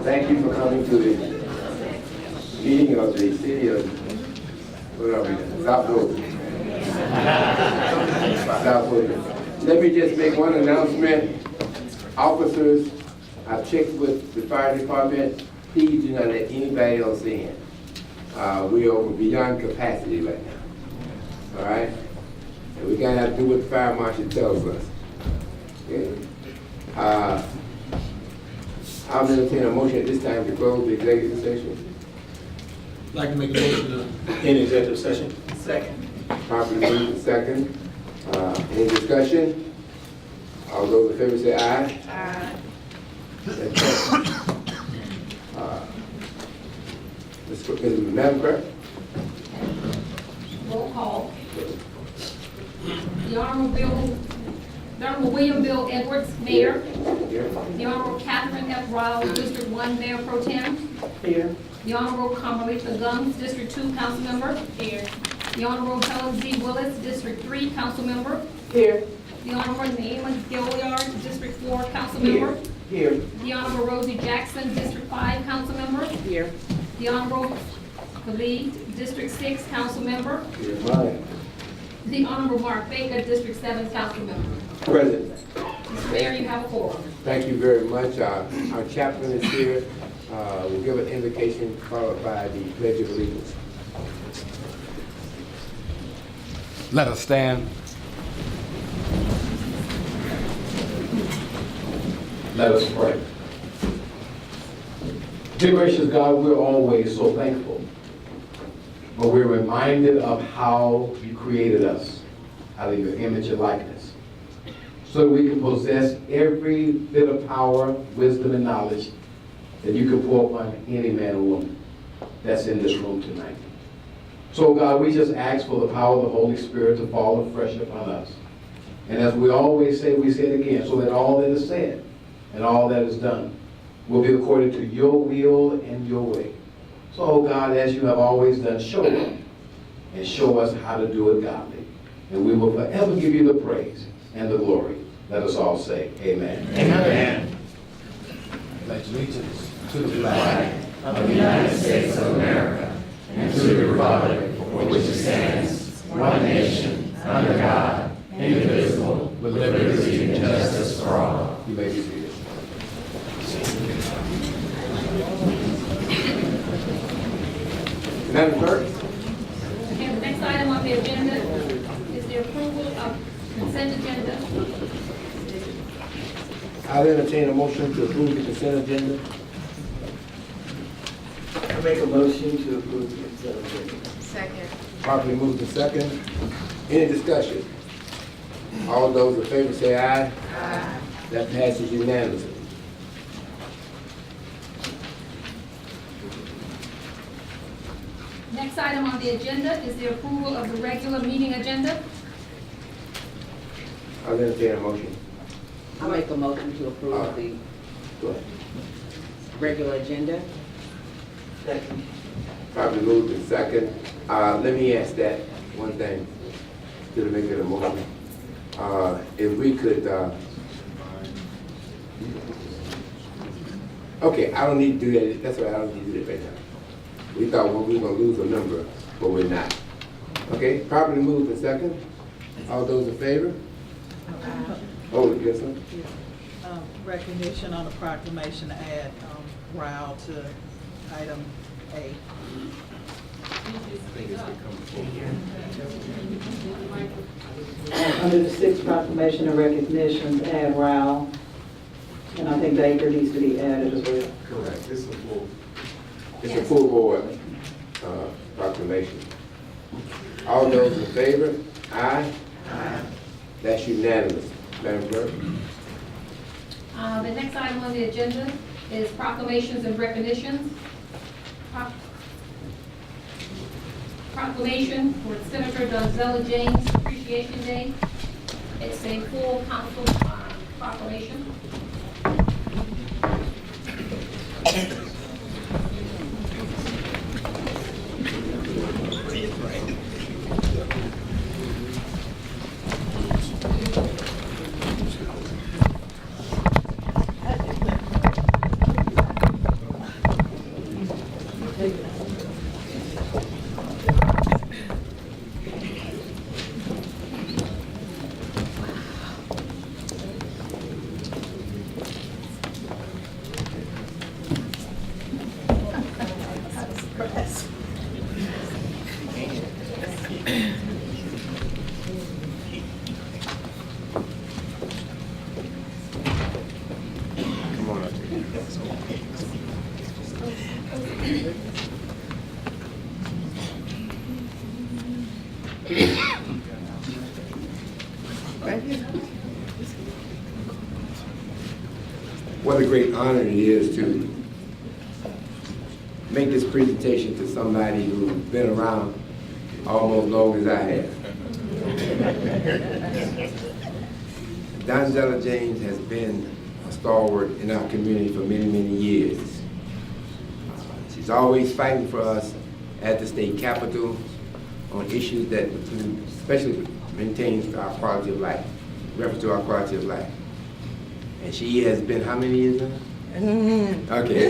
Thank you for coming to the meeting of the city of, where are we, South Wilton. South Wilton. Let me just make one announcement. Officers, I've checked with the fire department. Please do not let anybody else in. We are beyond capacity right now. All right? And we gotta have to do what the fire marshal tells us. Okay? I'll entertain a motion at this time to close the executive session. I'd like to make a motion to end executive session. Second. Properly moved and second. Any discussion? All those in favor say aye. Aye. Madam Clerk? Roll call. The Honorable William Bill Edwards, Mayor. Here. The Honorable Catherine F. Rowell, District 1 Mayor Pro Tem. Here. The Honorable Carmelita Gumbs, District 2 Council Member. Here. The Honorable Helen Z. Willis, District 3 Council Member. Here. The Honorable Naima Gilliard, District 4 Council Member. Here. The Honorable Rosie Jackson, District 5 Council Member. Here. The Honorable Khalid, District 6 Council Member. Here, mine. The Honorable Mark Baker, District 7 Council Member. President. Mr. Mayor, you have a quorum. Thank you very much. Our chaplain is here. We'll give an invocation followed by the Pledge of Allegiance. Let us stand. Let us pray. Dear gracious God, we're always so thankful, but we're reminded of how you created us out of your image and likeness, so that we can possess every bit of power, wisdom, and knowledge that you can pour upon any man or woman that's in this room tonight. So God, we just ask for the power of the Holy Spirit to fall afresh upon us. And as we always say, we say it again, so that all that is said and all that is done will be according to your will and your way. So, oh God, as you have always done, show us and show us how to do it godly. And we will forever give you the praise and the glory. Let us all say amen. Amen. Pledge allegiance to the flag of the United States of America and to the republic for which it stands, one nation, under God, indivisible, with liberty and justice for all. You may be seated. Madam Clerk? Okay, the next item on the agenda is the approval of consent agenda. I'll entertain a motion to approve the consent agenda. I make a motion to approve the consent agenda. Second. Properly moved to second. Any discussion? All those in favor say aye. Aye. That passes unanimously. Next item on the agenda is the approval of the regular meeting agenda. I'll entertain a motion. I make a motion to approve the Go ahead. regular agenda. Second. Probably moved in second. Let me ask that one thing, to make it a motion. If we could, okay, I don't need to do that, that's right, I don't need to do that right now. We thought we were gonna lose a number, but we're not. Okay, properly moved in second. All those in favor? Oh, yes, sir? Recognition on a proclamation to add RAL to item A. Under the sixth proclamation of recognition, add RAL, and I think the acre needs to be added as well. Correct, it's a full board proclamation. All those in favor? Aye? Aye. That's unanimous. Madam Clerk? The next item on the agenda is proclamations and recognitions. Proclamation for Senator Donzella James Appreciation Day. It's a full council proclamation. What a great honor it is to make this presentation to somebody who's been around almost long as I have. Donzella James has been a stalwart in our community for many, many years. She's always fighting for us at the state capitol on issues that especially maintains our quality of life, reference to our quality of life. And she has been how many years now? Okay.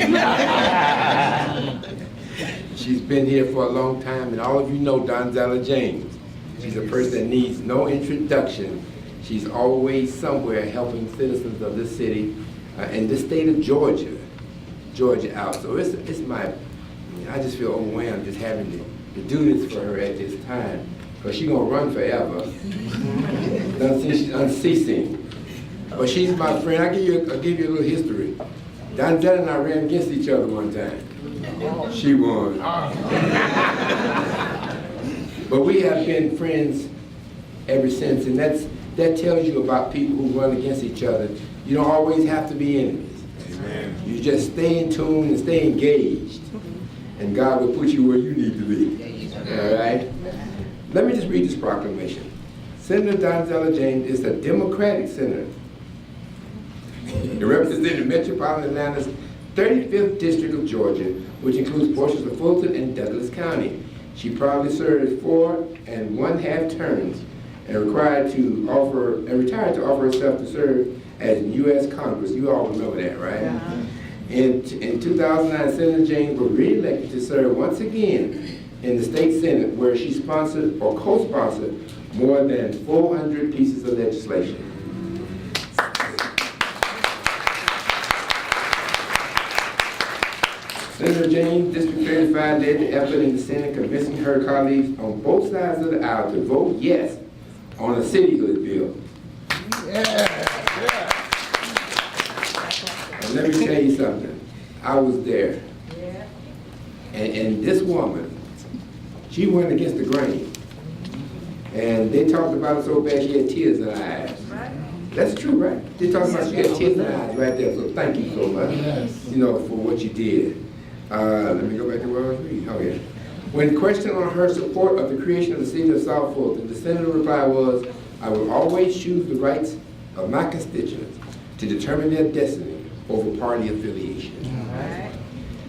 She's been here for a long time, and all of you know Donzella James. She's a person that needs no introduction. She's always somewhere helping citizens of this city and the state of Georgia out. So I just feel overwhelmed just having to do this for her at this time, because she's gonna run forever. She's unceasing. But she's my friend. I'll give you a little history. Donzella and I ran against each other one time. She won. But we have been friends ever since, and that tells you about people who run against each other. You don't always have to be enemies. Amen. You just stay in tune and stay engaged, and God will put you where you need to be. All right? Let me just read this proclamation. Senator Donzella James is a Democratic senator. He represented Metropolitan Atlanta's 35th District of Georgia, which includes portions of Fulton and Douglas County. She proudly served 4 1/2 terms and retired to offer herself to serve as U.S. Congress. You all remember that, right? Yeah. In 2009, Senator James was re-elected to serve once again in the state Senate, where she sponsored or co-sponsored more than 400 pieces of legislation. Senator James, District 35, led the effort in the Senate, convincing her colleagues on both sides of the aisle to vote yes on a cityhood bill. And let me tell you something. I was there. And this woman, she went against the grain. And they talked about it so bad she had tears in her eyes. That's true, right? They talked about she had tears in her eyes right there. So thank you so much, for what you did. Let me go back to where I was reading. Oh, yeah. When questioned on her support of the creation of the city of South Fulton, the senator reply was, "I will always choose the rights of my constituents to determine their destiny over party affiliation."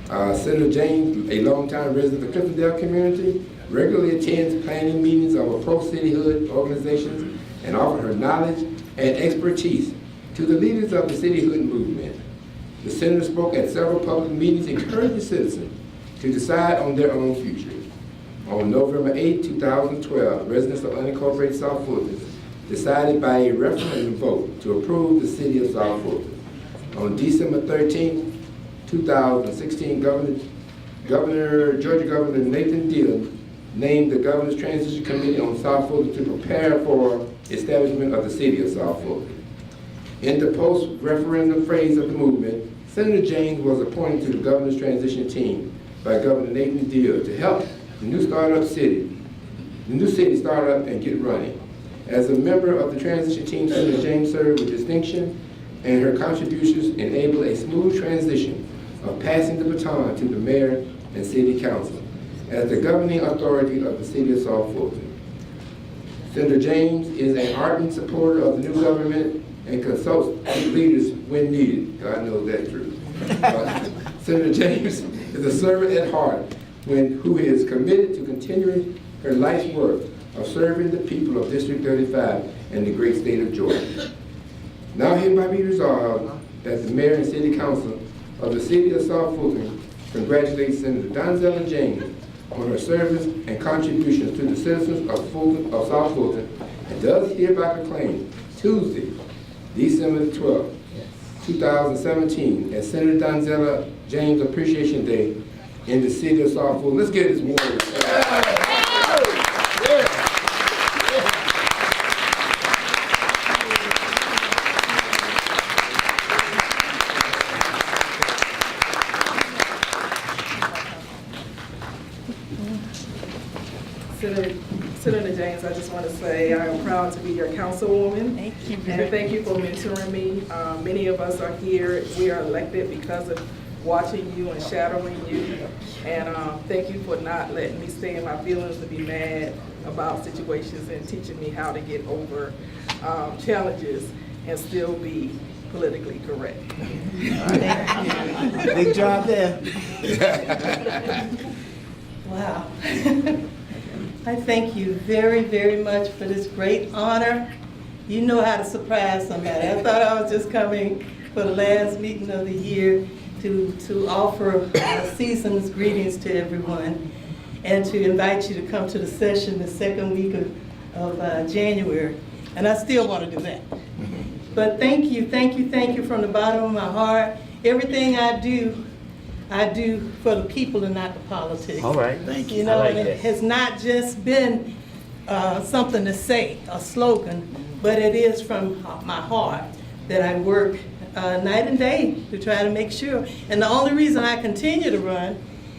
Senator James, a longtime resident of the Cliftondale community, regularly attends planning meetings of a pro-cityhood organizations and offers her knowledge and expertise to the leaders of the cityhood movement. The senator spoke at several public meetings encouraging citizens to decide on their own future. On November 8, 2012, residents of unincorporated South Fulton decided by a referendum vote to approve the city of South Fulton. On December 13, 2016, Georgia Governor Nathan Deal named the Governor's Transition Committee on South Fulton to prepare for establishment of the city of South Fulton. In the post-referendum phase of the movement, Senator James was appointed to the Governor's Transition Team by Governor Nathan Deal to help the new city start up and get running. As a member of the transition team, Senator James served with distinction, and her contributions enabled a smooth transition of passing the baton to the mayor and city council as the governing authority of the city of South Fulton. Senator James is an ardent supporter of the new government and consults with leaders when needed. God knows that's true. Senator James is a servant at heart who is committed to continuing her life's work of serving the people of District 35 and the great state of Georgia. Now hereby be resolved that the mayor and city council of the city of South Fulton congratulates Senator Donzella James on her service and contributions to the citizens of South Fulton, and does hereby proclaim Tuesday, December 12, 2017, as Senator Donzella James Appreciation Day in the city of South Fulton. Let's get this warrior. Senator James, I just want to say I am proud to be your councilwoman. Thank you. And thank you for mentoring me. Many of us are here, we are elected because of watching you and shadowing you. And thank you for not letting me stay in my feelings to be mad about situations and teaching me how to get over challenges and still be politically correct. Big job there. Wow. I thank you very, very much for this great honor. You know how to surprise somebody. I thought I was just coming for the last meeting of the year to offer season's greetings to everyone and to invite you to come to the session the second week of January. And I still want to do that. But thank you from the bottom of my heart. Everything I do for the people and not the politics. All right, thank you. You know, I like and it that. has not just been something to say, a slogan, but it is from my heart that I work night and day to try to make sure. And the only reason I continue to run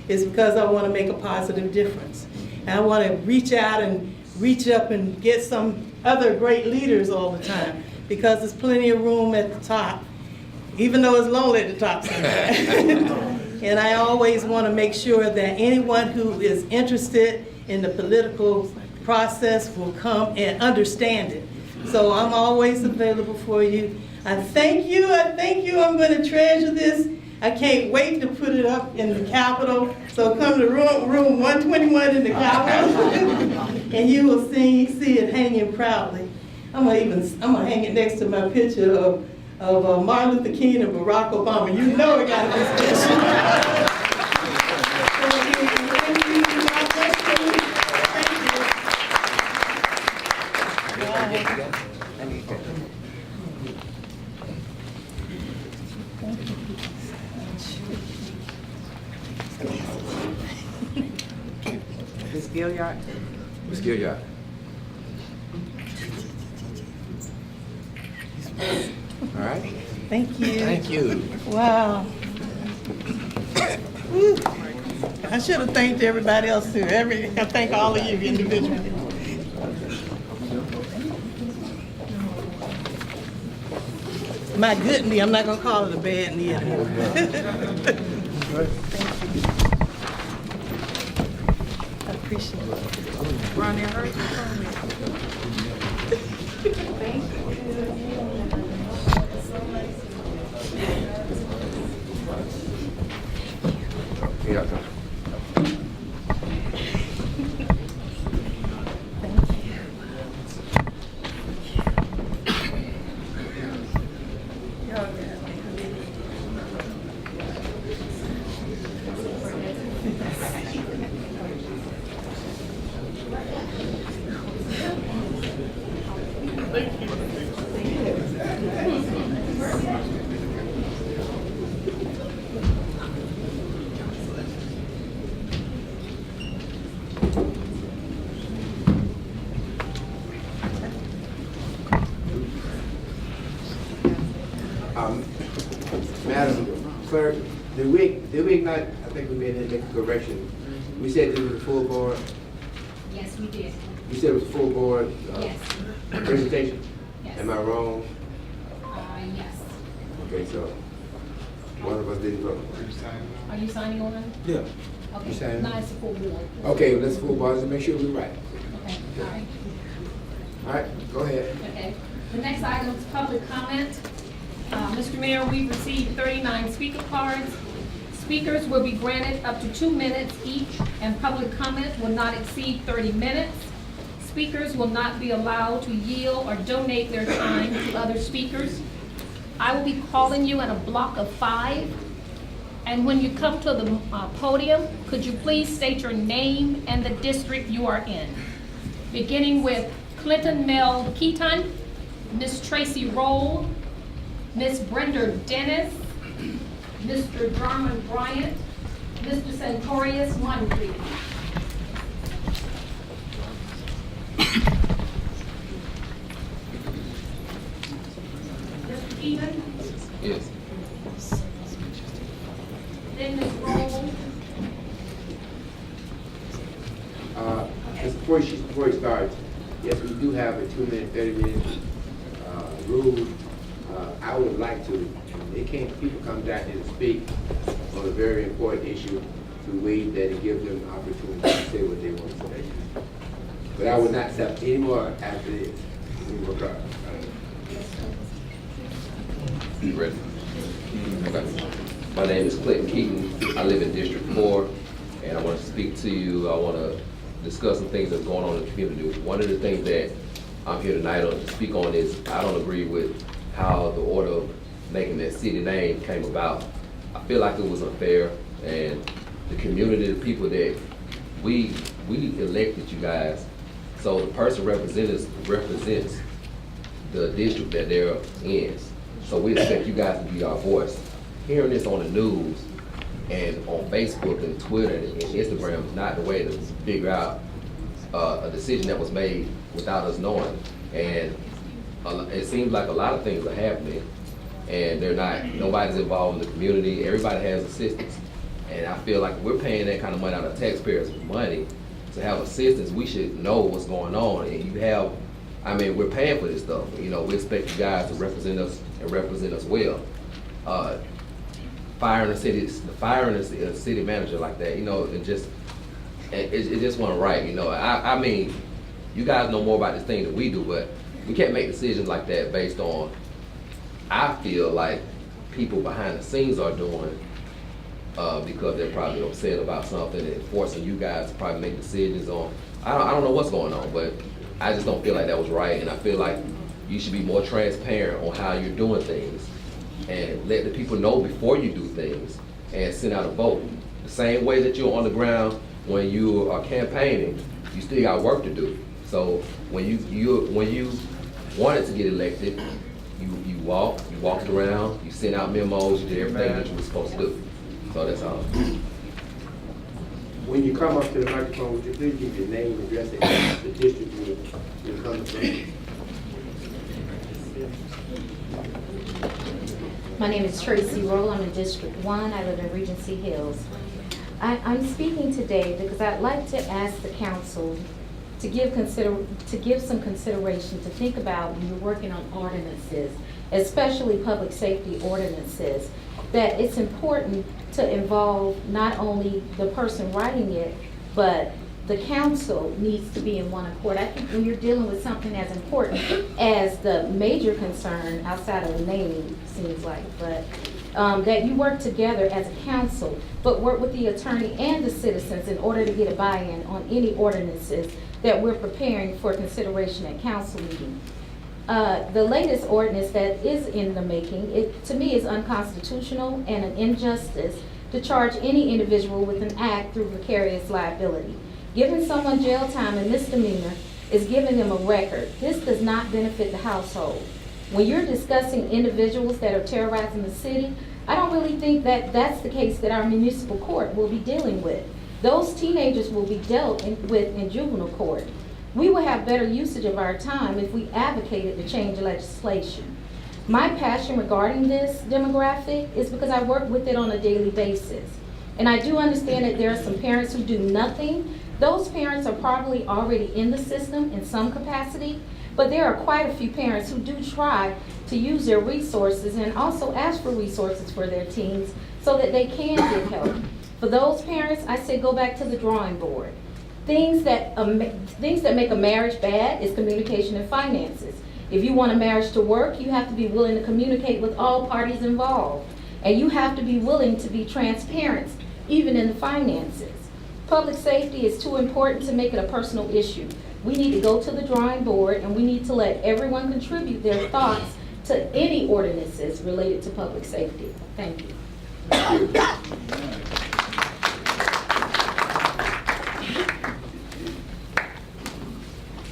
is because I want to make a positive difference. And I want to reach out and reach up and get some other great leaders all the time, because there's plenty of room at the top, even though it's lonely at the top sometimes. And I always want to make sure that anyone who is interested in the political process will come and understand it. So I'm always available for you. I thank you, I'm going to treasure this. I can't wait to put it up in the Capitol. So come to room 121 in the Capitol, and you will see it hanging proudly. I'm gonna hang it next to my picture of Martin Luther King and Barack Obama. You know it got to be special. Thank you. God bless you. Thank you. Ms. Gilliard? Ms. Gilliard. All right. Thank you. Thank you. Wow. Woo. I should have thanked everybody else too. I thank all of you individually. My good knee, I'm not gonna call it a bad knee anymore. Thank you. I appreciate it. Ronnie, I heard you Thank you. Yeah. Madam Clerk, did we not, I think we made a correction. We said this was a full board. Yes, we did. You said it was full board Yes. presentation? Yes. Am I wrong? Yes. Okay, so one of us didn't vote. Are you signing on it? Yeah. Okay. You signing? No, it's a full board. Okay, let's full board to make sure we're right. Okay, all right. All right, go ahead. Okay. The next item is public comment. Mr. Mayor, we've received 39 speaker cards. Speakers will be granted up to 2 minutes each, and public comment will not exceed 30 minutes. Speakers will not be allowed to yield or donate their time to other speakers. I will be calling you in a block of 5. And when you come to the podium, could you please state your name and the district you are in? Beginning with Clinton Mel Keaton, Miss Tracy Roll, Miss Brenda Dennis, Mr. Jarman Bryant, Mr. Santorius Moncrief. Mr. Keaton? Yes. Then Ms. Roll. Mr. before he starts, yes, we do have a 2-minute, 30-minute rule. I would like to, people come down here to speak on a very important issue, to wait that it gives them an opportunity to say what they want to say. But I would not accept any more after this. We will try. You ready? Okay. My name is Clinton Keaton. I live in District 4, and I want to speak to you. I want to discuss some things that's going on in the community. One of the things that I'm here tonight to speak on is I don't agree with how the order of making that city name came about. I feel like it was unfair, and the community, the people that we elected you guys, so the person represents the district that they're in. So we expect you guys to be our voice. Hearing this on the news and on Facebook and Twitter and Instagram is not the way to figure out a decision that was made without us knowing. And it seems like a lot of things are happening, and nobody's involved in the community. Everybody has assistance. And I feel like we're paying that kind of money out of taxpayers' money to have assistance. We should know what's going on. And we're paying for this stuff. You know, we expect you guys to represent us and represent us well. Firing a city manager like that, you know, it just wasn't right. You know, I mean, you guys know more about this thing than we do, but we can't make decisions like that based on, I feel like people behind the scenes are doing, because they're probably upset about something and forcing you guys to probably make decisions on, I don't know what's going on, but I just don't feel like that was right. And I feel like you should be more transparent on how you're doing things and let the people know before you do things and send out a vote. The same way that you're on the ground when you are campaigning, you still got work to do. So when you wanted to get elected, you walked around, you sent out memos, you did everything that you were supposed to do. So that's all. When you come up to the microphone, would you please give your name and address and the district you're coming from? My name is Tracy Roll. I'm in District 1. I live in Regency Hills. I'm speaking today because I'd like to ask the council to give some consideration to think about when you're working on ordinances, especially public safety ordinances, that it's important to involve not only the person writing it, but the council needs to be in one accord. I think when you're dealing with something as important as the major concern outside of the naming, seems like, but that you work together as a council, but work with the attorney and the citizens in order to get a buy-in on any ordinances that we're preparing for consideration at council meeting. The latest ordinance that is in the making, to me is unconstitutional and an injustice to charge any individual with an act through vicarious liability. Giving someone jail time and misdemeanor is giving them a record. This does not benefit the household. When you're discussing individuals that are terrorizing the city, I don't really think that that's the case that our municipal court will be dealing with. Those teenagers will be dealt with in juvenile court. We will have better usage of our time if we advocated to change legislation. My passion regarding this demographic is because I work with it on a daily basis. And I do understand that there are some parents who do nothing. Those parents are probably already in the system in some capacity, but there are quite a few parents who do try to use their resources and also ask for resources for their teens so that they can get help. For those parents, I say go back to the drawing board. Things that make a marriage bad is communication and finances. If you want a marriage to work, you have to be willing to communicate with all parties involved. And you have to be willing to be transparent, even in the finances. Public safety is too important to make it a personal issue. We need to go to the drawing board and we need to let everyone contribute their thoughts to any ordinances related to public safety. Thank you.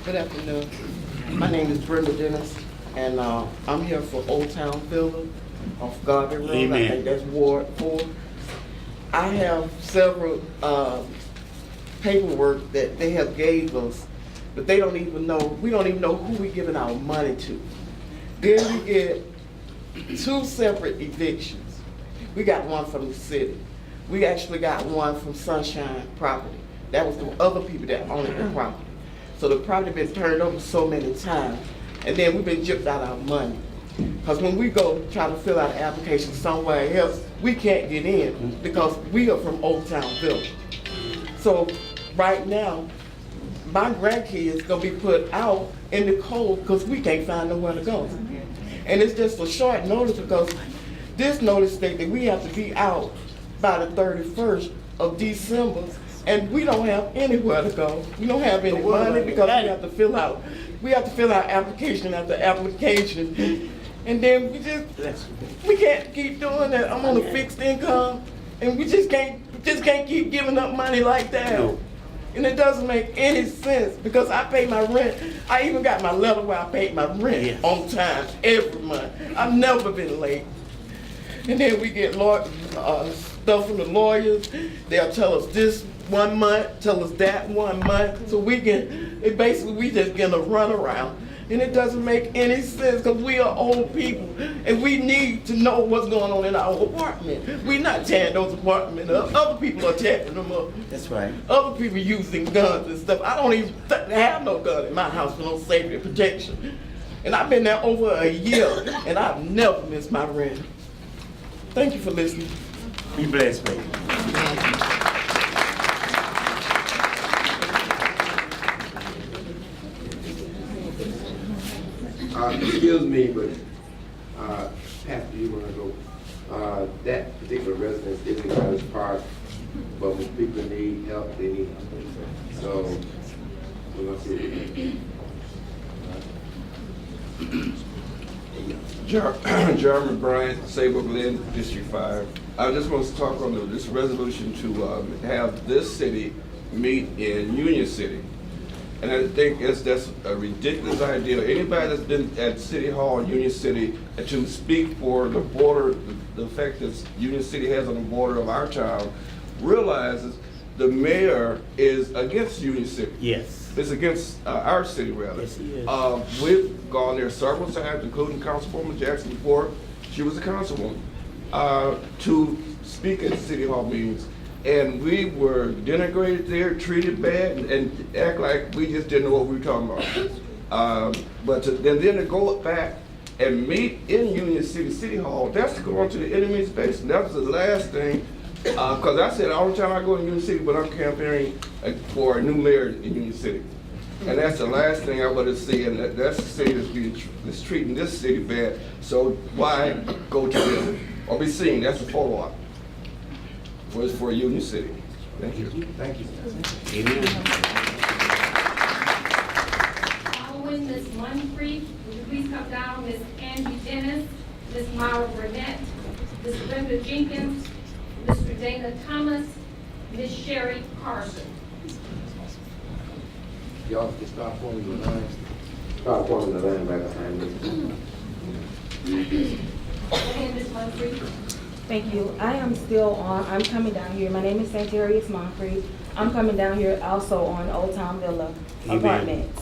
Good afternoon. My name is Brenda Dennis, and I'm here for Old Town Fielder off Garvey Road. Amen. I think that's Ward 4. I have several paperwork that they have gave us, but they don't even know, we don't even know who we're giving our money to. Then we get 2 separate evictions. We got one from the city. We actually got one from Sunshine Property. That was the other people that owned the property. So the property been turned over so many times, and then we've been gypped out our money. Because when we go try to fill out an application somewhere else, we can't get in because we are from Old Town Village. So right now, my grandkids gonna be put out in the cold because we can't find nowhere to go. And it's just a short notice because this notice states that we have to be out by the 31st of December, and we don't have anywhere to go. We don't have any money because we have to fill out application after application. And then we can't keep doing that. I'm on a fixed income, and we just can't keep giving up money like that. No. And it doesn't make any sense because I pay my rent. I even got my letter where I paid my rent on time every month. I've never been late. And then we get stuff from the lawyers. They'll tell us this 1 month, tell us that 1 month. So we just get a runaround. And it doesn't make any sense because we are old people and we need to know what's going on in our apartment. We're not tearing those apartments up. Other people are tearing them up. That's right. Other people using guns and stuff. I don't even have no gun in my house for no safety and protection. And I've been there over a year and I've never missed my rent. Thank you for listening. Be blessed, baby. Excuse me, but Pastor, you want to go? That particular residence is in College Park, but when people need help, they need help. So we're gonna see what we can. Jeremy Bryant, Sable Glen, District 5. I just want to talk on this resolution to have this city meet in Union City. And I think that's a ridiculous idea. Anybody that's been at City Hall in Union City to speak for the border, the fact that Union City has on the border of our town, realizes the mayor is against Union City. Yes. It's against our city, rather. Yes, he is. We've gone there several times, including Councilwoman Jackson before she was a councilwoman, to speak at City Hall meetings. And we were denigrated there, treated bad, and act like we just didn't know what we were talking about. Then to go back and meet in Union City, City Hall, that's going to the enemy's base. And that was the last thing, because I said all the time I go to Union City, but I'm campaigning for a new mayor in Union City. And that's the last thing I want to see, and that's the city that's treating this city bad. So why go to them or be seen? That's a photo op. Was for Union City. Thank you. Thank you. Amen. Following Ms. Munfree, would you please come down, Ms. Angie Dennis, Ms. Myra Burnett, Ms. Brenda Jenkins, Mr. Dana Thomas, Ms. Sherry Carson. Y'all can start forming the line. Start forming the line back behind me. Go ahead, Ms. Munfree. Thank you. I am still on, I'm coming down here. My name is Santarius Monfrey. I'm coming down here also on Old Town Villa Apartments.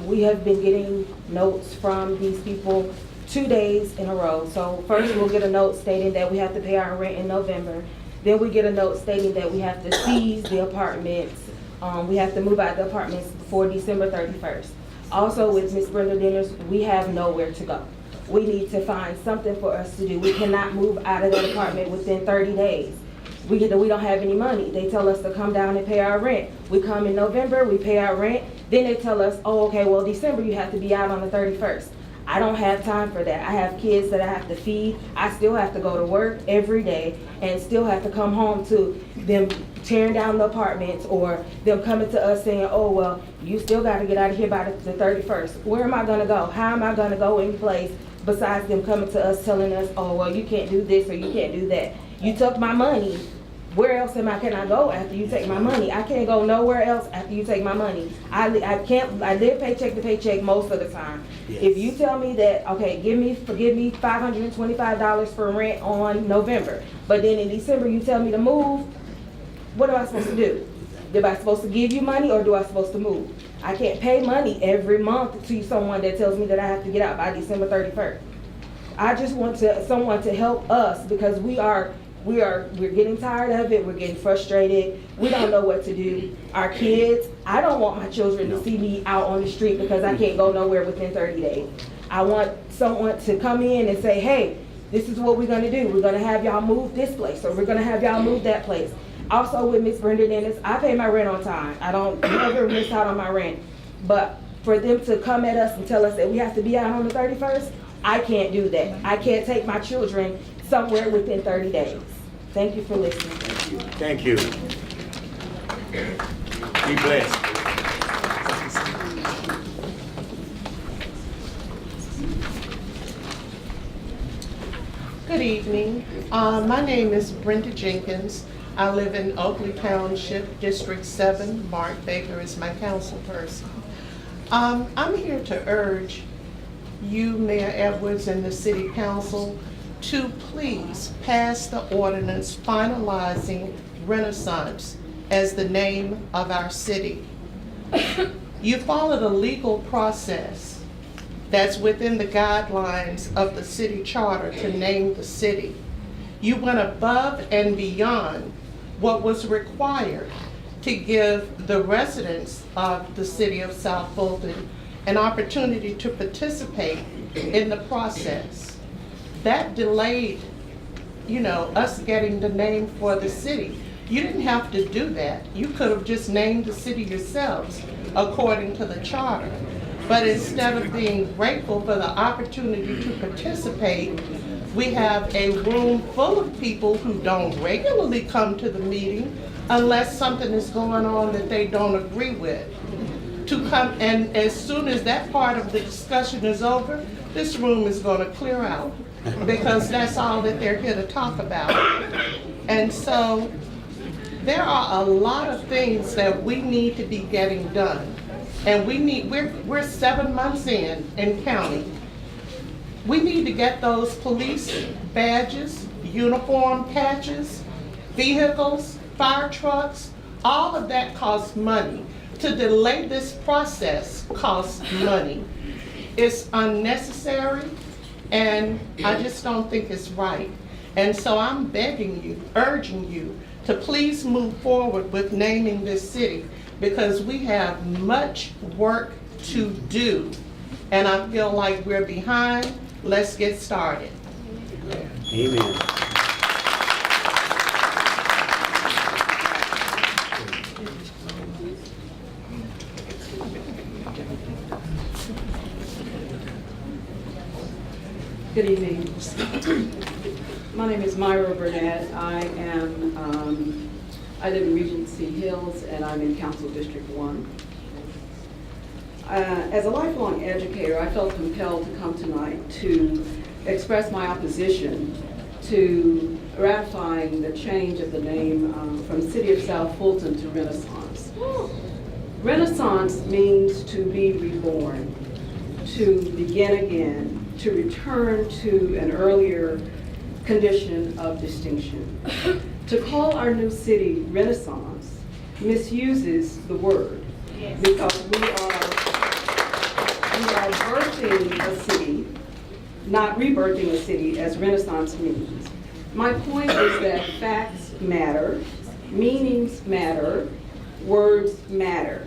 We have been getting notes from these people 2 days in a row. So first we'll get a note stating that we have to pay our rent in November. Then we get a note stating that we have to seize the apartments. We have to move out the apartments before December 31st. Also with Ms. Brenda Dennis, we have nowhere to go. We need to find something for us to do. We cannot move out of that apartment within 30 days. We don't have any money. They tell us to come down and pay our rent. We come in November, we pay our rent. Then they tell us, oh, okay, well, December you have to be out on the 31st. I don't have time for that. I have kids that I have to feed. I still have to go to work every day and still have to come home to them tearing down the apartments or them coming to us saying, oh, well, you still got to get out of here by the 31st. Where am I going to go? How am I going to go any place besides them coming to us telling us, oh, well, you can't do this or you can't do that. You took my money. Where else can I go after you take my money? I can't go nowhere else after you take my money. I live paycheck to paycheck most of the time. Yes. If you tell me that, okay, forgive me $525 for rent on November, but then in December you tell me to move, what am I supposed to do? Am I supposed to give you money or do I supposed to move? I can't pay money every month to someone that tells me that I have to get out by December 31st. I just want someone to help us because we are we're getting tired of it, we're getting frustrated, we don't know what to do. Our kids, I don't want my children to see me out on the street because I can't go nowhere within 30 days. I want someone to come in and say, hey, this is what we're gonna do. We're gonna have y'all move this place, or we're gonna have y'all move that place. Also with Miss Brenda Dennis, I pay my rent on time. I don't never miss out on my rent. But for them to come at us and tell us that we have to be out on the 31st, I can't do that. I can't take my children somewhere within 30 days. Thank you for listening. Thank you. Be blessed. Good evening. My name is Brenda Jenkins. I live in Oakley Township, District 7. Mark Baker is my council person. I'm here to urge you, Mayor Edwards, and the City Council to please pass the ordinance finalizing Renaissance as the name of our city. You followed a legal process that's within the guidelines of the city charter to name the city. You went above and beyond what was required to give the residents of the city of South Fulton an opportunity to participate in the process. That delayed, us getting the name for the city. You didn't have to do that. You could have just named the city yourselves according to the charter. But instead of being grateful for the opportunity to participate, we have a room full of people who don't regularly come to the meeting unless something is going on that they don't agree with. To come, and as soon as that part of the discussion is over, this room is going to clear out because that's all that they're here to talk about. And so there are a lot of things that we need to be getting done. And we're 7 months in county. We need to get those police badges, uniform patches, vehicles, fire trucks, all of that costs money. To delay this process costs money. It's unnecessary, and I just don't think it's right. And so I'm begging you, urging you to please move forward with naming this city, because we have much work to do. And I feel like we're behind. Let's get started. Amen. Good evening. My name is Myra Burnett. I live in Regency Hills, and I'm in Council District 1. As a lifelong educator, I felt compelled to come tonight to express my opposition to ratifying the change of the name from City of South Fulton to Renaissance. Renaissance means to be reborn, to begin again, to return to an earlier condition of distinction. To call our new city Renaissance misuses the word, because we are birthing a city, not rebirthing a city as Renaissance means. My point is that facts matter, meanings matter, words matter.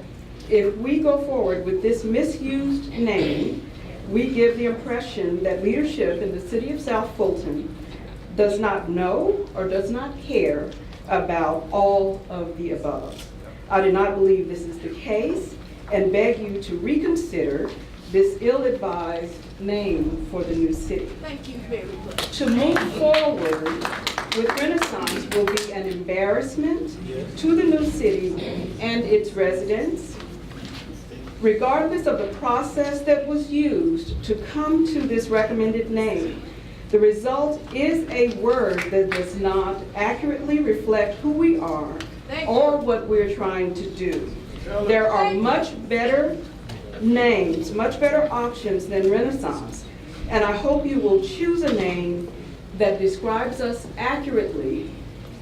If we go forward with this misused name, we give the impression that leadership in the city of South Fulton does not know or does not care about all of the above. I do not believe this is the case and beg you to reconsider this ill-advised name for the new city. Thank you very much. To move forward with Renaissance will be an embarrassment to the new city and its residents. Regardless of the process that was used to come to this recommended name, the result is a word that does not accurately reflect who we are or what we're trying to do. There are much better names, much better options than Renaissance, and I hope you will choose a name that describes us accurately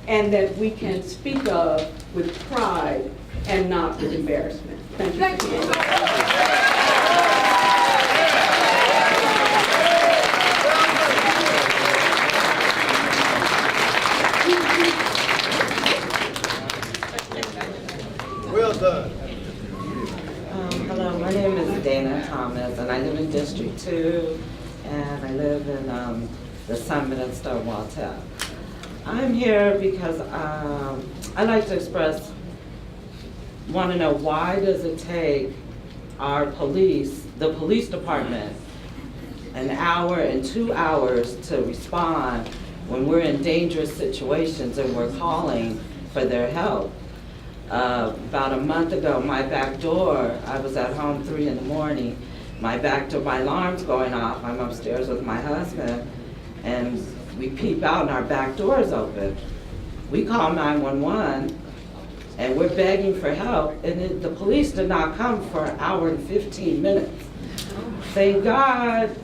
and that we can speak of with pride and not with embarrassment. Thank you. Thank you. 2, and I live in the Summit in Stonewall Town. I'm here because I'd like to want to know, why does it take our police, the police department, an hour and 2 hours to respond when we're in dangerous situations and we're calling for their help? About a month ago, my back door, I was at home 3 in the morning, my back door, my alarm's going off, I'm upstairs with my husband, and we peep out and our back door is open. We call 911, and we're begging for help, and the police did not come for an hour and 15 minutes. Thank God,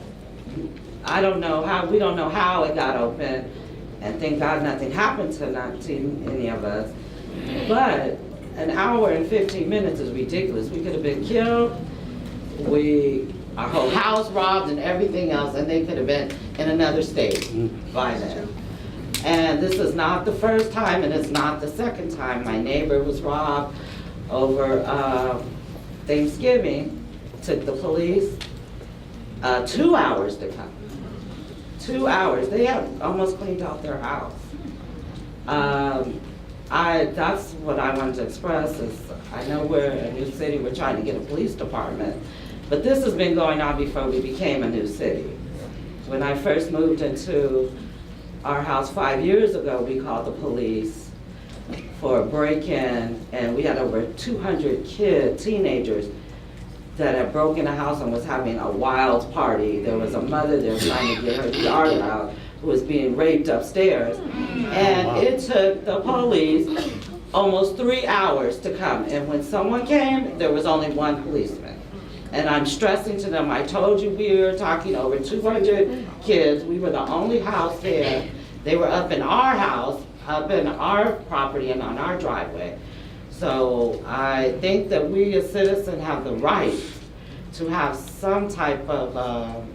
we don't know how it got open, and thank God nothing happened to any of us. But an hour and 15 minutes is ridiculous. We could have been killed, our whole house robbed and everything else, and they could have been in another state by then. And this is not the first time, and it's not the second time. My neighbor was robbed over Thanksgiving. Took the police 2 hours to come. 2 hours. They have almost cleaned out their house. That's what I wanted to express is, I know we're a new city, we're trying to get a police department, but this has been going on before we became a new city. When I first moved into our house 5 years ago, we called the police for a break-in, and we had over 200 teenagers that had broken a house and was having a wild party. There was a mother there trying to get her daughter out who was being raped upstairs. And it took the police almost 3 hours to come. And when someone came, there was only one policeman. And I'm stressing to them, I told you we were talking over 200 kids. We were the only house there. They were up in our house, up in our property and on our driveway. So I think that we as citizens have the right to have some type of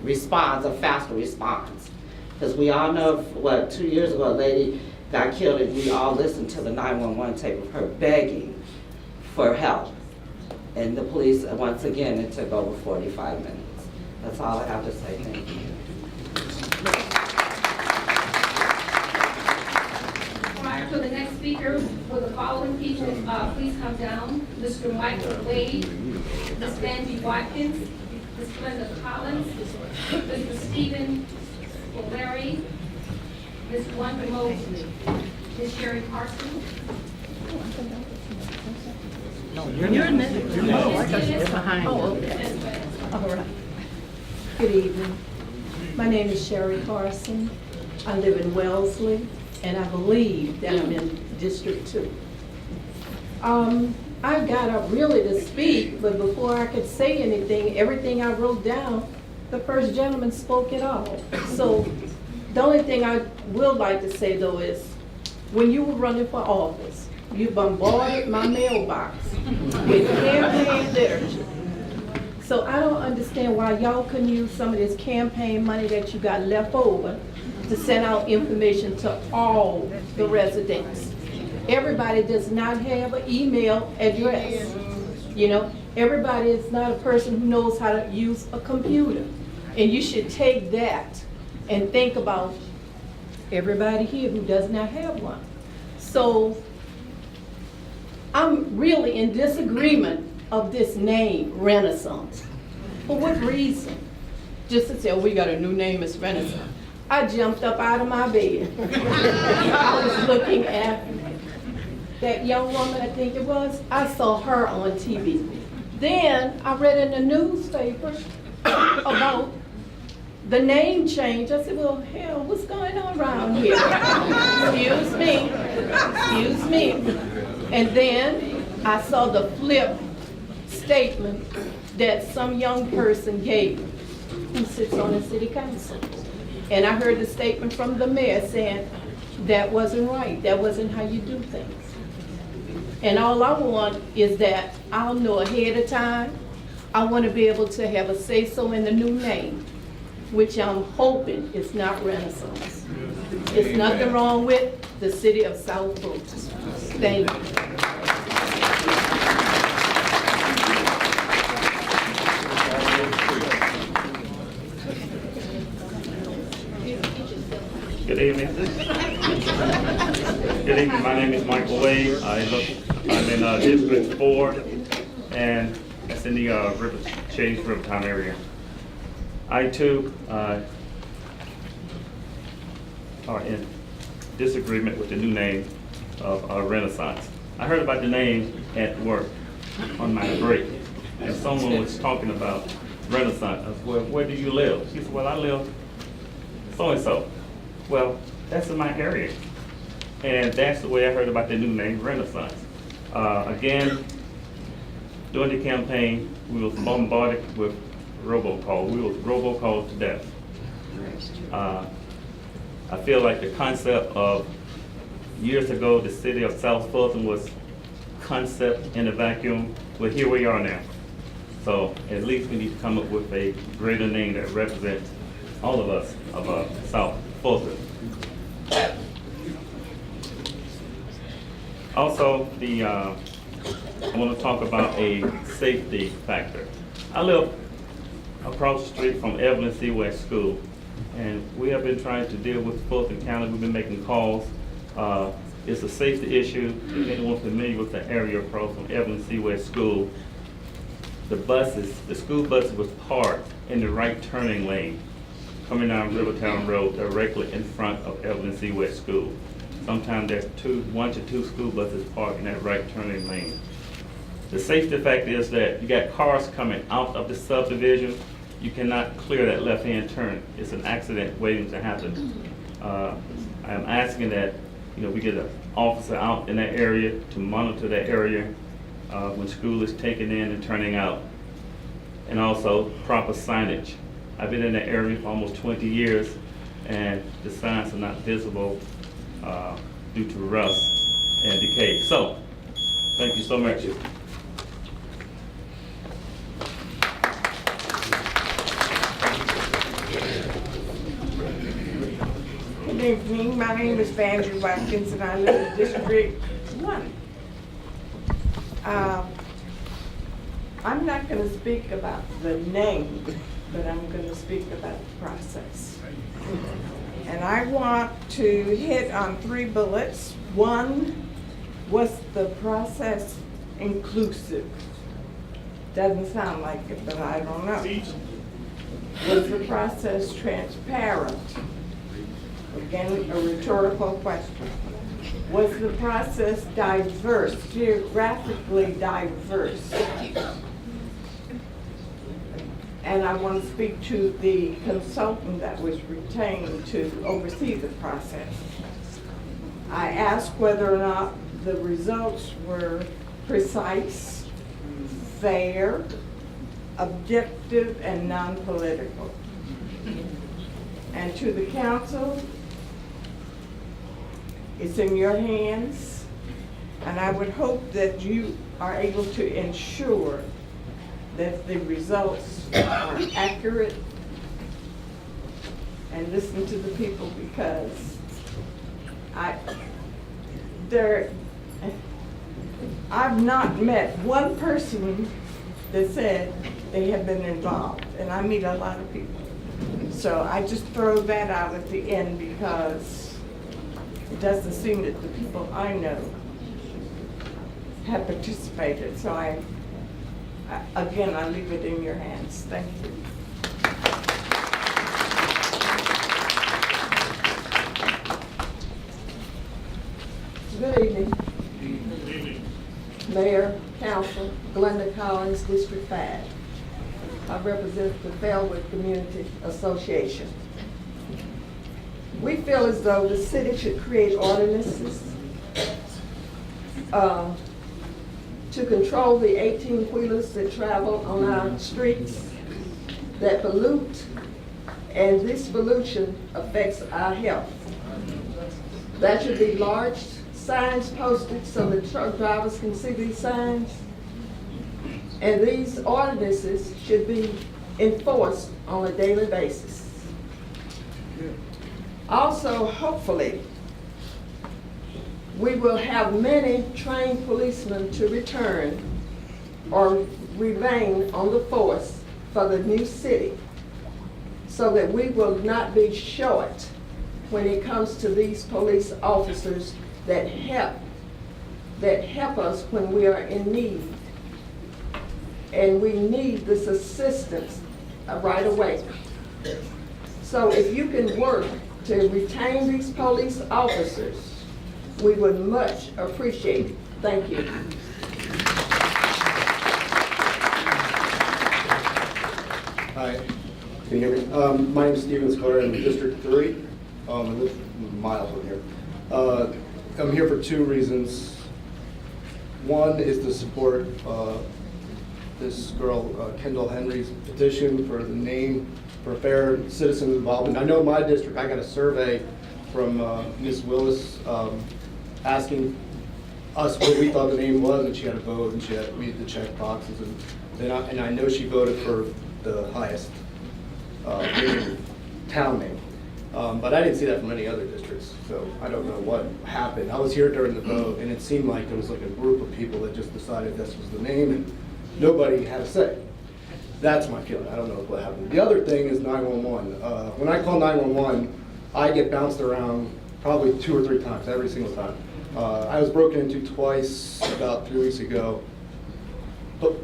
response, a faster response. Because we all know, 2 years ago, a lady got killed and we all listened to the 911 tape of her begging for help. And the police, once again, it took over 45 minutes. That's all I have to say, thank you. Prior to the next speaker, will the following people please come down? Mr. Michael Wade, Ms. Angie Watkins, Ms. Glenda Collins, Mr. Stephen O'Leary, Ms. Wanda Mosley, Ms. Sherry Carson. No, you're next. Behind you. Okay. All right. Good evening. My name is Sherry Carson. I live in Wellesley, and I believe that I'm in District 2. I got up really to speak, but before I could say anything, everything I wrote down, the first gentleman spoke it all. So the only thing I would like to say, though, is when you were running for office, you bombarded my mailbox with campaign literature. So I don't understand why y'all couldn't use some of this campaign money that you got left over to send out information to all the residents. Everybody does not have an email address. You know, everybody is not a person who knows how to use a computer. And you should take that and think about everybody here who does not have one. So I'm really in disagreement of this name, Renaissance. For what reason? Just to say, oh, we got a new name, it's Renaissance. I jumped up out of my bed. I was looking at that young woman, I think it was. I saw her on TV. Then I read in the newspaper about the name change. I said, well, hell, what's going on around here? Excuse me. And then I saw the flip statement that some young person gave who sits on the city council. And I heard the statement from the mayor saying that wasn't right. That wasn't how you do things. And all I want is that I'll know ahead of time. I want to be able to have a say-so in the new name, which I'm hoping is not Renaissance. It's nothing wrong with the city of South Fulton. Thank you. evening. Good evening. My name is Michael Wade. I'm in District 4, and that's in the Rivertown area. I too are in disagreement with the new name of Renaissance. I heard about the name at work on my break, and someone was talking about Renaissance. I said, well, where do you live? She said, well, I live so-and-so. Well, that's in my area. And that's the way I heard about the new name, Renaissance. Again, during the campaign, we was bombarded with robocall. We was robocalled to death. I feel like the concept of years ago, the city of South Fulton was concept in a vacuum. Well, here we are now. So at least we need to come up with a greater name that represents all of us of South Fulton. Also, I want to talk about a safety factor. I live across the street from Evelyn C. West School, and we have been trying to deal with Fulton County. We've been making calls. It's a safety issue. If anyone familiar with the area across from Evelyn C. West School, the school buses was parked in the right turning lane, coming down Rivertown Road directly in front of Evelyn C. West School. Sometimes there's 1 to 2 school buses parked in that right turning lane. The safety factor is that you got cars coming out of the subdivision. You cannot clear that left-hand turn. It's an accident waiting to happen. I'm asking that we get an officer out in that area to monitor that area when school is taking in and turning out, and also proper signage. I've been in that area for almost 20 years, and the signs are not visible due to rust and decay. So, thank you so much. Good evening. My name is Andrew Watkins, and I live in District 1. I'm not going to speak about the name, but I'm going to speak about the process. And I want to hit on 3 bullets. 1, was the process inclusive? Doesn't sound like it, but I don't know. Was the process transparent? Again, a rhetorical question. Was the process diverse, geographically diverse? And I want to speak to the consultant that was retained to oversee the process. I asked whether or not the results were precise, fair, objective, and non-political. And to the council, it's in your hands, and I would hope that you are able to ensure that the results are accurate, and listen to the people, because I've not met one person that said they have been involved, and I meet a lot of people. So I just throw that out at the end, because it doesn't seem that the people I know have participated. So again, I leave it in your hands. Thank you. Good evening. Mayor, Council, Glenda Collins, District 5. I represent the Bellwood Community Association. We feel as though the city should create ordinances to control the 18-wheelers that travel on our streets that pollute, and this pollution affects our health. There should be large signs posted so that truck drivers can see these signs. And these ordinances should be enforced on a daily basis. Also, hopefully, we will have many trained policemen to return or remain on the force for the new city, so that we will not be short when it comes to these police officers that help us when we are in need. And we need this assistance right away. So if you can work to retain these police officers, we would much appreciate it. Thank you. Hi, can you hear me? My name is Steven Scudder. I'm in District 3. I live miles from here. I'm here for 2 reasons. One is to support this girl, Kendall Henry's petition for the name for fair citizen involvement. I know my district, I got a survey from Ms. Willis asking us what we thought the name was, and she had a vote, and we had to check boxes, and I know she voted for the highest town name. But I didn't see that from any other districts, so I don't know what happened. I was here during the vote, and it seemed like there was like a group of people that just decided this was the name, and nobody had a say. That's my feeling. I don't know what happened. The other thing is 911. When I call 911, I get bounced around probably 2 or 3 times, every single time. I was broken into twice about 3 weeks ago. But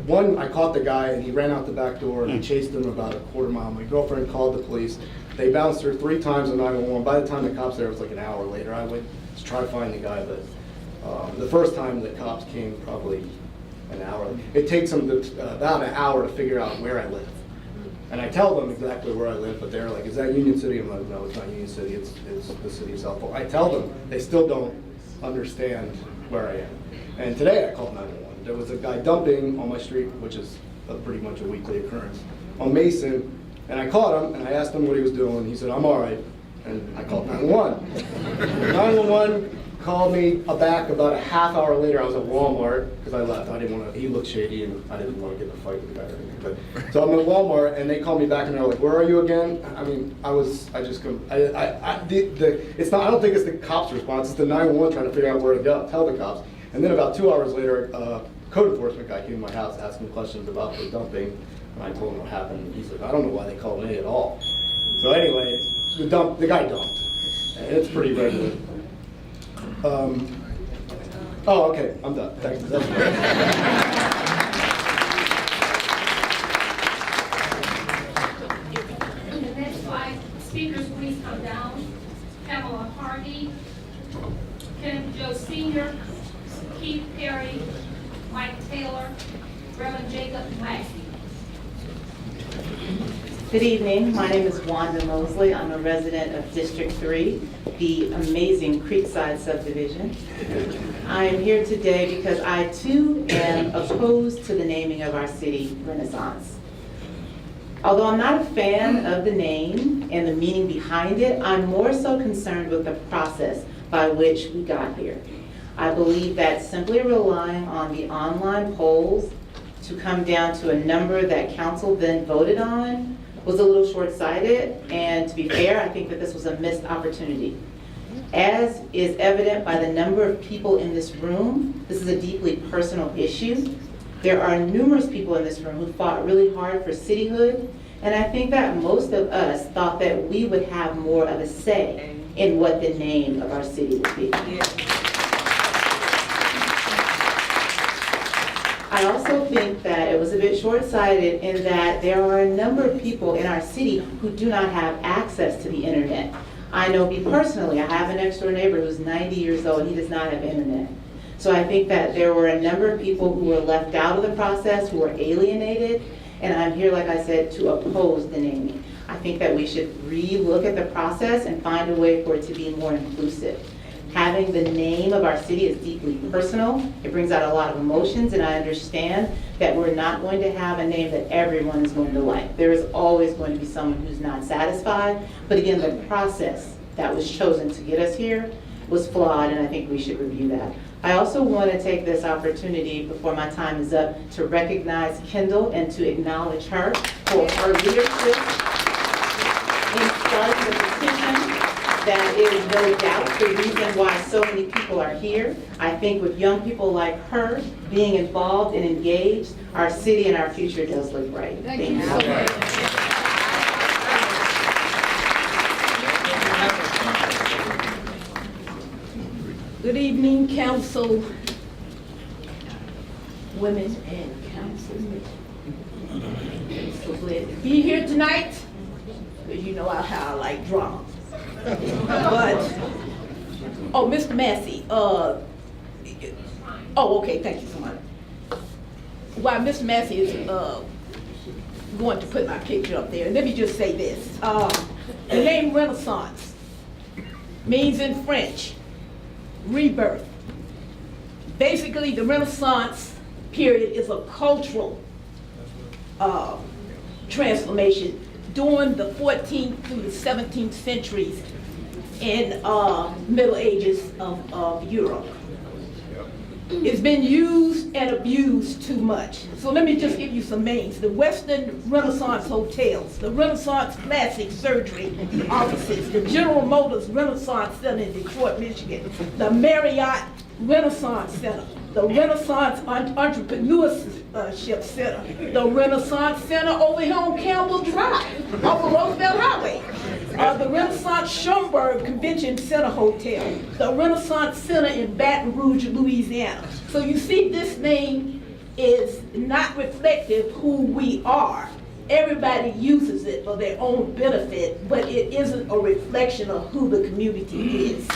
one, I caught the guy and he ran out the back door and I chased him about a quarter mile. My girlfriend called the police. They bounced her 3 times on 911. By the time the cops there, it was like an hour later. I went to try to find the guy, but the first time the cops came, probably an hour. It takes them about an hour to figure out where I live. And I tell them exactly where I live, but they're like, is that Union City? I'm like, no, it's not Union City, it's the city of South Florida. I tell them, they still don't understand where I am. And today I called 911. There was a guy dumping on my street, which is pretty much a weekly occurrence, on Mason, and I caught him and I asked him what he was doing. He said, I'm all right, and I called 911. 911 called me back about a half hour later. I was at Walmart because I left. I didn't want to, he looked shady and I didn't want to get in a fight with the guy or anything. But, so I'm at Walmart and they called me back and they're like, where are you again? I mean, I just couldn't, it's not, I don't think it's the cops' response, it's the 911 trying to figure out where to go, tell the cops. And then about 2 hours later, code enforcement guy came to my house asking questions about the dumping, and I told him what happened. He's like, I don't know why they called me at all. So anyway, the guy dumped, and it's pretty regular. Oh, okay, I'm done. Thanks. That's great. The next 5 speakers, please come down. Pamela Hardy, Kenneth Joe Sr., Keith Perry, Mike Taylor, Reverend Jacob Mackey. Good evening. My name is Wanda Mosley. I'm a resident of District 3, the amazing Creekside subdivision. I am here today because I too am opposed to the naming of our city Renaissance. Although I'm not a fan of the name and the meaning behind it, I'm more so concerned with the process by which we got here. I believe that simply relying on the online polls to come down to a number that council then voted on was a little short-sighted, and to be fair, I think that this was a missed opportunity. As is evident by the number of people in this room, this is a deeply personal issue. There are numerous people in this room who fought really hard for cityhood, and I think that most of us thought that we would have more of a say in what the name of our city would be. I also think that it was a bit short-sighted in that there are a number of people in our city who do not have access to the internet. I know me personally, I have an next-door neighbor who's 90 years old and he does not have internet. So I think that there were a number of people who were left out of the process, who were alienated, and I'm here, like I said, to oppose the naming. I think that we should re-look at the process and find a way for it to be more inclusive. Having the name of our city is deeply personal. It brings out a lot of emotions, and I understand that we're not going to have a name that everyone is going to like. There is always going to be someone who's not satisfied, but again, the process that was chosen to get us here was flawed, and I think we should review that. I also want to take this opportunity before my time is up to recognize Kendall and to acknowledge her for her leadership in starting the petition. That is no doubt the reason why so many people are here. I think with young people like her being involved and engaged, our city and our future does look bright. Thank you so much. Good evening, council, women and councilmen. So glad to be here tonight, because you know how I like drama. But, oh, Mr. Massey, oh, okay, thank you so much. While Mr. Massey is going to put my picture up there, let me just say this. The name Renaissance means in French, rebirth. Basically, the Renaissance period is a cultural transformation during the 14th through the 17th centuries in Middle Ages of Europe. It's been used and abused too much. So let me just give you some names. The Western Renaissance Hotels, the Renaissance Plastic Surgery offices, the General Motors Renaissance Center in Detroit, Michigan, the Marriott Renaissance Center, the Renaissance Entrepreneurship Center, the Renaissance Center over here on Campbell Drive, off of Roosevelt Highway, the Renaissance Schomburg Convention Center Hotel, the Renaissance Center in Baton Rouge, Louisiana. So you see, this name is not reflective who we are. Everybody uses it for their own benefit, but it isn't a reflection of who the community is.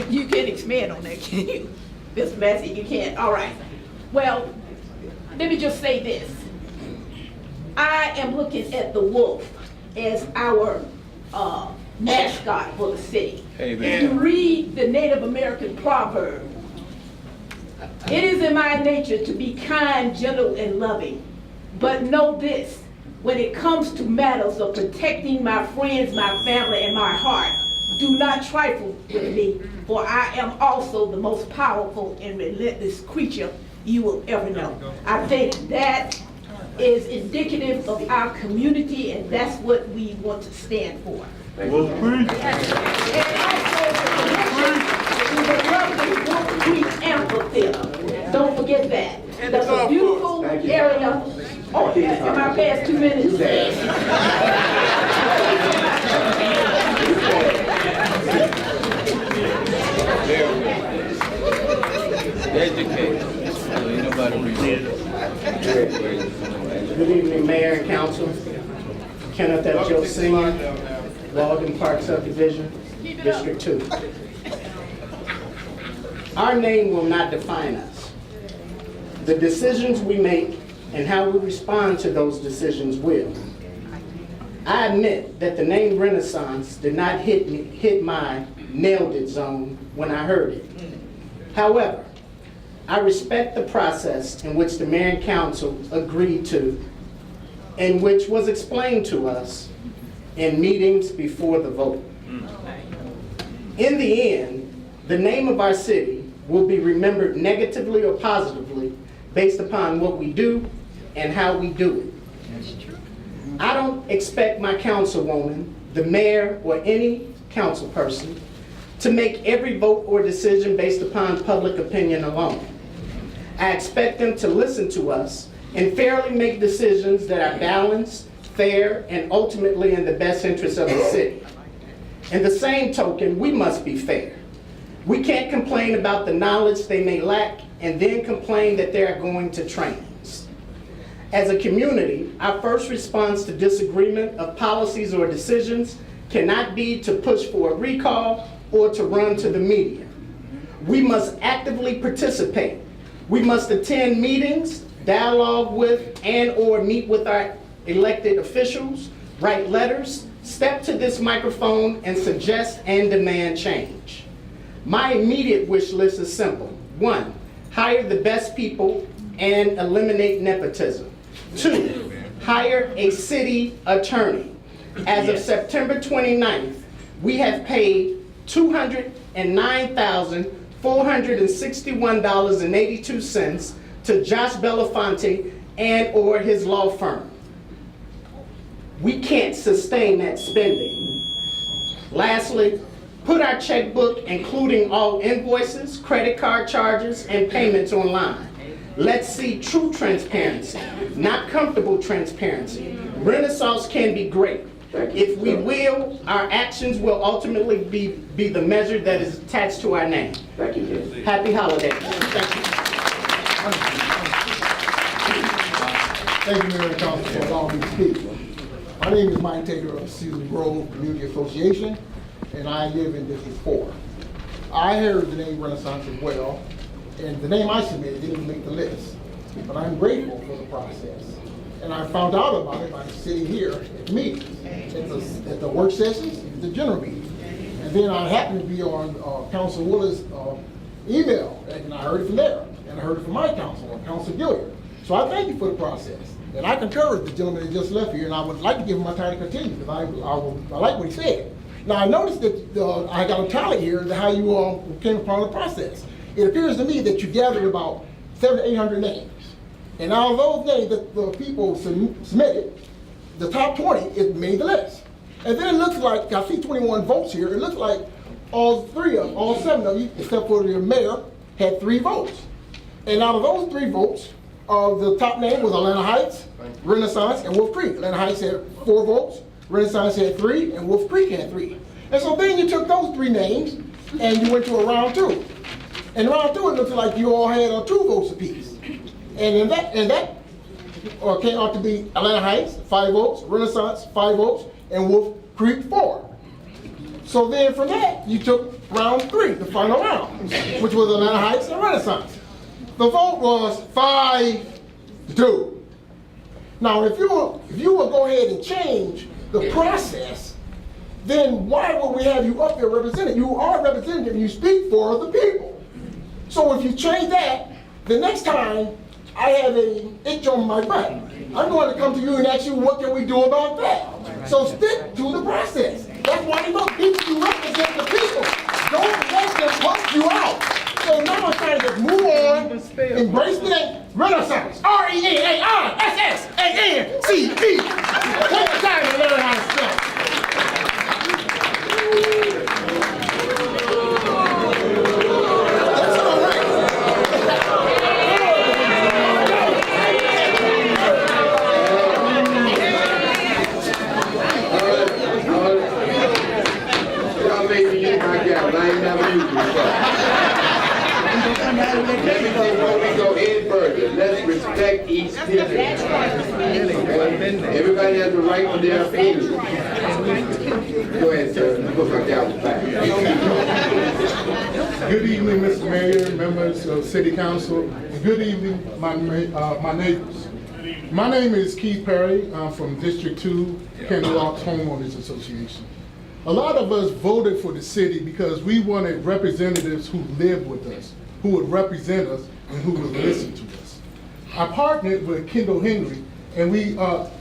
You can't expand on that, can you? Mr. Massey, you can't. All right. Well, let me just say this. I am looking at the wolf as our mascot for the city. Amen. If you read the Native American proverb, it is in my nature to be kind, gentle, and loving. But know this, when it comes to matters of protecting my friends, my family, and my heart, do not trifle with me, for I am also the most powerful and relentless creature you will ever know. I think that is indicative of our community, and that's what we want to stand for. And also the connection to the lovely Wolf Creek Amphitheater. Don't forget that. That's a beautiful area. Oh, am I past 2 minutes? Good evening, Mayor and Council. Kenneth F. Joe Sr., Walden Park Subdivision, District 2. Our name will not define us. The decisions we make and how we respond to those decisions will. I admit that the name Renaissance did not hit my nailed it zone when I heard it. However, I respect the process in which the mayor and council agreed to, and which was explained to us in meetings before the vote. In the end, the name of our city will be remembered negatively or positively based upon what we do and how we do it. I don't expect my councilwoman, the mayor, or any council person to make every vote or decision based upon public opinion alone. I expect them to listen to us and fairly make decisions that are balanced, fair, and ultimately in the best interest of the city. In the same token, we must be fair. We can't complain about the knowledge they may lack and then complain that they are going to trainings. As a community, our first response to disagreement of policies or decisions cannot be to push for a recall or to run to the media. We must actively participate. We must attend meetings, dialogue with and/or meet with our elected officials, write letters, step to this microphone and suggest and demand change. My immediate wish list is simple. 1, hire the best people and eliminate nepotism. 2, hire a city attorney. As of September 29th, we have paid $209,461.82 to Josh Belafonte and/or his law firm. We can't sustain that spending. Lastly, put our checkbook, including all invoices, credit card charges, and payments online. Let's see true transparency, not comfortable transparency. Renaissance can be great, If we will, our actions will ultimately be the measure that is attached to our name. Thank you, Ken. Happy holidays. Thank you. Thank you, Mayor and Council, for allowing me to speak. My name is Mike Taylor of Cedar Grove Community Association, and I live in District 4. I heard the name Renaissance as well, and the name I submitted didn't make the list. But I'm grateful for the process. And I found out about it by sitting here at the meetings, at the work sessions, at the general meeting. And then I happened to be on Council Willis' email, and I heard it from there. And I heard it from my council, Council Gilliard. So I thank you for the process. And I concur with the gentleman that just left here, and I would like to give him my time to continue, because I like what he said. Now, I noticed that I got a tally here of how you all came upon the process. It appears to me that you gathered about 700 to 800 names. And out of those names that the people submitted, the top 20, it made the list. And then it looks like, I see 21 votes here, it looks like all 7 of you, except for the mayor, had 3 votes. And out of those 3 votes, the top name was Atlanta Heights, Renaissance, and Wolf Creek. Atlanta Heights had 4 votes, Renaissance had 3, and Wolf Creek had 3. And so then you took those 3 names, and you went to a round 2. And round 2, it looks like you all had 2 votes apiece. And that came out to be Atlanta Heights, 5 votes, Renaissance, 5 votes, and Wolf Creek, 4. So then from that, you took round 3, the final round, which was Atlanta Heights and Renaissance. The vote was 5-2. Now, if you will go ahead and change the process, then why would we have you up there representing? You are representative, you speak for the people. So if you change that, the next time I have an itch on my butt, I'm going to come to you and ask you, what can we do about that? So stick to the process. That's why you vote. People, you represent the people. Don't let them pump you out. So now I'm trying to just move on, embrace the name Renaissance, Renaissance. Take the time to learn how to spell. Before we go any further, let's respect each district. Everybody has the right to their opinion. Go ahead, sir. Look like that was back. Good evening, Mr. Mayor, members of City Council, and good evening, my neighbors. My name is Keith Perry. I'm from District 2, Candy Lock Homeowners Association. A lot of us voted for the city because we wanted representatives who lived with us, who would represent us, and who would listen to us. I partnered with Kendall Henry, and we,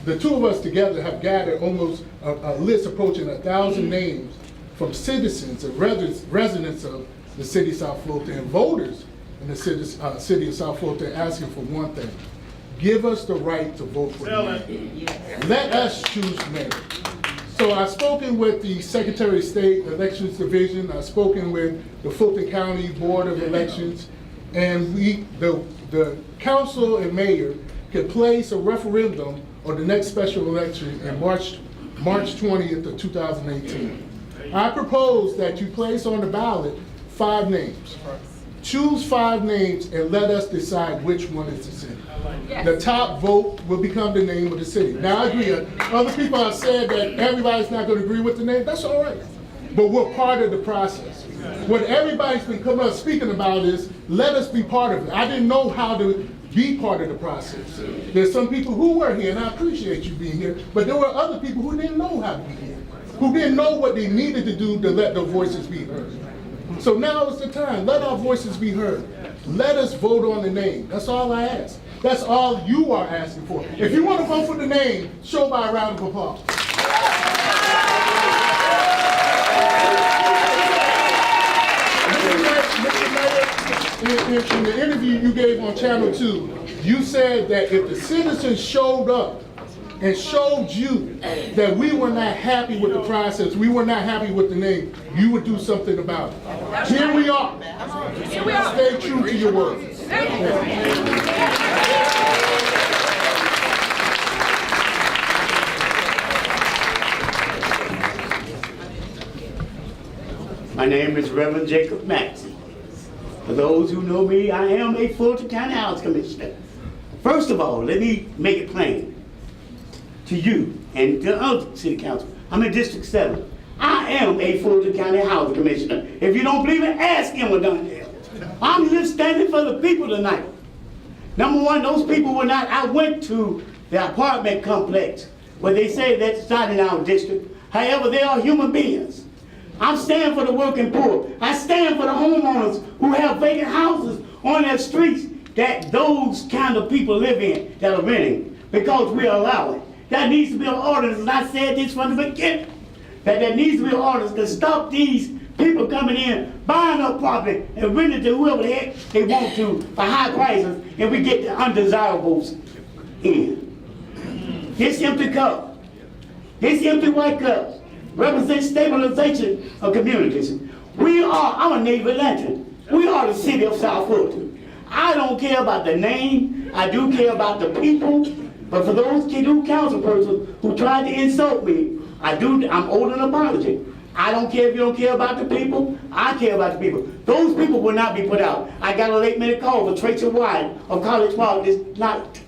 the 2 of us together, have gathered almost a list approaching 1,000 names from citizens and residents of the city of South Fulton and voters in the city of South Fulton, asking for one thing: give us the right to vote for the mayor. Let us choose mayor. So I've spoken with the Secretary of State Elections Division, I've spoken with the Fulton County Board of Elections, and the council and mayor can place a referendum on the next special election in March 20th of 2018. I propose that you place on the ballot 5 names. Choose 5 names and let us decide which one is the city. The top vote will become the name of the city. Now, I agree. Other people have said that everybody's not going to agree with the name. That's all right. But we're part of the process. What everybody's been coming up speaking about is, let us be part of it. I didn't know how to be part of the process. There's some people who were here, and I appreciate you being here, but there were other people who didn't know how to be here, who didn't know what they needed to do to let their voices be heard. So now is the time. Let our voices be heard. Let us vote on the name. That's all I ask. That's all you are asking for. If you want to vote for the name, show by a round of applause. In the interview you gave on Channel 2, you said that if the citizens showed up and showed you that we were not happy with the process, we were not happy with the name, you would do something about it. Here we are. Stay true to your word. My name is Reverend Jacob Maxey. For those who know me, I am a Fulton County House Commissioner. First of all, let me make it plain to you and to other city council. I'm in District 7. I am a Fulton County House Commissioner. If you don't believe it, ask Emma Dundale. I'm here standing for the people tonight. Number one, those people were not, I went to the apartment complex where they say that's not in our district. However, they are human beings. I'm standing for the working poor. I stand for the homeowners who have vacant houses on their streets that those kind of people live in that are renting because we allow it. That needs to be an ordinance, and I said this from the beginning, that there needs to be an ordinance to stop these people coming in, buying up property and renting to whoever the heck they want to for high prices, and we get the undesirables in. This empty cup, this empty white cup, represents stabilization of communities. I'm a Navy Atlantan. We are the city of South Fulton. I don't care about the name, I do care about the people, but for those council persons who tried to insult me, I'm owed an apology. I don't care if you don't care about the people, I care about the people. Those people will not be put out. I got a late-minute call for Tracy White of College Park this night.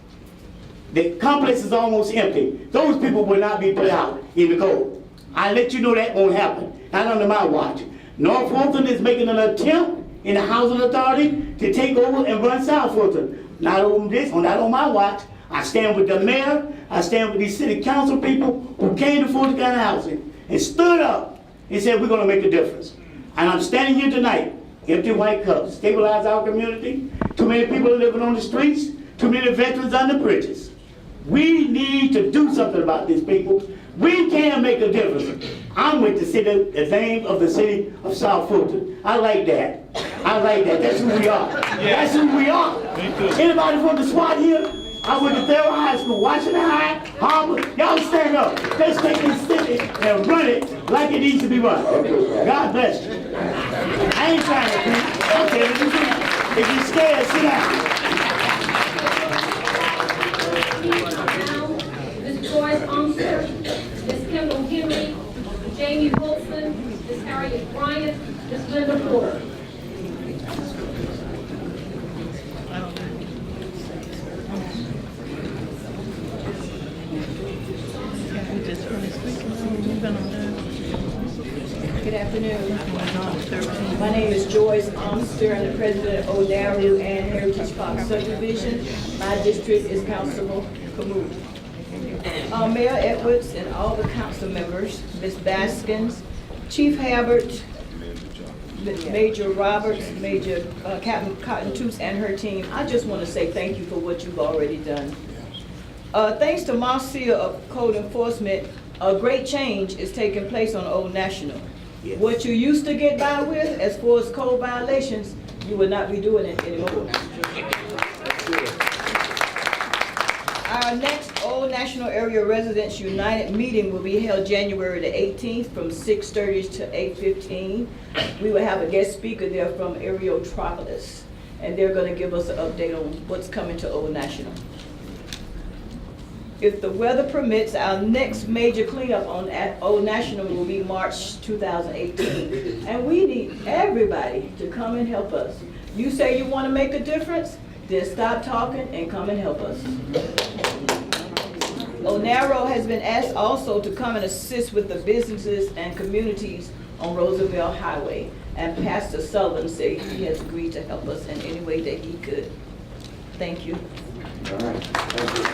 The complex is almost empty. Those people will not be put out in the cold. I let you know that won't happen, not under my watch. North Fulton is making an attempt in the Housing Authority to take over and run South Fulton. Not on my watch. I stand with the mayor, I stand with these city council people who came to Fulton County Housing and stood up and said we're gonna make a difference. And I'm standing here tonight, empty white cups, stabilize our community. Too many people are living on the streets, too many veterans on the bridges. We need to do something about these people. We can make a difference. I'm with the name of the city of South Fulton. I like that. I like that. That's who we are. That's who we are. Anybody from the SWAT here? I went to Thurl High School, Washington High, Harvard. Y'all stand up. Let's take this city and run it like it needs to be run. God bless you. I ain't trying to preach. I'm telling you, if you're scared, sit down. Ms. Joyce Armstrong, Ms. Kendall Henry, Jamie Wilson, Ms. Harriet Bryant, Ms. Linda Porter. Good afternoon. My name is Joyce Armster. I'm the president of O'Darrow and Heritage Park Subdivision. My district is Councilman Kamut. Mayor Edwards and all the council members, Ms. Baskins, Chief Habert, Major Roberts, Major Captain Cotton Toots and her team, I just want to say thank you for what you've already done. Thanks to Marcia of Code Enforcement, a great change is taking place on Old National. Yes. What you used to get by with as far as code violations, you will not be doing it anymore. Our next Old National Area Residents United meeting will be held January the 18th from 6:30 to 8:15. We will have a guest speaker there from Aerotropolis, and they're going to give us an update on what's coming to Old National. If the weather permits, our next major cleanup on Old National will be March 2018. And we need everybody to come and help us. You say you want to make a difference? Then stop talking and come and help us. Onaro has been asked also to come and assist with the businesses and communities on Roosevelt Highway. And Pastor Sullivan said he has agreed to help us in any way that he could. Thank you. All right. Thank you.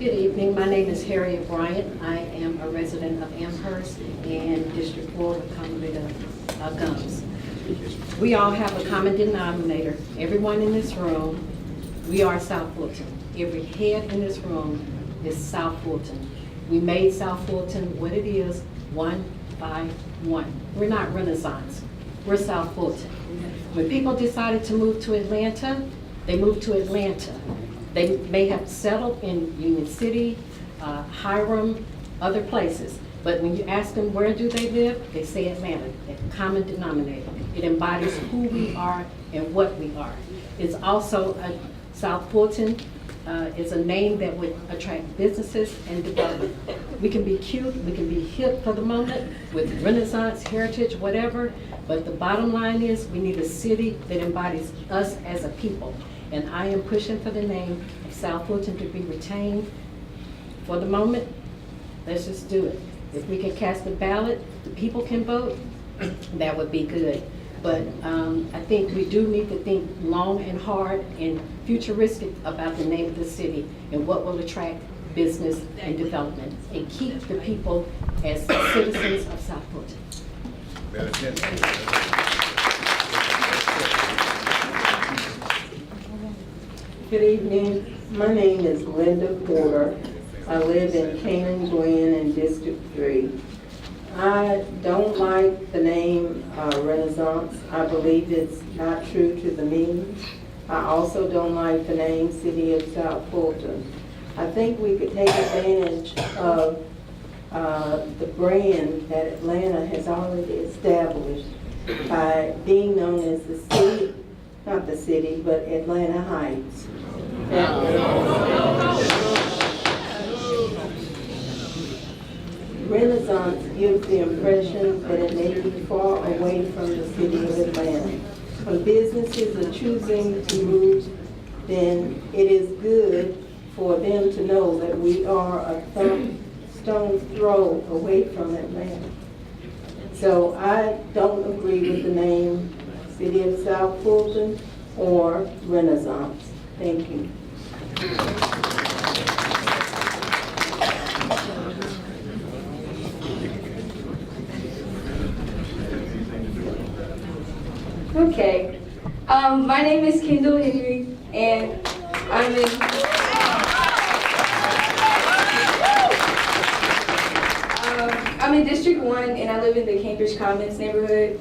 Good evening. My name is Harriet Bryant. I am a resident of Amherst and District 4 with Convita Gums. We all have a common denominator. Everyone in this room, we are South Fulton. Every head in this room is South Fulton. We made South Fulton what it is, 1 by 1. We're not Renaissance. We're South Fulton. When people decided to move to Atlanta, they moved to Atlanta. They may have settled in Union City, Hiram, other places. But when you ask them where do they live, they say Atlanta, a common denominator. It embodies who we are and what we are. It's also South Fulton is a name that would attract businesses and development. We can be cute, we can be hip for the moment with Renaissance, heritage, whatever, but the bottom line is we need a city that embodies us as a people. And I am pushing for the name of South Fulton to be retained. For the moment, let's just do it. If we can cast a ballot, the people can vote, that would be good. But I think we do need to think long and hard and futuristic about the name of the city and what will attract business and development and keep the people as citizens of South Fulton. Good evening. My name is Linda Porter. I live in Canaan Glen in District 3. I don't like the name Renaissance. I believe it's not true to the meaning. I also don't like the name City of South Fulton. I think we could take advantage of the brand that Atlanta has already established by being known as the city, not the city, but Atlanta Heights. Renaissance gives the impression that it may be far away from the city of Atlanta. When businesses are choosing to move, then it is good for them to know that we are a stone's throw away from Atlanta. So I don't agree with the name City of South Fulton or Renaissance. Thank you. Okay. My name is Kendall Henry, and I'm in District 1, and I live in the Cambridge Commons neighborhood.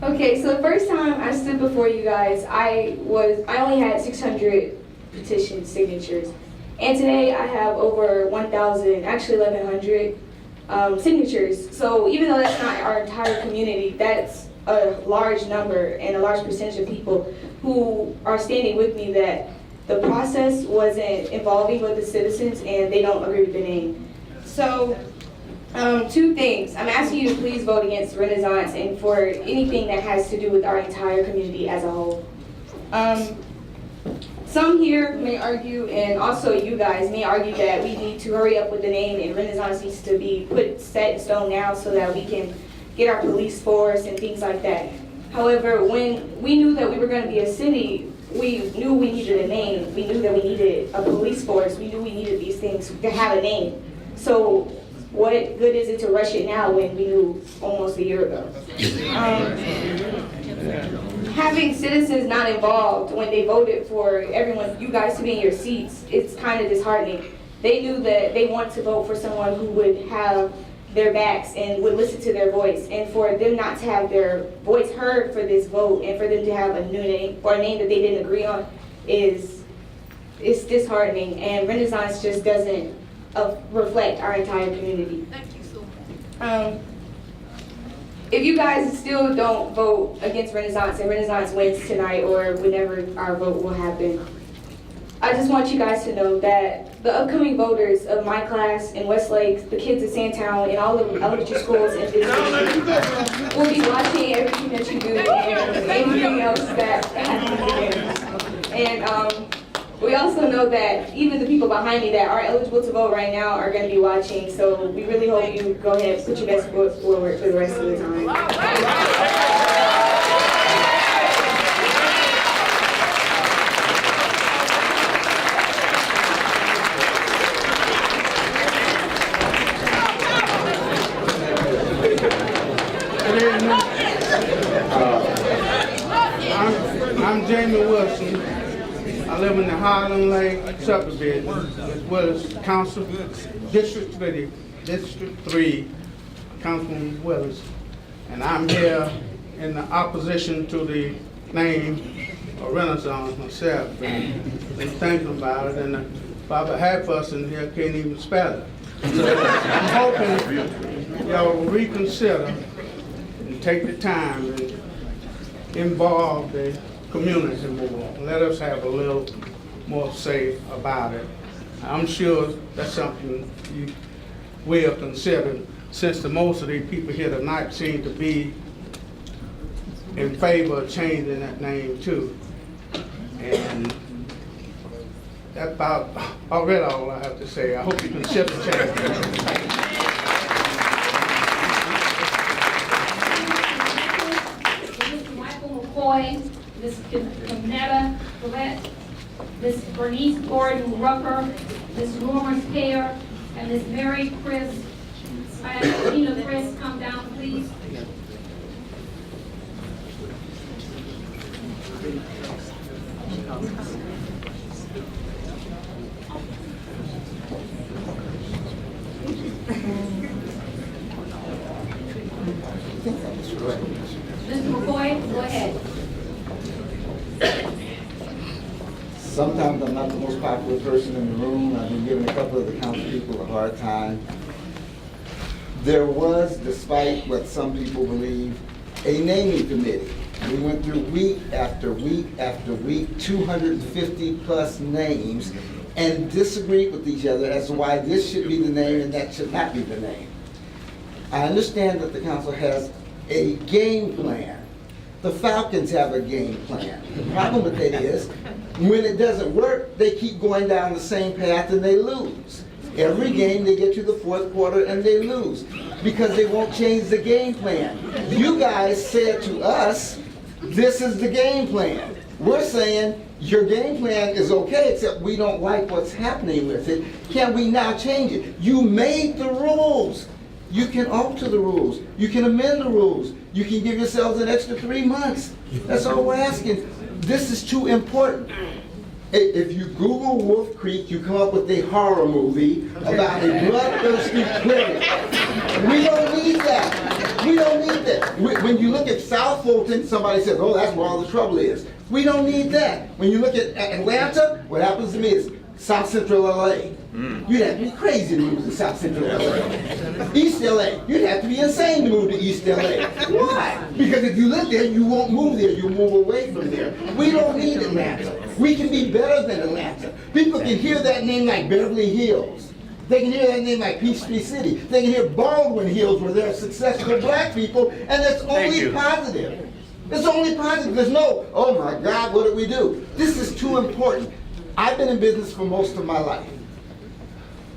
Okay, so the first time I stood before you guys, I only had 600 petition signatures, and today I have over 1,000, actually 1,100 signatures. So even though that's not our entire community, that's a large number and a large percentage of people who are standing with me that the process wasn't involving with the citizens and they don't agree with the name. So, two things. I'm asking you to please vote against Renaissance and for anything that has to do with our entire community as a whole. Some here may argue, and also you guys may argue, that we need to hurry up with the name and Renaissance needs to be set in stone now so that we can get our police force and things like that. However, when we knew that we were going to be a city, we knew we needed a name. We knew that we needed a police force. We knew we needed these things to have a name. So what good is it to rush it now when we knew almost a year ago? Having citizens not involved when they voted for everyone, you guys to be in your seats, it's kind of disheartening. They knew that they wanted to vote for someone who would have their backs and would listen to their voice, and for them not to have their voice heard for this vote and for them to have a new name or a name that they didn't agree on it's disheartening, and Renaissance just doesn't reflect our entire community. Thank you so much. If you guys still don't vote against Renaissance and Renaissance wins tonight or whenever our vote will happen, I just want you guys to know that the upcoming voters of my class in Westlake, the kids at Sandtown, and all the elementary schools in this district will be watching everything that you do and anything else that happens again. And we also know that even the people behind me that are eligible to vote right now are going to be watching. So we really hope you go ahead and put your best foot forward for the rest of the time. I'm Jamie Wilson. I live in the Highland Lake subdivision, as well as Council District 3, Councilman Willis. And I'm here in the opposition to the name of Renaissance myself. And been thinking about it, and about half of us in here can't even spell it. So I'm hoping y'all will reconsider and take the time and involve the community more. Let us have a little more say about it. I'm sure that's something you will consider, since the most of these people here tonight seem to be in favor of changing that name too. And that's about already all I have to say. I hope you consider changing it. Mr. Michael McCoy, Ms. Canetta Gillette, Ms. Bernice Gordon Rucker, Ms. Norma Pear, and Ms. Mary Chris. I have Tina Chris come down, please. Mr. McCoy, go ahead. Sometimes I'm not the most popular person in the room. I've been giving a couple of the council people a hard time. There was, despite what some people believe, a naming committee. We went through week after week after week, 250 plus names, and disagreed with each other as to why this should be the name and that should not be the name. I understand that the council has a game plan. The Falcons have a game plan. The problem with that is, when it doesn't work, they keep going down the same path and they lose. Every game they get to the fourth quarter and they lose because they won't change the game plan. You guys said to us, this is the game plan. We're saying your game plan is okay, except we don't like what's happening with it. Can we now change it? You made the rules. You can alter the rules. You can amend the rules. You can give yourselves an extra 3 months. That's all we're asking. This is too important. If you Google Wolf Creek, you come up with a horror movie about a bloodthirsty critic. We don't need that. We don't need that. When you look at South Fulton, somebody says, oh, that's where all the trouble is. We don't need that. When you look at Atlanta, what happens to me is South Central LA. You'd have to be crazy to move to South Central LA. East LA, you'd have to be insane to move to East LA. Why? Because if you live there, you won't move there, you'll move away from there. We don't need Atlanta. We can be better than Atlanta. People can hear that name like Beverly Hills. They can hear that name like Peachtree City. They can hear Baldwin Hills where there are successful black people, and it's only positive. It's only positive. There's no, oh my God, what did we do? This is too important. I've been in business for most of my life.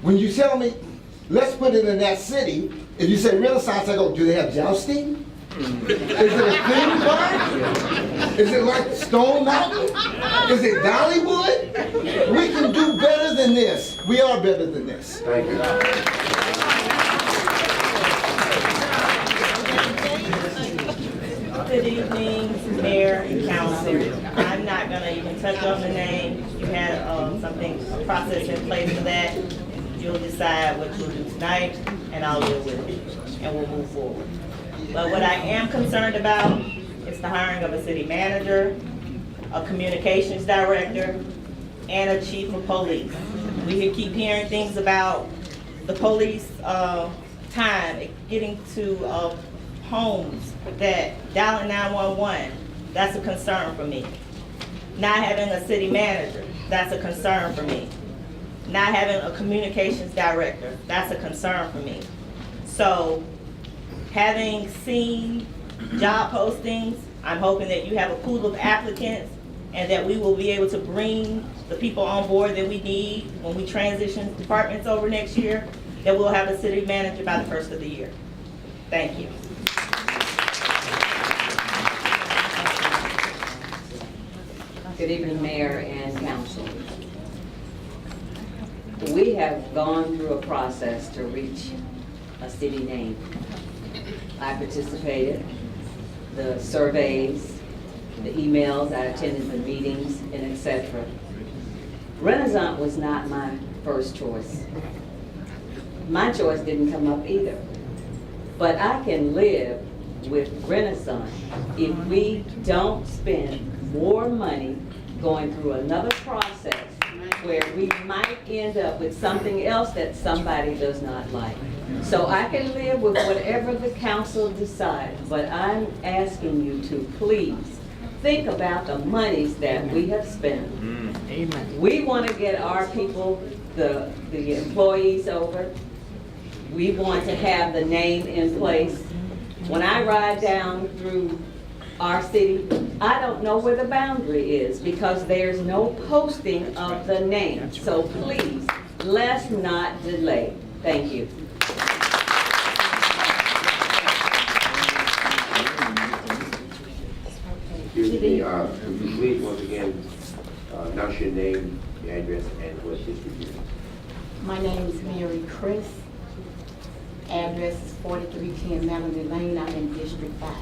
When you tell me, let's put it in that city, if you say Renaissance, I go, do they have jousting? Is it a theme park? Is it like Stone Mountain? Is it Dollywood? We can do better than this. We are better than this. Thank you. Good evening, Mayor and Council. I'm not gonna even touch on the name. You had a process in place for that. You'll decide what you'll do tonight, and I'll deal with it, and we'll move forward. But what I am concerned about is the hiring of a city manager, a communications director, and a chief of police. We keep hearing things about the police time getting to homes that dialing 911. That's a concern for me. Not having a city manager, that's a concern for me. Not having a communications director, that's a concern for me. So, having seen job postings, I'm hoping that you have a pool of applicants and that we will be able to bring the people on board that we need when we transition departments over next year, that we'll have a city manager by the first of the year. Thank you. Good evening, Mayor and Council. We have gone through a process to reach a city name. I participated, the surveys, the emails, I attended the meetings, and etc. Renaissance was not my first choice. My choice didn't come up either. But I can live with Renaissance if we don't spend more money going through another process where we might end up with something else that somebody does not like. So I can live with whatever the council decides, but I'm asking you to please think about the monies that we have spent. Amen. We want to get our people, the employees over. We want to have the name in place. When I ride down through our city, I don't know where the boundary is because there's no posting of the name. So please, let's not delay. Thank you. Excuse me, would you please once again announce your name, your address, and what district you're in? My name is Mary Chris. Address is 4310 Melody Lane. I'm in District 5.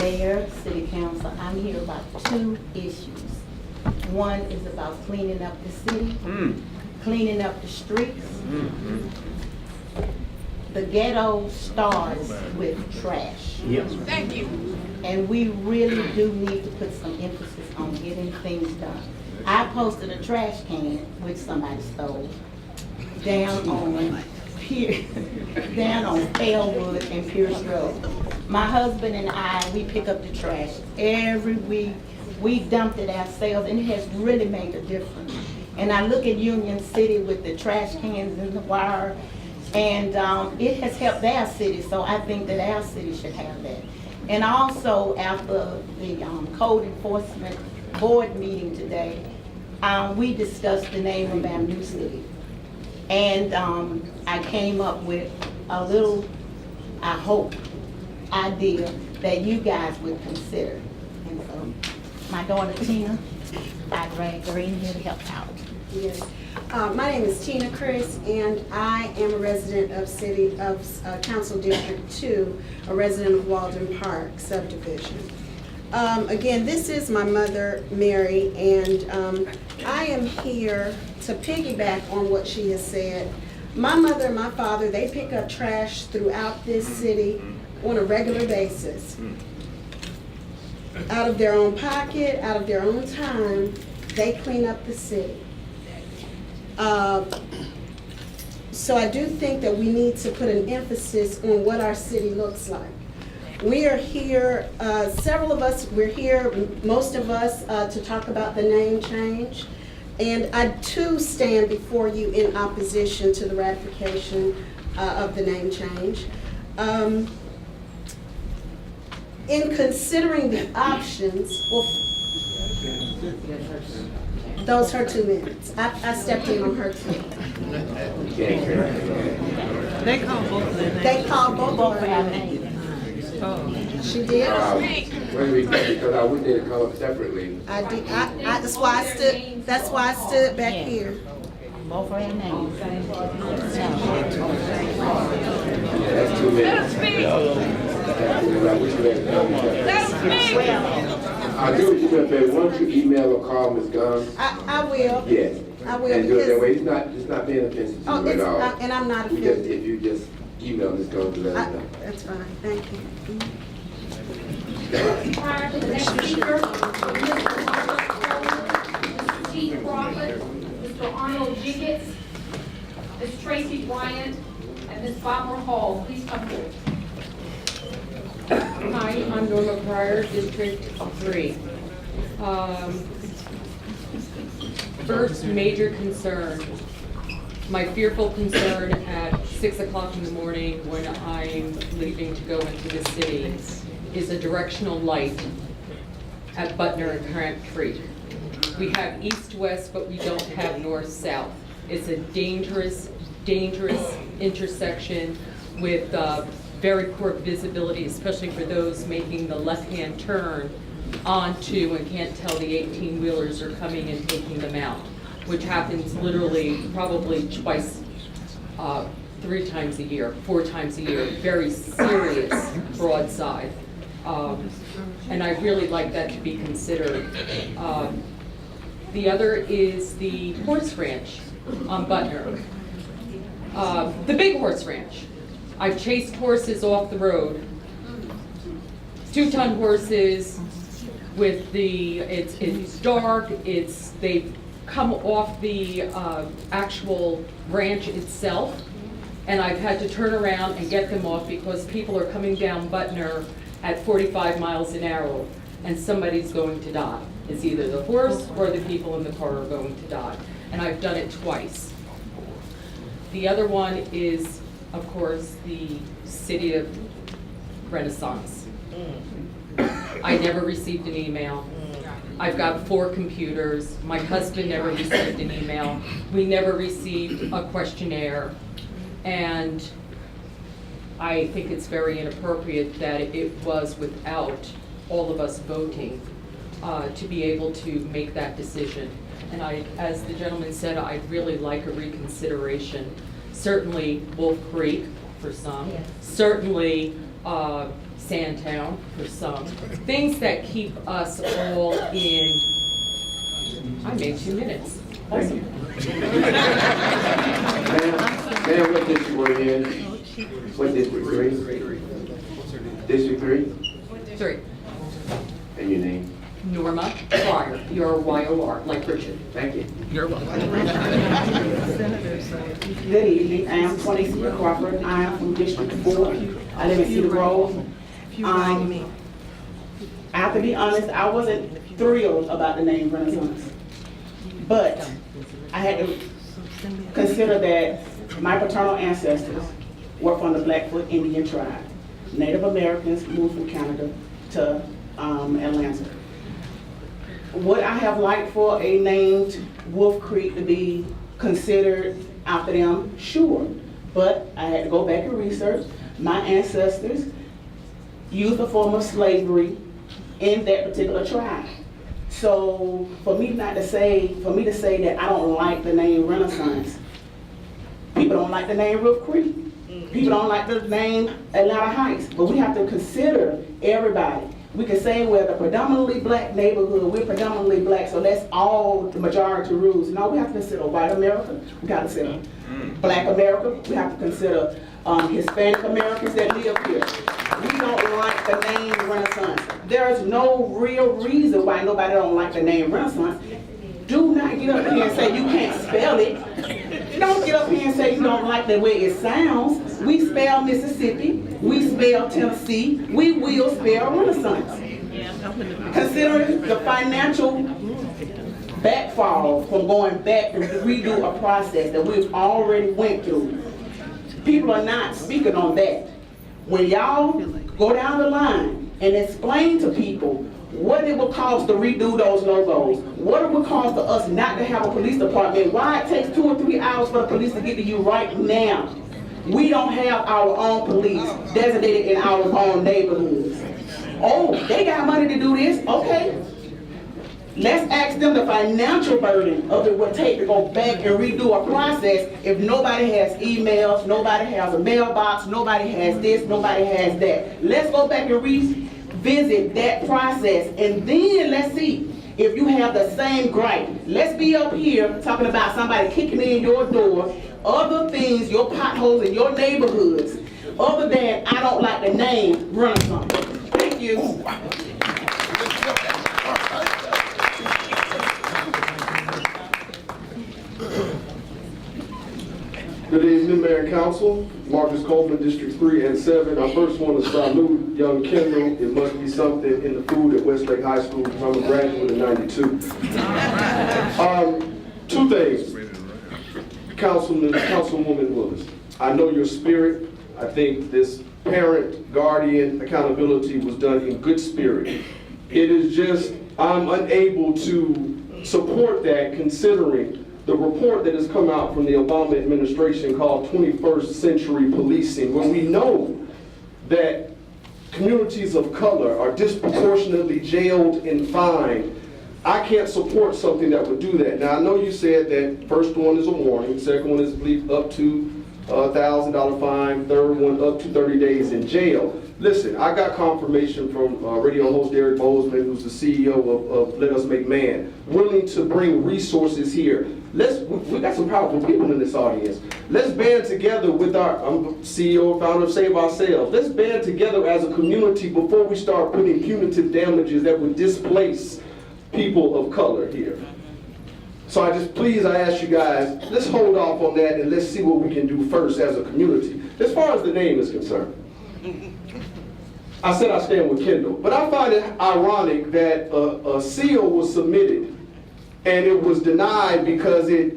Mayor, City Council, I'm here about 2 issues. One is about cleaning up the city, cleaning up the streets. The ghetto starts with trash. Yep. Thank you. And we really do need to put some emphasis on getting things done. I posted a trash can, which somebody stole, down on Elwood and Pierce Road. My husband and I, we pick up the trash every week. We dumped it ourselves, and it has really made a difference. And I look at Union City with the trash cans and the wire, and it has helped our city, so I think that our city should have that. And also, after the Code Enforcement Board meeting today, we discussed the name of our new city. And I came up with a little, I hope, idea that you guys would consider. And so, my daughter Tina, I dragged her in here to help out. Yes. My name is Tina Chris, and I am a resident of Council District 2, a resident of Walden Park subdivision. Again, this is my mother, Mary, and I am here to piggyback on what she has said. My mother and my father, they pick up trash throughout this city on a regular basis. Out of their own pocket, out of their own time, they clean up the city. So I do think that we need to put an emphasis on what our city looks like. We are here, several of us, we're here, most of us, to talk about the name change. And I too stand before you in opposition to the ratification of the name change. In considering the options, well, those her 2 minutes. I stepped in on her 2 minutes. They called both of their names. They called both of her names. She did? Because I wouldn't need to come up separately. I did. That's why I stood back here. Both of her names. That's 2 minutes. I do what you said, baby. Why don't you email or call Ms. Gumbs? I will. Yes. I will. And do it that way. It's not being offensive to you at all. And I'm not offended. If you just email Ms. Gumbs, let us know. That's fine. Thank you. Prior to the next speaker, Mr. T. Crawford, Mr. Arnold Jiggets, Ms. Tracy Bryant, and Ms. Barbara Hall. Please come forward. Hi, I'm Norma Pryor, District 3. First major concern, my fearful concern at 6 o'clock in the morning when I'm leaving to go into the city is a directional light at Butner and Crabtree. We have east-west, but we don't have north-south. It's a dangerous, dangerous intersection with very poor visibility, especially for those making the left-hand turn onto and can't tell the 18-wheelers are coming and taking them out, which happens literally probably twice, 3 times a year, 4 times a year, very serious broadside. And I really like that to be considered. The other is the horse ranch on Butner. The big horse ranch. I've chased horses off the road. 2-ton horses with it's dark, they've come off the actual ranch itself, and I've had to turn around and get them off because people are coming down Butner at 45 miles an hour. and somebody's going to die. It's either the horse or the people in the car are going to die. And I've done it twice. The other one is, of course, the City of Renaissance. I never received an email. I've got 4 computers. My husband never received an email. We never received a questionnaire. And I think it's very inappropriate that it was without all of us voting to be able to make that decision. And as the gentleman said, I'd really like a reconsideration. Certainly Wolf Creek for some, certainly Sandtown for some. Things that keep us all in, I made 2 minutes. Awesome. Ma'am, what district were you in? What district? 3? District 3? 3. And your name? Norma Fryer, YOR, like Richard. Thank you. You're welcome. Good evening, I am 26 Crawford, I am from District 4, I live in Cedar Grove. I have to be honest, I wasn't thrilled about the name Renaissance, but I had to consider that my paternal ancestors were from the Blackfoot Indian tribe. Native Americans moved from Canada to Atlanta. Would I have liked for a named Wolf Creek to be considered after them? Sure, but I had to go back and research. My ancestors used a form of slavery in that particular tribe. So for me to say that I don't like the name Renaissance, people don't like the name Wolf Creek. People don't like the name Atlanta Heights, but we have to consider everybody. We can say we're the predominantly black neighborhood, we're predominantly black, so that's all the majority rules. No, we have to consider white America, we got to consider black America, we have to consider Hispanic Americans that live here. We don't like the name Renaissance. There is no real reason why nobody don't like the name Renaissance. Do not get up here and say you can't spell it. Don't get up here and say you don't like the way it sounds. We spell Mississippi, we spell Tennessee, we will spell Renaissance. Considering the financial backfall from going back and redo a process that we've already went through, people are not speaking on that. When y'all go down the line and explain to people what it will cost to redo those logos, what it will cost to us not to have a police department, why it takes 2 or 3 hours for the police to get to you right now. We don't have our own police designated in our own neighborhoods. Oh, they got money to do this, okay. Let's ask them the financial burden of it would take to go back and redo a process if nobody has emails, nobody has a mailbox, nobody has this, nobody has that. Let's go back and revisit that process, and then let's see if you have the same gripe. Let's be up here talking about somebody kicking in your door, other things, your potholes in your neighborhoods, other than I don't like the name Renaissance. Thank you. Good evening, Mayor and Council. Marcus Coleman, District 3 and 7. I first want to salute young Kendall. It must be something in the food at Westlake High School. I'm a graduate in '92. 2 things. Councilwoman Willis, I know your spirit. I think this parent, guardian accountability was done in good spirit. It is just, I'm unable to support that considering the report that has come out from the Obama administration called 21st Century Policing, where we know that communities of color are disproportionately jailed and fined. I can't support something that would do that. Now, I know you said that first one is a warning, second one is up to $1,000 fine, third one up to 30 days in jail. Listen, I got confirmation from radio host Derek Bozeman, who's the CEO of Let Us Make Man, willing to bring resources here. We got some powerful people in this audience. Let's band together with I'm CEO and founder of Save Ourselves. Let's band together as a community before we start putting punitive damages that would displace people of color here. So I ask you guys, let's hold off on that and let's see what we can do first as a community. As far as the name is concerned, I said I stand with Kendall, but I find it ironic that a seal was submitted and it was denied because it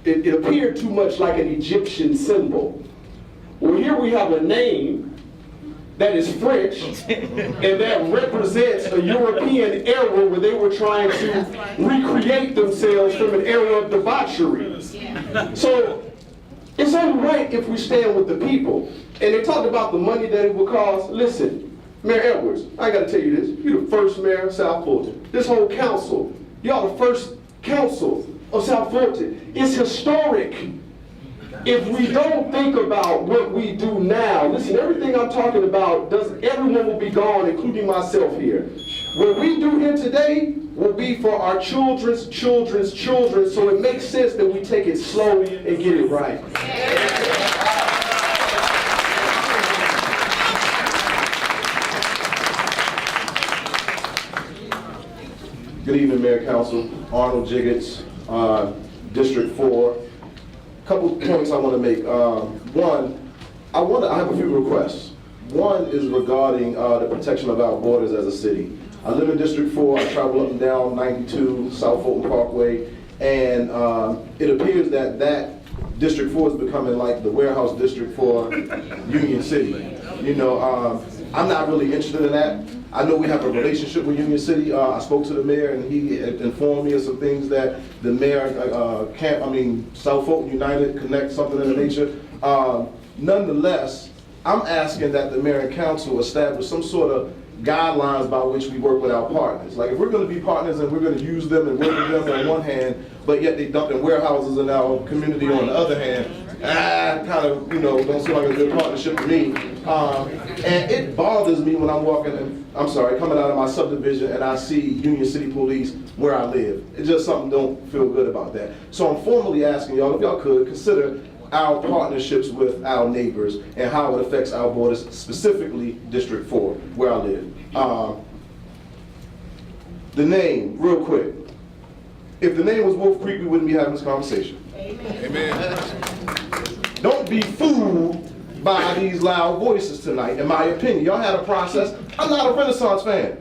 appeared too much like an Egyptian symbol. Well, here we have a name that is French and that represents a European era where they were trying to recreate themselves from an era of debauchery. So it's only right if we stand with the people. And they talked about the money that it would cost. Listen, Mayor Edwards, I gotta tell you this. You're the first mayor of South Fulton. This whole council, y'all the first council of South Fulton. It's historic. If we don't think about what we do now, listen, everything I'm talking about, everyone will be gone, including myself here. What we do here today will be for our children's children's children, so it makes sense that we take it slow and get it right. Good evening, Mayor Council. Arnold Jiggets, District 4. Couple points I want to make. One, I have a few requests. One is regarding the protection of our borders as a city. I live in District 4. I travel up and down 92 South Fulton Parkway, and it appears that District 4 is becoming like the warehouse district for Union City. You know, I'm not really interested in that. I know we have a relationship with Union City. I spoke to the mayor and he informed me of some things that the mayor South Fulton United Connect, something of the nature. Nonetheless, I'm asking that the mayor and council establish some sort of guidelines by which we work with our partners. Like if we're going to be partners and we're going to use them and work with them on one hand, but yet they dump in warehouses in our community on the other hand, kind of, don't seem like a good partnership to me. And it bothers me when I'm coming out of my subdivision and I see Union City Police where I live. It's just something don't feel good about that. So I'm formally asking y'all, if y'all could, consider our partnerships with our neighbors and how it affects our borders, specifically District 4, where I live. The name, real quick. If the name was Wolf Creek, we wouldn't be having this conversation. Amen. Don't be fooled by these loud voices tonight, in my opinion. Y'all had a process. I'm not a Renaissance fan.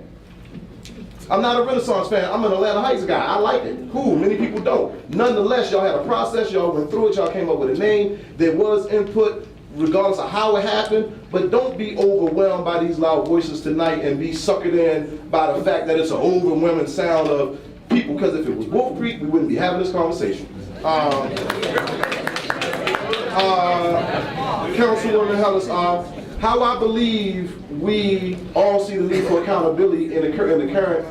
I'm an Atlanta Heights guy. I like it. Cool, many people don't. Nonetheless, y'all had a process. Y'all went through it. Y'all came up with a name. There was input, regardless of how it happened. But don't be overwhelmed by these loud voices tonight and be suckered in by the fact that it's an overwhelming sound of people. Because if it was Wolf Creek, we wouldn't be having this conversation. Councilwoman Hellis, how I believe we all see the need for accountability in the current,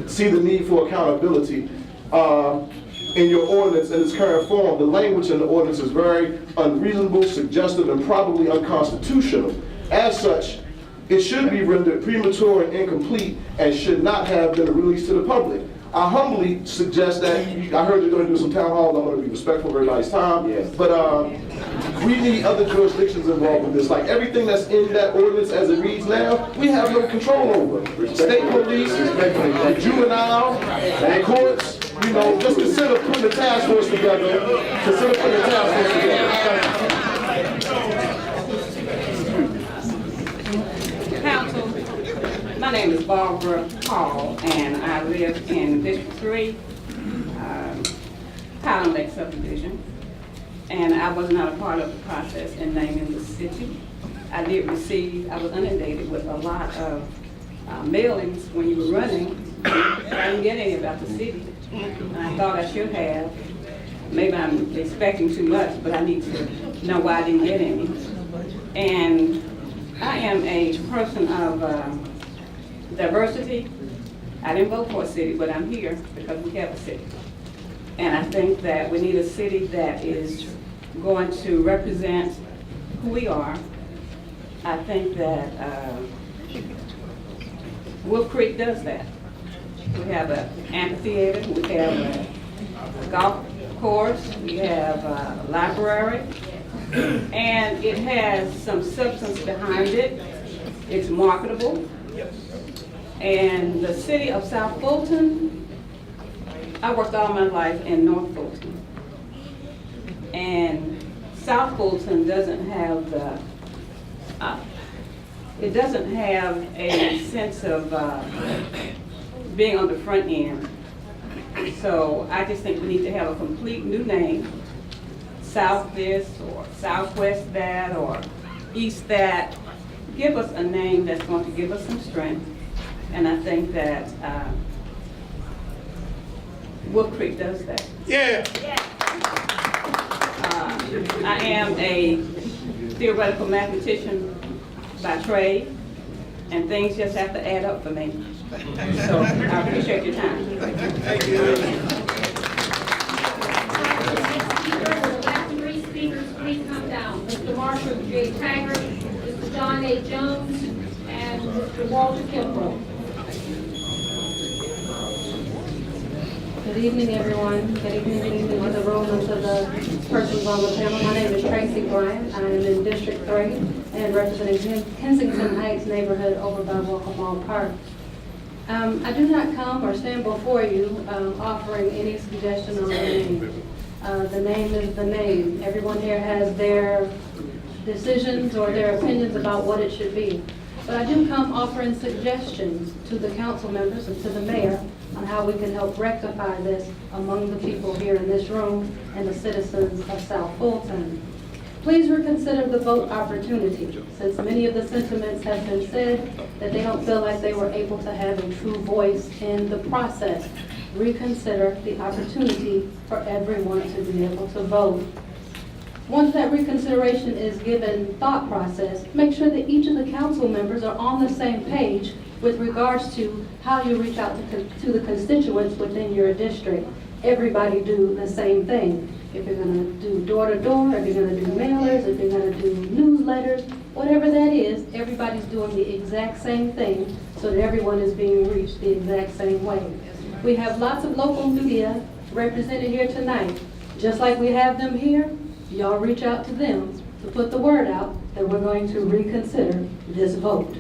see the need for accountability in your ordinance in its current form. The language in the ordinance is very unreasonable, suggestive, and probably unconstitutional. As such, it should be rendered premature and incomplete and should not have been released to the public. I humbly suggest that, I heard you're going to do some town halls, I'm going to be respectful of everybody's time, yes. But we need other jurisdictions involved with this. Like everything that's in that ordinance as it reads now, we have no control over. State police, juvenile, and courts, just consider putting the task force together. Council, my name is Barbara Hall, and I live in District 3, Highland Lake subdivision. And I was not a part of the process in naming the city. I was inundated with a lot of mailings when you were running. I didn't get any about the city. And I thought I should have. Maybe I'm expecting too much, but I need to know why I didn't get any. And I am a person of diversity. I didn't vote for a city, but I'm here because we have a city. And I think that we need a city that is going to represent who we are. I think that Wolf Creek does that. We have an amphitheater, we have a golf course, we have a library, and it has some substance behind it. It's marketable. And the city of South Fulton, I worked all my life in North Fulton. And South Fulton doesn't have the it doesn't have a sense of being on the front end. So I just think we need to have a complete new name, South this or Southwest that or East that. Give us a name that's going to give us some strength. And I think that Wolf Creek does that. Yeah. I am a theoretical mathematician by trade, and things just have to add up for me. So I appreciate your time. Thank you. Last three speakers, please come down. Mr. Marshall J. Taggart, Mr. John A. Jones, and Mr. Walter Kimbrough. Good evening, everyone. Good evening to the room and to the persons on the panel. My name is Tracy Bryant. I am in District 3 and representing Kensington Heights neighborhood over by Walker Park. I do not come or stand before you offering any suggestion on the name. The name is the name. Everyone here has their decisions or their opinions about what it should be. But I do come offering suggestions to the council members and to the mayor on how we can help rectify this among the people here in this room and the citizens of South Fulton. Please reconsider the vote opportunity, since many of the sentiments have been said that they don't feel like they were able to have a true voice in the process. Reconsider the opportunity for everyone to be able to vote. Once that reconsideration is given thought process, make sure that each of the council members are on the same page with regards to how you reach out to the constituents within your district. Everybody do the same thing. If you're going to do door-to-door, if you're going to do mailers, if you're going to do newsletters, whatever that is, everybody's doing the exact same thing so that everyone is being reached the exact same way. We have lots of local media represented here tonight. Just like we have them here, y'all reach out to them to put the word out that we're going to reconsider this vote.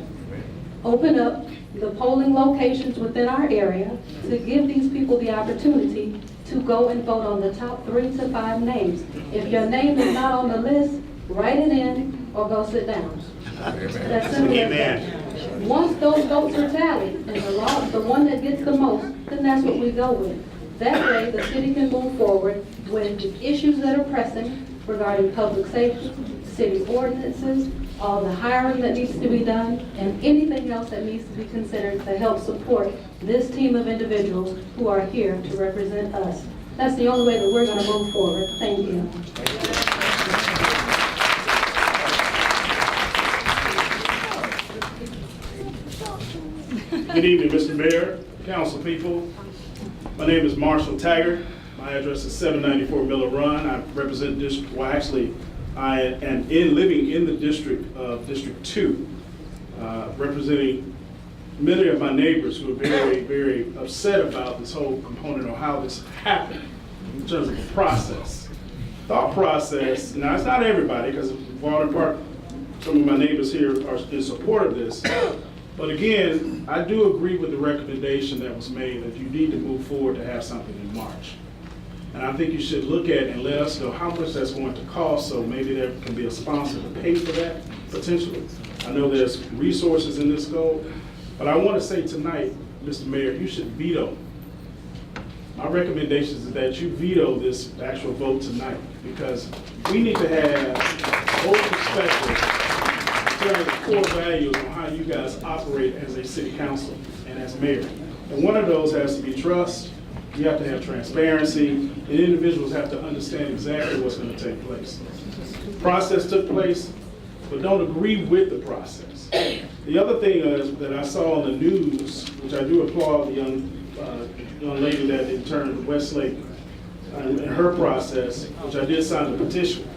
Open up the polling locations within our area to give these people the opportunity to go and vote on the top 3 to 5 names. If your name is not on the list, write it in or go sit down. That's simple as that. Once those votes are tallied and the one that gets the most, then that's what we go with. That way the city can move forward with the issues that are pressing regarding public safety, city ordinances, all the hiring that needs to be done, and anything else that needs to be considered to help support this team of individuals who are here to represent us. That's the only way that we're going to move forward. Thank you. Good evening, Mr. Mayor, council people. My name is Marshall Taggart. My address is 794 Miller Run. I represent District, well actually, I am living in the district of District 2, representing many of my neighbors who are very, very upset about this whole component of how this happened in terms of the process. Thought process, now it's not everybody, because Walden Park, some of my neighbors here are in support of this. But again, I do agree with the recommendation that was made that you need to move forward to have something in March. And I think you should look at and let us know how much that's going to cost, so maybe there can be a sponsor to pay for that, potentially. I know there's resources in this goal, but I want to say tonight, Mr. Mayor, you should veto. My recommendation is that you veto this actual vote tonight, because we need to have whole perspective in terms of core values on how you guys operate as a city council and as mayor. And one of those has to be trust. You have to have transparency, and individuals have to understand exactly what's going to take place. The process took place, but don't agree with the process. The other thing is that I saw on the news, which I do applaud the young lady that interned Westlake and her process, which I did sign the petition.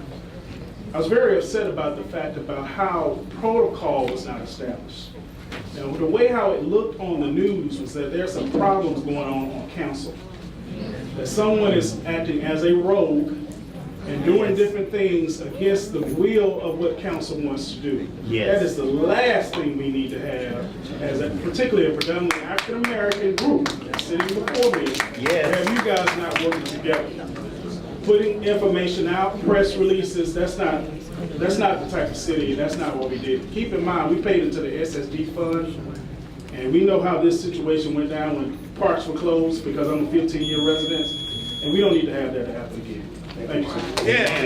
I was very upset about the fact about how protocol was not established. Now, the way how it looked on the news was that there's some problems going on council. That someone is acting as a rogue and doing different things against the will of what council wants to do. Yes. That is the last thing we need to have, as particularly a predominantly African-American group that's sitting before me. Yes. Have you guys not working together? Putting information out, press releases, that's not That's not the type of city, that's not what we did. Keep in mind, we paid into the SSD fund, and we know how this situation went down when parks were closed because I'm a 15-year resident, and we don't need to have that to happen again. Thank you, sir. Yeah.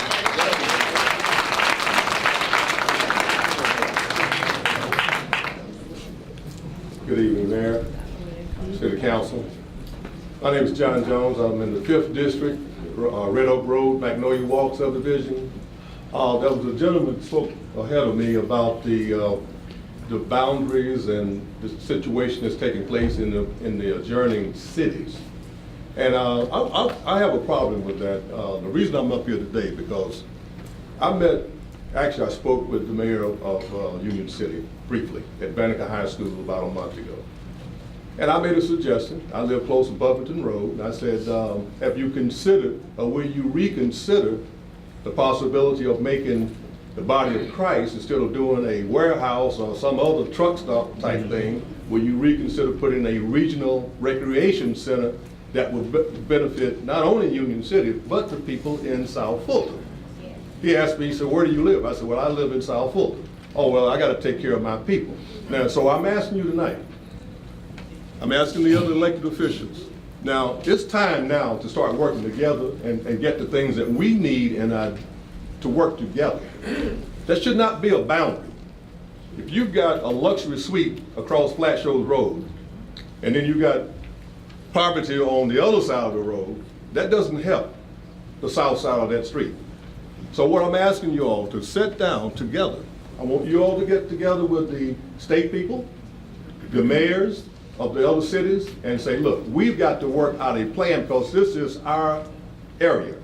Good evening, Mayor, City Council. My name is John Jones. I'm in the 5th District, Red Oak Road, Magnolia Walk subdivision. There was a gentleman that spoke ahead of me about the boundaries and the situation that's taking place in the adjoining cities. And I have a problem with that. The reason I'm up here today, because I spoke with the mayor of Union City briefly at Banneker High School about a month ago. And I made a suggestion. I live close to Buffington Road, and I said, have you considered, or will you reconsider the possibility of making the body of Christ, instead of doing a warehouse or some other truck stop type thing, will you reconsider putting a regional recreation center that would benefit not only Union City, but the people in South Fulton? He asked me, he said, where do you live? I said, well, I live in South Fulton. Oh, well, I got to take care of my people. Now, so I'm asking you tonight, I'm asking the other elected officials, now, it's time now to start working together and get the things that we need to work together. That should not be a boundary. If you've got a luxury suite across Flat Shoals Road, and then you got poverty on the other side of the road, that doesn't help the south side of that street. So what I'm asking you all to sit down together. I want you all to get together with the state people, the mayors of the other cities, and say, look, we've got to work out a plan because this is our area.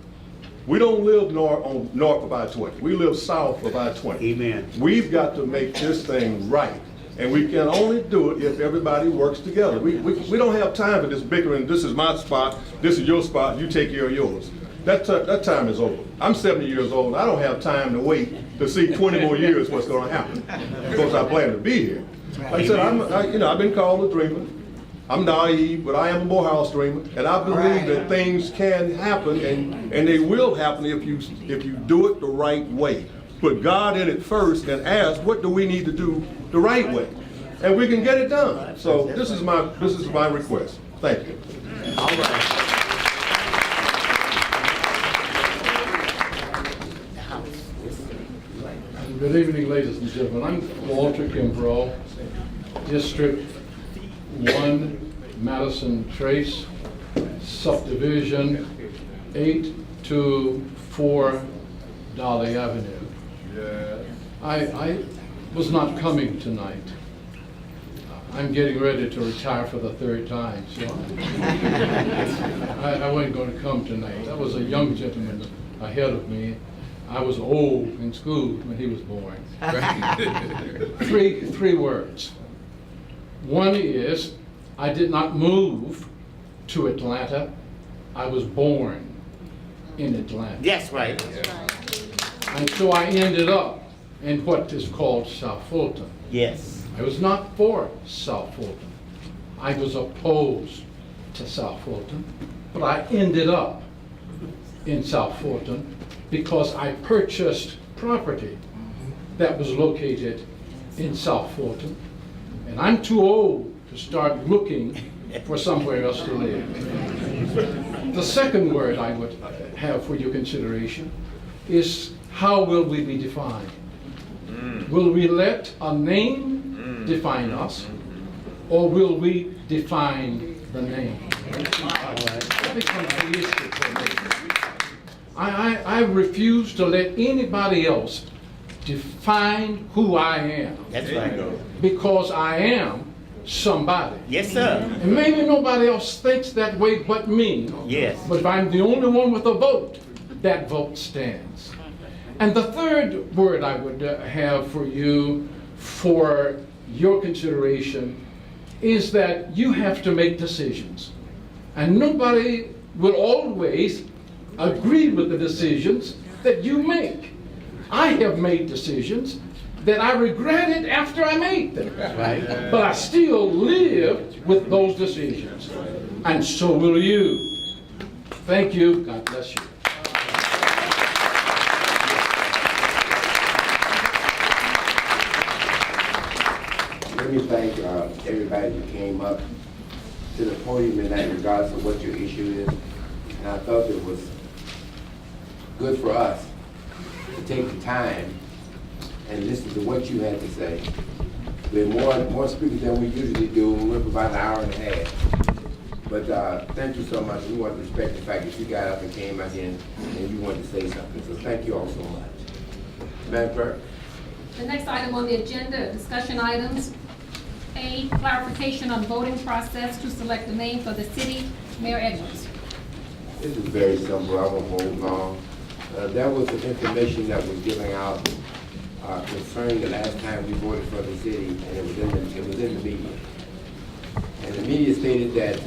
We don't live north of I-20. We live south of I-20. Amen. We've got to make this thing right. And we can only do it if everybody works together. We don't have time for this bickering, this is my spot, this is your spot, you take care of yours. That time is over. I'm 70 years old. I don't have time to wait to see 20 more years what's going to happen. Because I plan to be here. Like I said, I've been called a dreamer. I'm naive, but I am a Morehouse dreamer, and I believe that things can happen, and they will happen if you do it the right way. Put God in it first and ask, what do we need to do the right way? And we can get it done. So this is my request. Thank you. All right. Good evening, ladies and gentlemen. I'm Walter Kimbrough, District 1, Madison Trace, Subdivision 824 Dolly Avenue. I was not coming tonight. I'm getting ready to retire for the 3rd time, so I wasn't going to come tonight. There was a young gentleman ahead of me. I was old in school when he was born. Three words. One is, I did not move to Atlanta. I was born in Atlanta. That's right. And so I ended up in what is called South Fulton. Yes. I was not for South Fulton. I was opposed to South Fulton, but I ended up in South Fulton because I purchased property that was located in South Fulton, and I'm too old to start looking for somewhere else to live. The second word I would have for your consideration is, how will we be defined? Will we let a name define us, or will we define the name? That becomes the issue for me. I refuse to let anybody else define who I am. That's right. Because I am somebody. Yes, sir. And maybe nobody else thinks that way but me. Yes. But if I'm the only one with a vote, that vote stands. And the third word I would have for you for your consideration is that you have to make decisions. And nobody will always agree with the decisions that you make. I have made decisions that I regretted after I made them. Right. But I still live with those decisions. And so will you. Thank you. God bless you. let me thank everybody who came up to the podium tonight regardless of what your issue is. And I thought it was good for us to take the time and listen to what you had to say. There are more speakers than we usually do. We went for about an hour and a half. But thank you so much. We want to respect the fact that you got up and came out here and you wanted to say something. So thank you all so much. Madam Clerk. The next item on the agenda, discussion items. A, clarification on voting process to select the name for the city. Mayor Edwards. This is very simple. I won't hold long. That was the information that was given out concerning the last time we voted for the city, and it was in the media. And the media stated that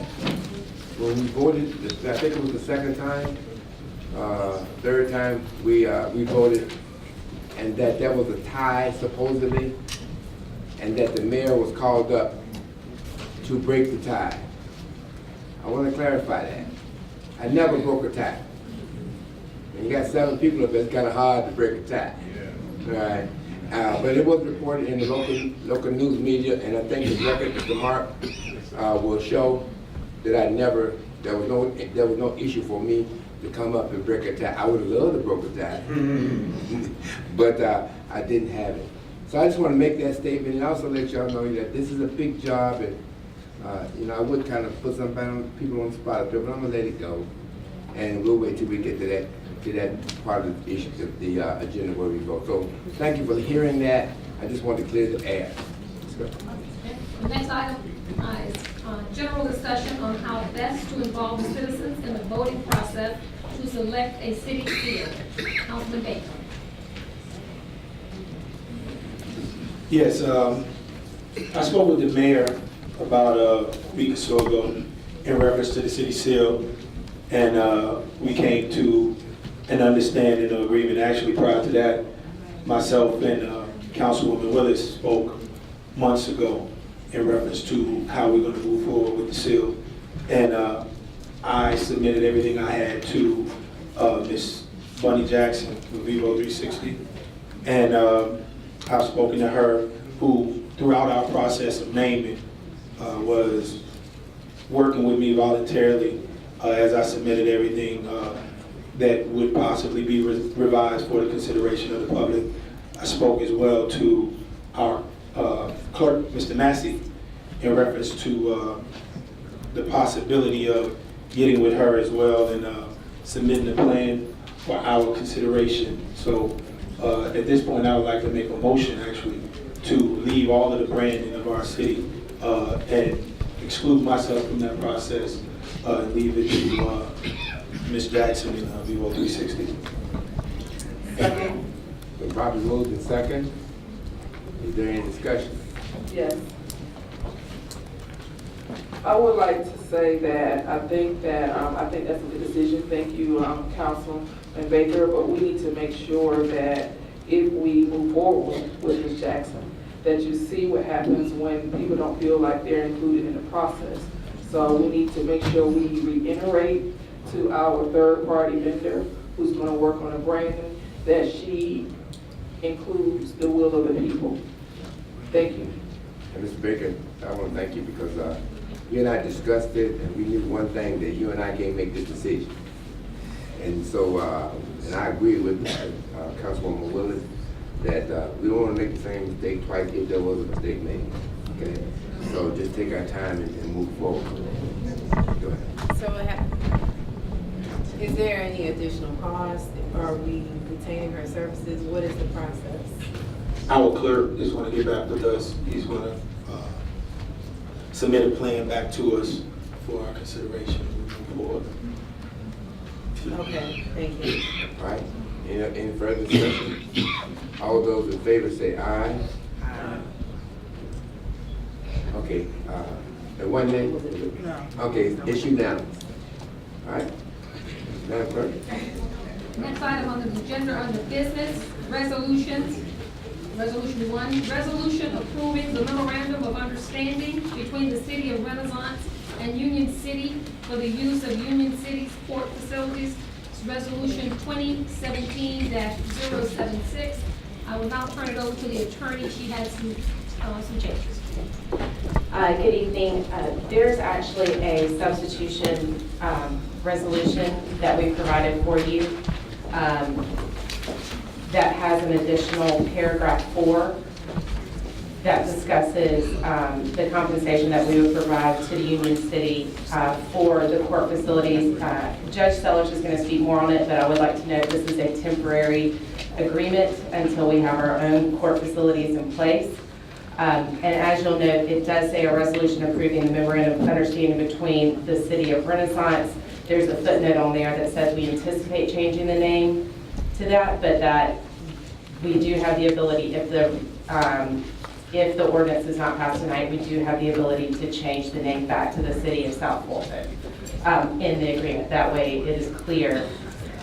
when we voted, I think it was the second time, third time we voted, and that there was a tie supposedly, and that the mayor was called up to break the tie. I want to clarify that. I never broke a tie. When you got 7 people up there, it's kind of hard to break a tie. Right. But it was reported in the local news media, and I think the record, Mr. Mark, will show that there was no issue for me to come up and break a tie. I would have loved to broke a tie, but I didn't have it. So I just want to make that statement and also let y'all know that this is a big job, and you know, I would kind of put some people on the spot up there, but I'm gonna let it go, and we'll wait till we get to that part of the issue, the agenda where we vote. So thank you for hearing that. I just want to clear the air. Let's go. The next item is general discussion on how best to involve the citizens in the voting process to select a city seal. Councilman Baker. Yes, I spoke with the mayor about a week or so ago in reference to the city seal, and we came to an understanding or agreement. Actually, prior to that, myself and Councilwoman Willis spoke months ago in reference to how we're going to move forward with the seal. And I submitted everything I had to Ms. Bunny Jackson with Vivo 360. And I've spoken to her, who throughout our process of naming was working with me voluntarily as I submitted everything that would possibly be revised for the consideration of the public. I spoke as well to our clerk, Mr. Massey, in reference to the possibility of getting with her as well and submitting a plan for our consideration. So at this point, I would like to make a motion actually to leave all of the branding of our city and exclude myself from that process and leave it to Ms. Jackson and Vivo 360. Second. The properly moved in second. Is there any discussion? Yes. I would like to say that I think that's a good decision. Thank you, Councilman Baker. But we need to make sure that if we move forward with Ms. Jackson, that you see what happens when people don't feel like they're included in the process. So we need to make sure we reiterate to our third-party vendor who's going to work on the branding that she includes the will of the people. Thank you. And Mr. Baker, I want to thank you because you and I discussed it, and we knew one thing, that you and I can't make this decision. And so, and I agree with Councilwoman Willis that we don't want to make the same mistake twice if there was a mistake made. Okay? So just take our time and move forward. Go ahead. So is there any additional cost? Are we retaining her services? What is the process? Our clerk is going to get back with us. He's going to submit a plan back to us for our consideration moving forward. Okay, thank you. All right. Any further discussion? All those in favor say aye. Aye. Okay. And one nay? No. Okay, it's unanimous. All right. Madam Clerk. Next item on the agenda under business, resolutions. Resolution 1, resolution approving the memorandum of understanding between the City of Renaissance and Union City for the use of Union City's port facilities. It's Resolution 2017-076. I will now turn it over to the attorney. She has some Councilwoman Jacobs. Good evening. There's actually a substitution resolution that we provided for you that has an additional paragraph 4 that discusses the compensation that we would provide to the Union City for the court facilities. Judge Sellers is going to speak more on it, but I would like to note this is a temporary agreement until we have our own court facilities in place. And as you'll note, it does say a resolution approving the memorandum of understanding between the City of Renaissance. There's a footnote on there that says we anticipate changing the name to that, but that we do have the ability, if the ordinance is not passed tonight, we do have the ability to change the name back to the City of South Fulton in the agreement. That way it is clear.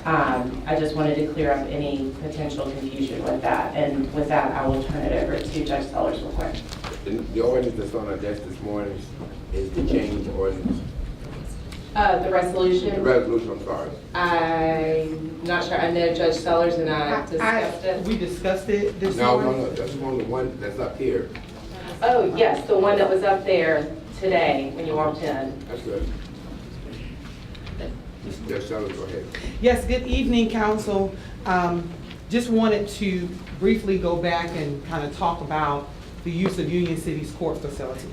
I just wanted to clear up any potential confusion with that. And with that, I will turn it over to Judge Sellers real quick. The ordinance that's on our desk this morning is the change ordinance. The resolution? The resolution, I'm sorry. I'm not sure. I know Judge Sellers and I discussed it. We discussed it this morning? No, that's the one that's up here. Oh, yes, the one that was up there today when you walked in. That's good. Judge Sellers, go ahead. Yes, good evening, council. Just wanted to briefly go back and kind of talk about the use of Union City's court facilities.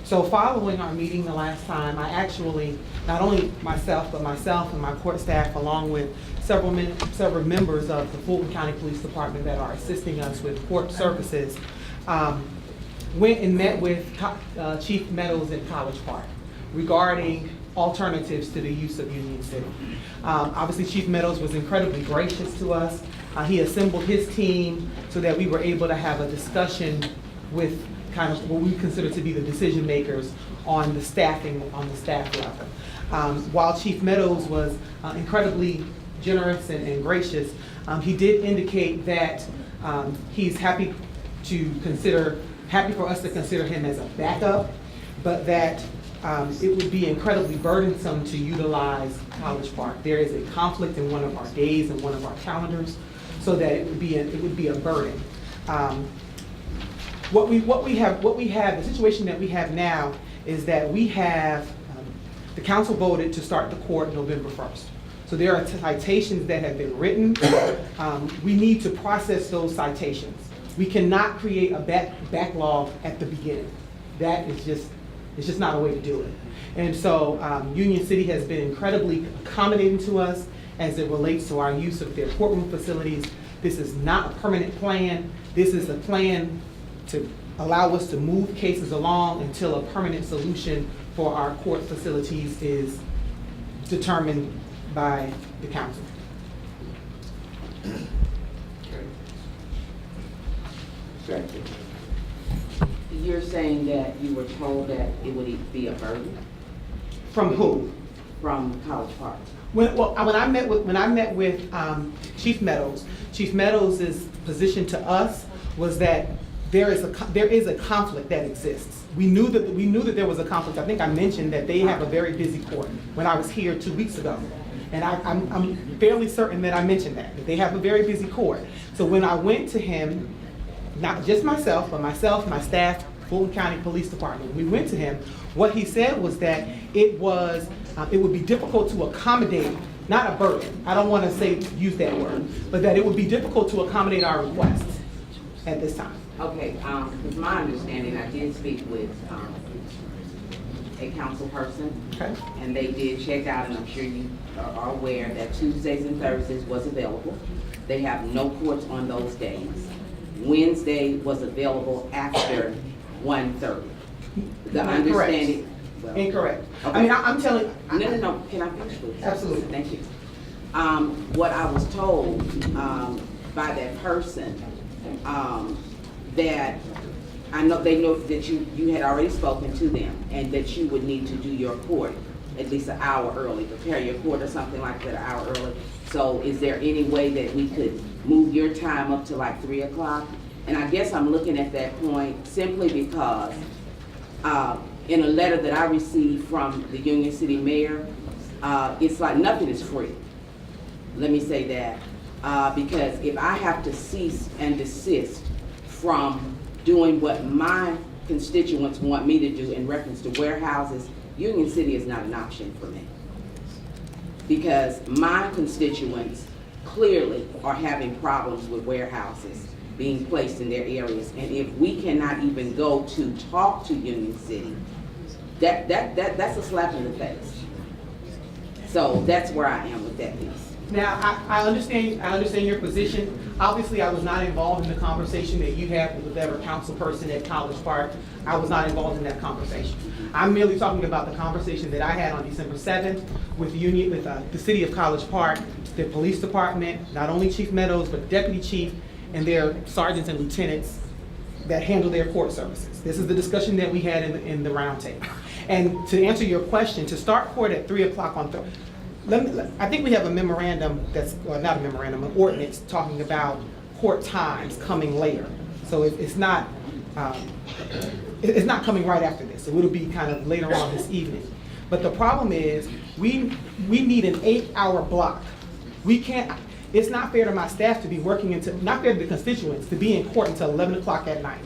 So following our meeting the last time, I actually, not only myself, but myself and my court staff, along with several members of the Fulton County Police Department that are assisting us with court services, went and met with Chief Meadows in College Park regarding alternatives to the use of Union City. Obviously, Chief Meadows was incredibly gracious to us. He assembled his team so that we were able to have a discussion with kind of what we consider to be the decision makers on the staffing, on the staff level. While Chief Meadows was incredibly generous and gracious, he did indicate that he's happy for us to consider him as a backup, but that it would be incredibly burdensome to utilize College Park. There is a conflict in one of our days and one of our calendars, so that it would be a burden. What we have, the situation that we have now is that we have, the council voted to start the court November 1st. So there are citations that have been written. We need to process those citations. We cannot create a backlog at the beginning. That is just, it's just not a way to do it. And so Union City has been incredibly accommodating to us as it relates to our use of their courtroom facilities. This is not a permanent plan. This is a plan to allow us to move cases along until a permanent solution for our court facilities is determined by the council. Thank you. You're saying that you were told that it would be a burden? From who? From College Park. When I met with Chief Meadows' position to us was that there is a conflict that exists. We knew that there was a conflict. I think I mentioned that they have a very busy court when I was here 2 weeks ago. And I'm fairly certain that I mentioned that they have a very busy court. So when I went to him, not just myself, but myself, my staff, Fulton County Police Department, we went to him, what he said was that it would be difficult to accommodate, not a burden, I don't want to use that word, but that it would be difficult to accommodate our requests at this time. Okay, because my understanding, I did speak with a council person, okay, and they did check out, and I'm sure you are aware that Tuesdays and Thursdays was available. They have no courts on those days. Wednesday was available after 1:30. The understanding. Well, Incorrect. Okay. I mean, I'm telling. No. Can I finish, please? Absolutely. Thank you. What I was told by that person, that they know that you had already spoken to them and that you would need to do your court at least an hour early, prepare your court or something like that an hour early. So is there any way that we could move your time up to like 3 o'clock? And I guess I'm looking at that point simply because in a letter that I received from the Union City Mayor, it's like nothing is free. Let me say that. Because if I have to cease and desist from doing what my constituents want me to do in reference to warehouses, Union City is not an option for me. Because my constituents clearly are having problems with warehouses being placed in their areas. And if we cannot even go to talk to Union City, that's a slap in the face. So that's where I am with that piece. Now, I understand your position. Obviously, I was not involved in the conversation that you had with whatever council person at College Park. I was not involved in that conversation. I'm merely talking about the conversation that I had on December 7th with the city of College Park, the police department, not only Chief Meadows, but deputy chief and their sergeants and lieutenants that handle their court services. This is the discussion that we had in the roundtable. And to answer your question, to start court at 3 o'clock on Thursday, I think we have a memorandum well, not a memorandum, an ordinance talking about court times coming later. So it's not coming right after this. So it'll be kind of later on this evening. But the problem is we need an 8-hour block. We can't, it's not fair to my staff to be working not fair to the constituents to be in court until 11 o'clock at night.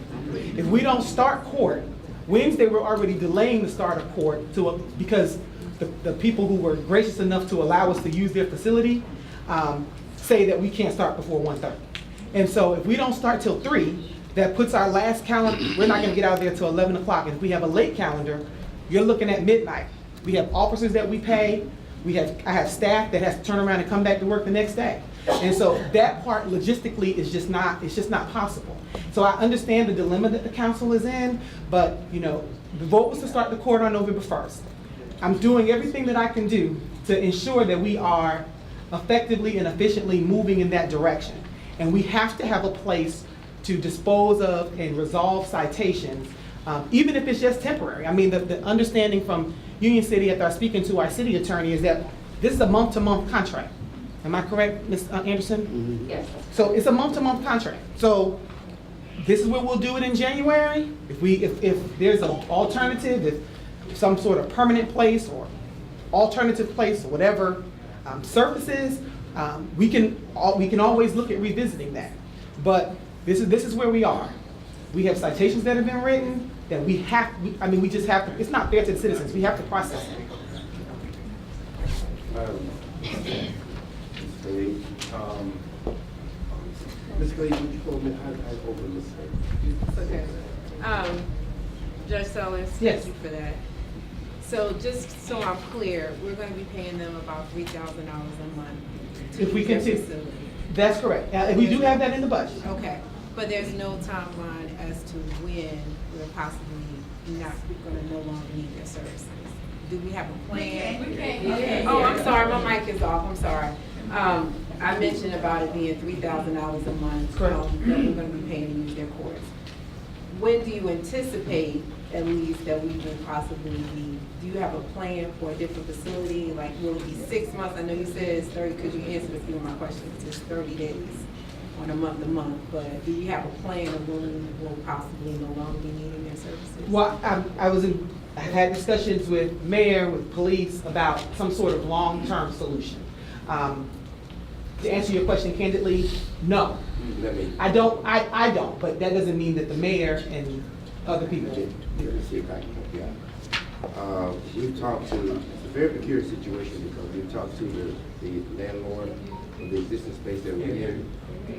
If we don't start court, Wednesday we're already delaying the start of court because the people who were gracious enough to allow us to use their facility say that we can't start before 1:30. And so if we don't start till 3, that puts our last calendar, we're not gonna get out of there till 11 o'clock. And if we have a late calendar, you're looking at midnight. We have officers that we pay. I have staff that has to turn around and come back to work the next day. And so that part logistically is just not possible. So I understand the dilemma that the council is in, but the vote was to start the court on November 1st. I'm doing everything that I can do to ensure that we are effectively and efficiently moving in that direction. And we have to have a place to dispose of and resolve citations, even if it's just temporary. I mean, the understanding from Union City after speaking to our city attorney is that this is a month-to-month contract. Am I correct, Ms. Anderson? Mm-hmm. Yes. So it's a month-to-month contract. So this is where we'll do it in January. If there's an alternative, if some sort of permanent place or alternative place or whatever surfaces, we can always look at revisiting that. But this is where we are. We have citations that have been written that we just have to, it's not fair to the citizens, we have to process it. Ms. Glade, would you hold me? I open this. It's okay. Judge Sellers, Yes. thank you for that. So just so I'm clear, we're going to be paying them about $3,000 a month. If we use their continue, facility. that's correct. We do have that in the budget. Okay, but there's no timeline as to when we're possibly not going to no longer need their services. Do we have a plan? We can. Oh, I'm sorry, my mic is off, I'm sorry. I mentioned about it being $3,000 a month that we're going to be paying to use their courts. When do you anticipate, at least, that we will possibly be, do you have a plan for a different facility? Like, will it be 6 months? I know you said it's 30, could you answer a few of my questions? It's 30 days on a month-to-month, but do you have a plan of when we will possibly no longer be needing their services? Well, I had discussions with mayor, with police about some sort of long-term solution. To answer your question candidly, no. I don't, but that doesn't mean that the mayor and other people do. Let me see if I can help you out. We've talked to, it's a very peculiar situation because we've talked to the landlord of the existing space that we're in.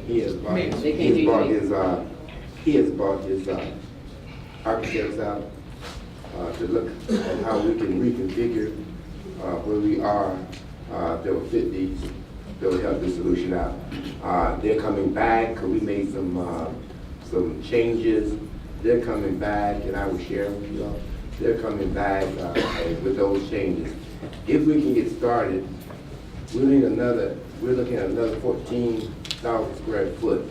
He has bought his architects out to look at how we can reconfigure where we are that will fit these, that will help the solution out. They're coming back because we made some changes. They're coming back, and I will share with you all. They're coming back with those changes. If we can get started, we're looking at another 14,000 square foot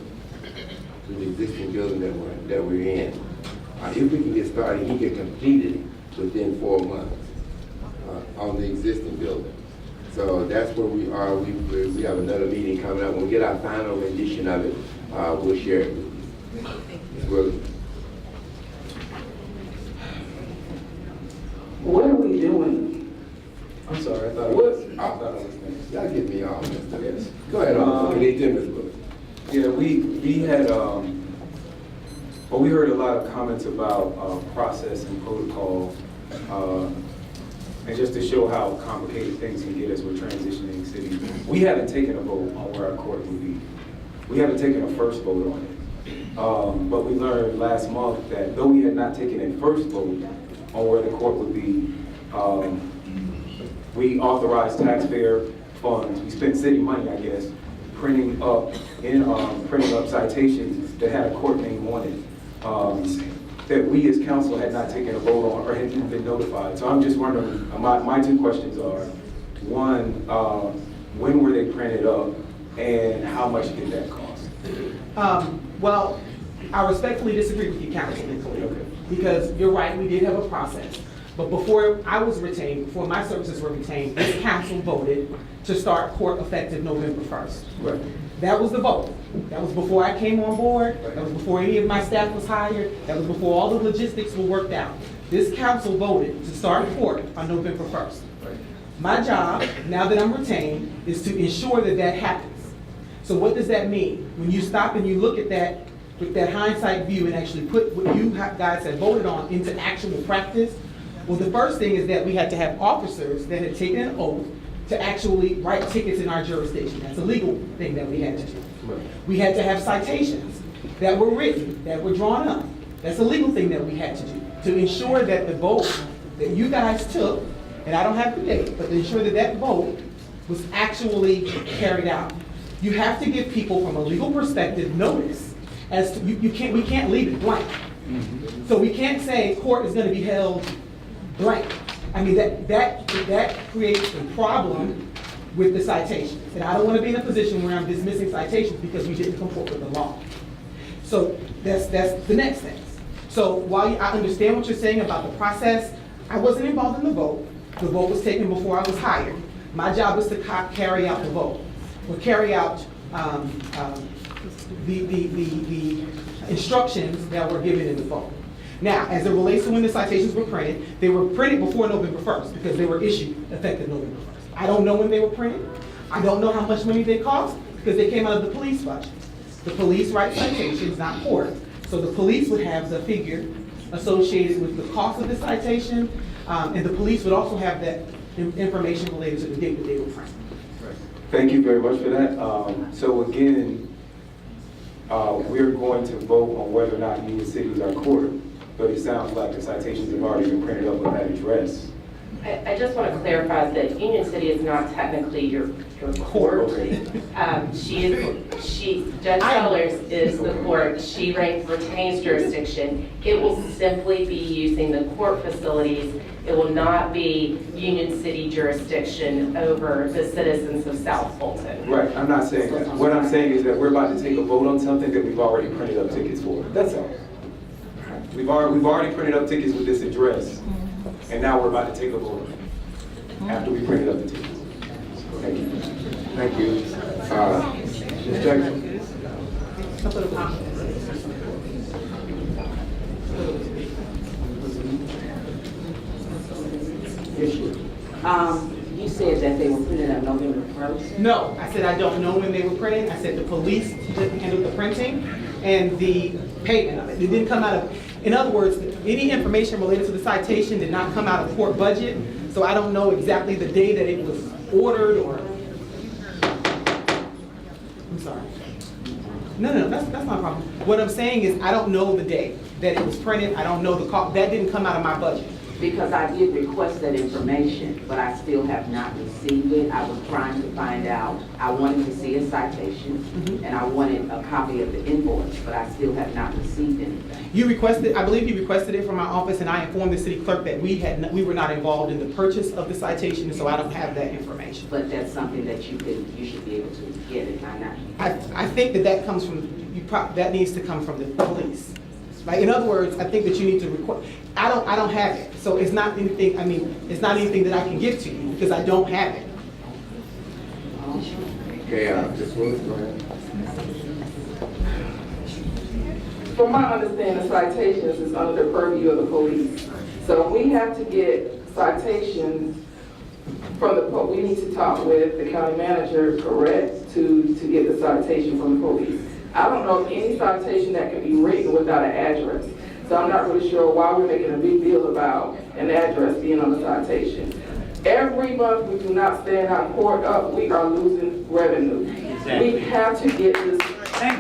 to the existing building that we're in. If we can get started, he can complete it within 4 months on the existing building. So that's where we are. We have another meeting coming up. When we get our final rendition of it, we'll share it with you. What are we doing? I'm sorry, I thought Y'all get me off, Mr. Yes. Go ahead, Ms. Brooks. Yeah, we had But we heard a lot of comments about process and protocol, and just to show how complicated things can get as we're transitioning cities. We haven't taken a vote on where our court would be. We haven't taken a first vote on it. But we learned last month that though we had not taken a first vote on where the court would be, we authorized taxpayer funds. We spent city money, I guess, printing up citations that had a court name on it, that we as council had not taken a vote on or hadn't been notified. So I'm just wondering, my two questions are, one, when were they printed up and how much did that cost? Well, I respectfully disagree with you, Councilman Khalil, because you're right, we did have a process. But before I was retained, before my services were retained, this council voted to start court effective November 1st. Right. That was the vote. That was before I came on board. That was before any of my staff was hired. That was before all the logistics were worked out. This council voted to start court on November 1st. My job, now that I'm retained, is to ensure that that happens. So what does that mean? When you stop and you look at that with that hindsight view and actually put what you guys have voted on into actual practice, well, the first thing is that we had to have officers that had taken an oath to actually write tickets in our jurisdiction. That's a legal thing that we had to do. We had to have citations that were written, that were drawn up. That's a legal thing that we had to do to ensure that the vote that you guys took, and I don't have the date, but to ensure that that vote was actually carried out. You have to give people from a legal perspective notice as to, we can't leave it blank. So we can't say court is going to be held blank. I mean, that creates a problem with the citations. And I don't want to be in a position where I'm dismissing citations because we didn't comport with the law. So that's the next thing. So while I understand what you're saying about the process, I wasn't involved in the vote. The vote was taken before I was hired. My job was to carry out the vote, or carry out the instructions that were given in the vote. Now, as it relates to when the citations were printed, they were printed before November 1st because they were issued effective November 1st. I don't know when they were printed. I don't know how much money they cost because they came out of the police budget. The police write citations, not court. So the police would have the figure associated with the cost of the citation, and the police would also have that information related to the date that they were printed. Thank you very much for that. So again, we're going to vote on whether or not Union City is our court, but it sounds like the citations have already been printed up with that address. I just want to clarify that Union City is not technically your court. Okay. Judge Sellers is the court. She retains jurisdiction. It will simply be using the court facilities. It will not be Union City jurisdiction over the citizens of South Fulton. Right, I'm not saying that. What I'm saying is that we're about to take a vote on something that we've already printed up tickets for. That's all. We've already printed up tickets with this address, and now we're about to take a vote after we printed up the tickets. Thank you. Thank you. Ms. Jackson? You said that they were printed up November 1st? No, I said I don't know when they were printed. I said the police handled the printing and the payment of it. It didn't come out of, in other words, any information related to the citation did not come out of court budget, so I don't know exactly the day that it was ordered or, I'm sorry. No, that's not a problem. What I'm saying is I don't know the day that it was printed. I don't know the cost. That didn't come out of my budget. Because I did request that information, but I still have not received it. I was trying to find out. I wanted to see a citation, and I wanted a copy of the invoice, but I still have not received anything. You requested, I believe you requested it from my office, and I informed the city clerk that we were not involved in the purchase of the citation, so I don't have that information. But that's something that you should be able to get it. I think that comes from, that needs to come from the police. Like, in other words, I think that you need to request. I don't have it, so it's not anything. I mean, it's not anything that I can give to you because I don't have it. Okay, Ms. Willis, go ahead. From my understanding, citations is under the purview of the police. So we have to get citations from the, we need to talk with the county manager, correct, to get the citation from the police. I don't know of any citation that can be written without an address. So I'm not really sure why we're making a big deal about an address being on the citation. Every month we do not stand our court up, we are losing revenue. We have to get this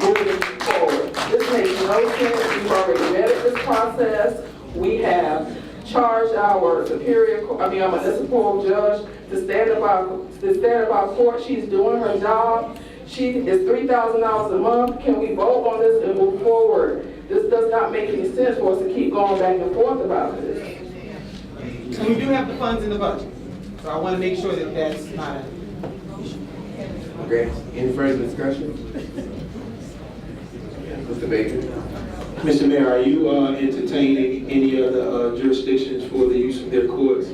moving forward. This makes no sense. We've already vetted this process. We have charged our our municipal judge to stand up our court. She's doing her job. She is $3,000 a month. Can we vote on this and move forward? This does not make any sense for us to keep going back and forth about this. And we do have the funds in the budget, so I want to make sure that that's not an issue. Okay, any further discussion? Mr. Baker? Mr. Mayor, are you entertaining any other jurisdictions for the use of their courts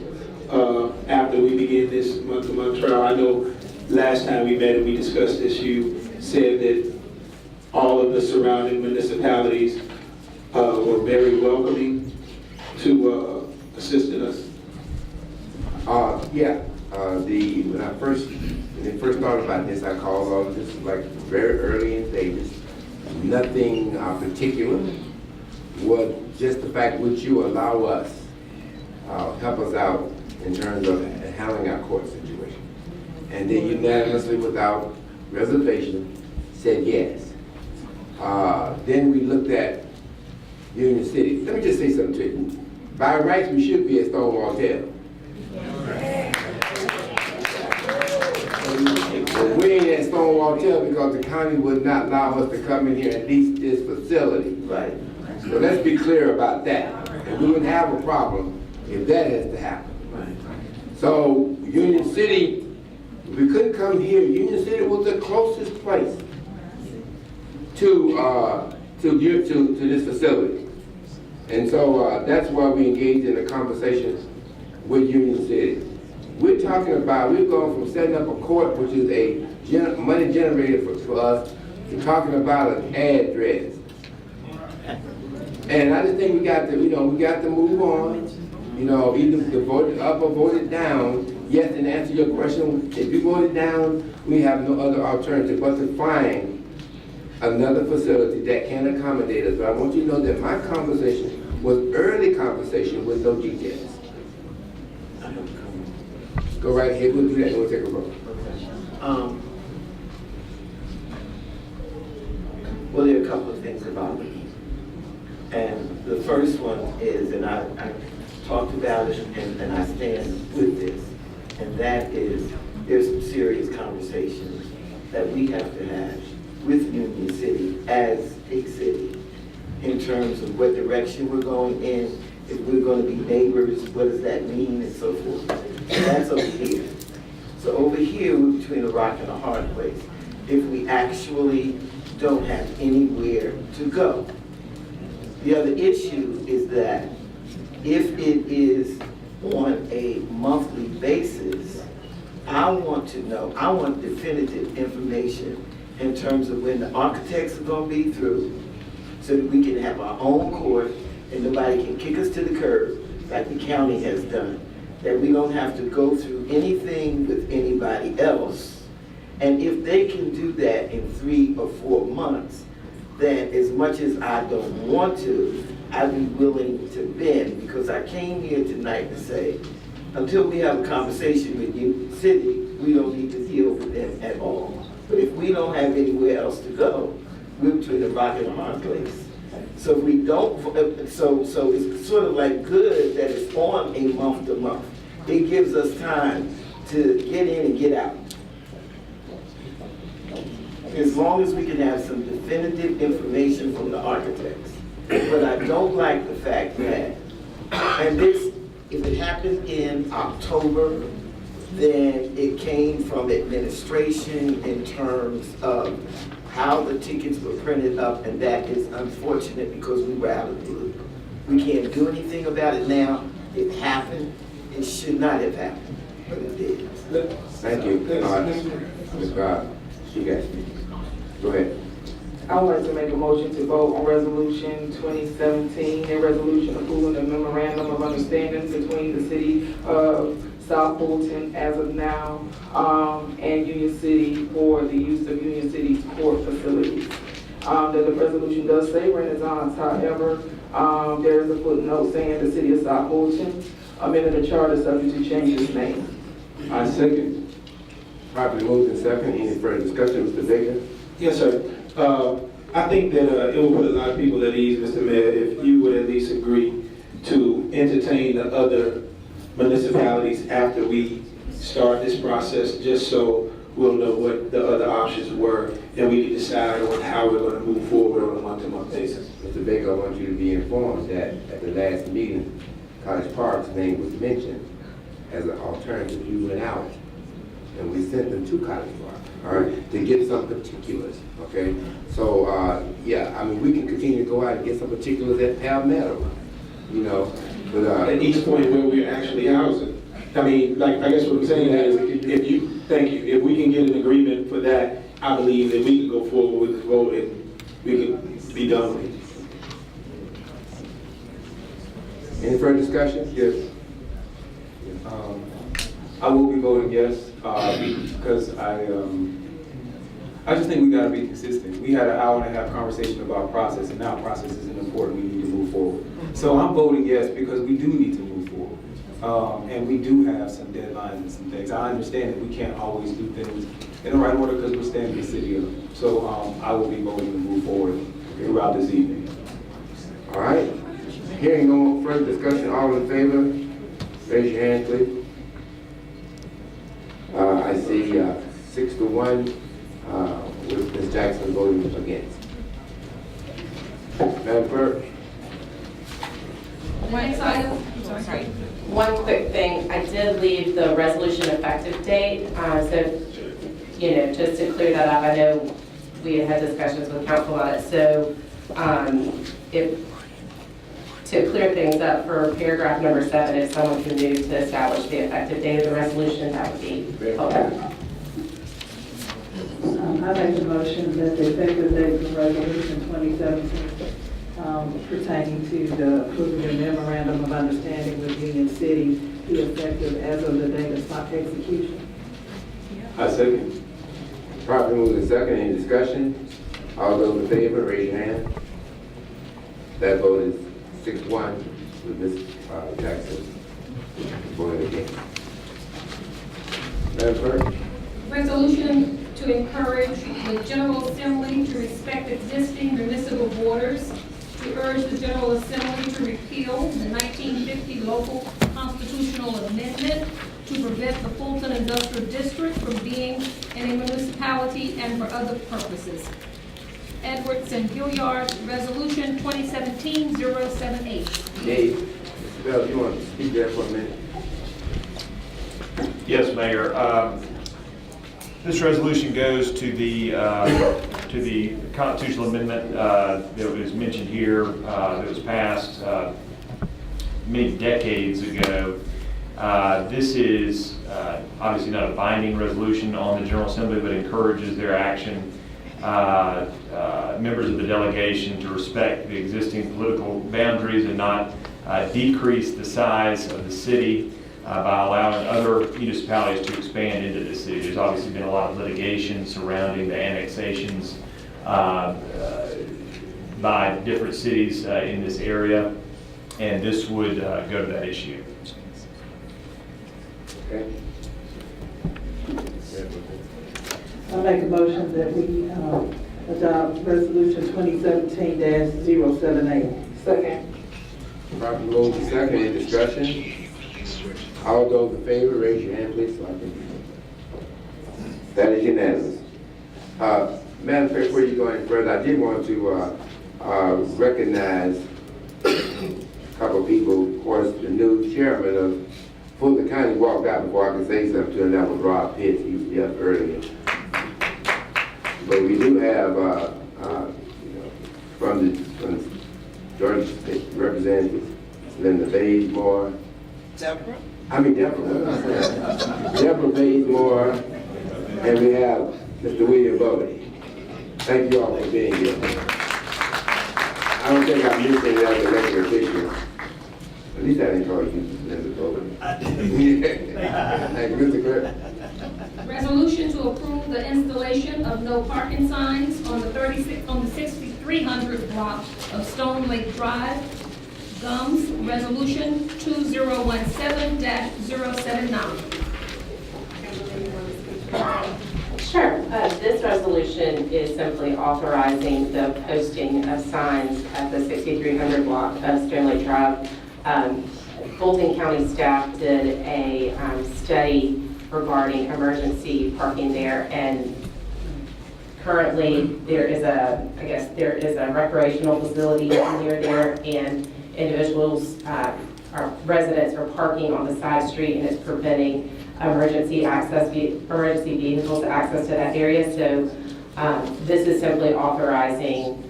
after we begin this month-to-month trial? I know last time we met and we discussed this, you said that all of the surrounding municipalities were very welcoming to assisting us. When they first thought about this, I called all of this like very early in stages. Nothing particular, was just the fact which you allow us, help us out in terms of handling our court situation. And they unanimously, without reservation, said yes. Then we looked at Union City. Let me just say something to you. By rights, we should be at Stonewall Jail. But we ain't at Stonewall Jail because the county would not allow us to come in here and lease this facility. Right. So let's be clear about that. And we wouldn't have a problem if that has to happen. Right. So Union City, we couldn't come here. Union City was the closest place to this facility. And so that's why we engaged in a conversation with Union City. We're talking about, we've gone from setting up a court, which is a money generator for us, to talking about an address. And I just think we got to, we got to move on. Either to vote it up or vote it down. Yes, and answer your question, if you vote it down, we have no other alternative but to find another facility that can accommodate us. But I want you to know that my conversation was early conversation with no details. Go right ahead, we'll do that and we'll take a vote. Well, there are a couple of things about it. And the first one is, and I talked about it and I stand with this, and that is there's some serious conversations that we have to have with Union City as a city in terms of what direction we're going in, if we're going to be neighbors, what does that mean, and so forth. And that's over here. So over here, we're between a rock and a hard place. If we actually don't have anywhere to go. The other issue is that if it is on a monthly basis, I want to know, I want definitive information in terms of when the architects are going to be through so that we can have our own court and nobody can kick us to the curb like the county has done. That we don't have to go through anything with anybody else. And if they can do that in 3 or 4 months, then as much as I don't want to, I'd be willing to bend, because I came here tonight to say, until we have a conversation with Union City, we don't need to deal with them at all. But if we don't have anywhere else to go, we're between a rock and a hard place. So if we don't, so it's sort of like good that it's on a month to month. It gives us time to get in and get out. As long as we can have some definitive information from the architects. But I don't like the fact that, and this, if it happened in October, then it came from administration in terms of how the tickets were printed up, and that is unfortunate because we were out of the loop. We can't do anything about it now. It happened. It should not have happened, but it did. Thank you. Ms. Bob, you guys, go ahead. I would like to make a motion to vote on Resolution 2017, a resolution approving a memorandum of understanding between the City of South Fulton as of now and Union City for the use of Union City's court facilities. that the resolution does say Renaissance. However, there is a footnote saying the city of South Fulton, amending the charter subject to change its name. I second. Properly moved in second. Any further discussion, Mr. Baker? Yes, sir. I think that it will put a lot of people at ease, Mr. Mayor, if you would at least agree to entertain the other municipalities after we start this process, just so we'll know what the other options were and we can decide on how we're going to move forward on a month-to-month basis. Mr. Baker, I want you to be informed that at the last meeting, College Park's name was mentioned as an alternative. You went out and we sent them to College Park, all right, to get some particulars, okay? So, yeah, I mean, we can continue to go out and get some particulars at Palmetto, you know, but... at each point where we're actually housing. I mean, like, I guess what I'm saying is, if you, thank you, if we can get an agreement for that, I believe that we can go forward with the vote and we can be done with it. Any further discussion? Yes. I will be voting yes, because I just think we gotta be consistent. We had an hour-and-a-half conversation about process, and now process isn't important, we need to move forward. So I'm voting yes because we do need to move forward. And we do have some deadlines and some things. I understand that we can't always do things in the right order because we're standing the city up. So I will be voting to move forward throughout this evening. All right. Hearing no further discussion, all in favor, raise your hand, please. I see 6-1 with Ms. Jackson voting against. Madam Clerk. Next item. Sorry. One quick thing, I did leave the resolution effective date, so, you know, just to clear that up, I know we had discussions with council on it, so to clear things up for paragraph number 7, if someone can move to establish the effective date of the resolution, that would be helpful. I make the motion that the effective date of resolution 2017 pertaining to the approving of memorandum of understanding with Union City be effective as of the date of execution. I second. Properly moved in second. Any discussion? All those in favor, raise your hand. That vote is 6-1 with Ms. Jackson voting against. Madam Clerk. Resolution to encourage the General Assembly to respect existing municipal borders, to urge the General Assembly to repeal the 1950 local constitutional amendment to prevent the Fulton Industrial District from being in a municipality and for other purposes. Edwards and Gilliard, Resolution 2017-078. Dave, Mr. Bell, you want to speak there for a minute? Yes, Mayor. This resolution goes to the constitutional amendment that was mentioned here, that was passed many decades ago. This is obviously not a binding resolution on the General Assembly, but encourages their action, members of the delegation, to respect the existing political boundaries and not decrease the size of the city by allowing other municipalities to expand into the city. There's obviously been a lot of litigation surrounding the annexations by different cities in this area, and this would go to that issue. Okay. I make a motion that we adopt resolution 2017-078. Second. Properly moved in second. Any discussion? All those in favor, raise your hand, please, so I can. That is unanimous. Madam Clerk, before you go any further, I did want to recognize a couple of people. Of course, the new chairman of Fulton County walked out before I could say something to him. That was Rob Pitts. He was up earlier. But we do have, from the Georgia State Representative, Linda Bazemore. Deborah Bazemore, and we have Mr. William Bodie. Thank you all for being here. I don't think I'm missing that elected official. At least I didn't call you Mr. Bodie. Thank you, Mr. Clerk. Resolution to approve the installation of no parking signs on the 6th 6300 block of Stone Lake Drive, Gums, Resolution 2017-079. Sure. This resolution is simply authorizing the posting of signs at the 6300 block of Stone Lake Drive. Fulton County staff did a study regarding emergency parking there, and currently there is a recreational facility near there, and individuals, our residents are parking on the side street, and it's preventing emergency vehicles access to that area. So this is simply authorizing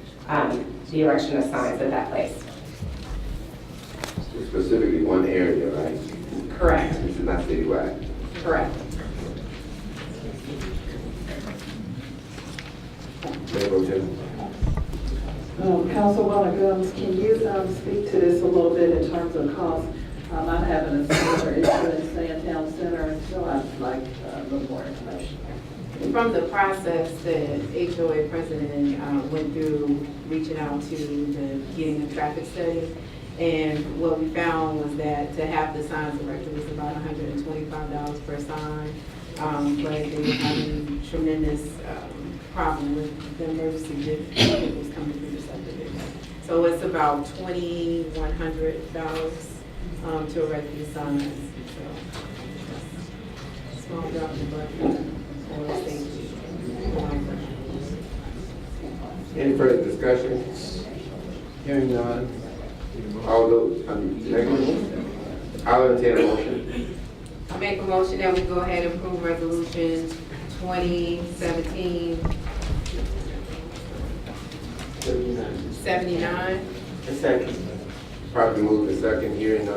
the erection of signs at that place. Specifically one area, right? Correct. This is not citywide. Correct. Mayor Pro Tem. Councilwoman Gums, can you speak to this a little bit in terms of cost? I'm having a similar issue in Sandtown Center, so I'd like a little more information. From the process that HOA president went through, reaching out to getting a traffic study, and what we found was that to have the signs erected was about $125 per sign, but they were having tremendous problem with the emergency vehicles coming through the subdivision. So it's about $2,100 to erect these signs. So, small drop in the bucket for safety. Any further discussion? Hearing none. All those, I'll entertain a motion. I make a motion that we go ahead and approve resolution 2017-79. A second. Properly moved and second, hearing no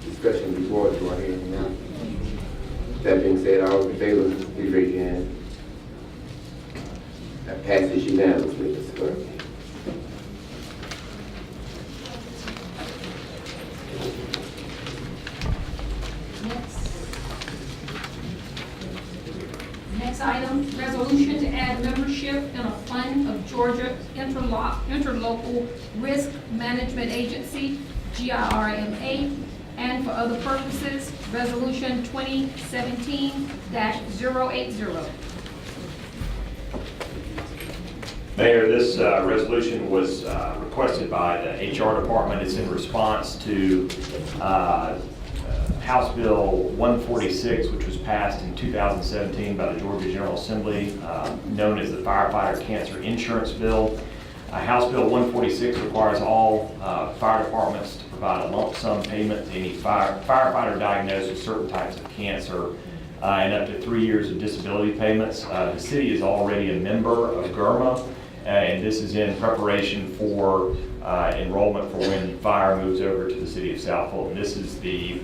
discussion before, do I hear any now? That being said, all in favor, please raise your hand. That passes unanimously, Mr. Clerk. Next item, resolution to add membership in a fund of Georgia Interlocal Risk Management Agency, GIRMA, and for other purposes, resolution 2017-080. Mayor, this resolution was requested by the HR department. It's in response to House Bill 146, which was passed in 2017 by the Georgia General Assembly, known as the Firefighter Cancer Insurance Bill. House Bill 146 requires all fire departments to provide a lump sum payment to any firefighter diagnosed with certain types of cancer and up to 3 years of disability payments. The city is already a member of GIRMA, and this is in preparation for enrollment for when fire moves over to the city of South Fulton. This is the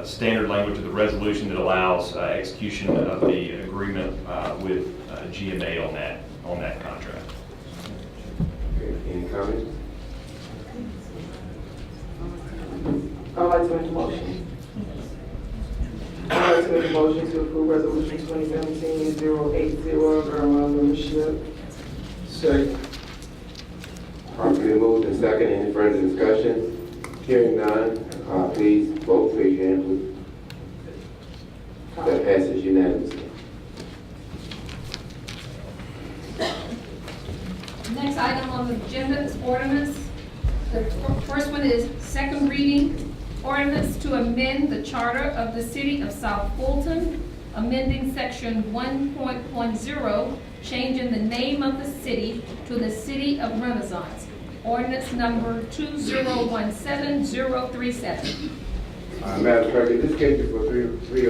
standard language of the resolution that allows execution of the agreement with GMA on that contract. Okay, any comments? I'd like to make a motion. I'd like to make a motion to approve resolution 2017-080, GIRMA membership. Second. Properly moved and second, any further discussion? Hearing none, please vote, raise your hand, please. That passes unanimously. Next item on the agenda is ordinance. The first one is second reading, ordinance to amend the charter of the city of South Fulton, amending section 1.10, changing the name of the city to the City of Renaissance. Ordinance number 2017-037. Madam Clerk, is this scheduled for three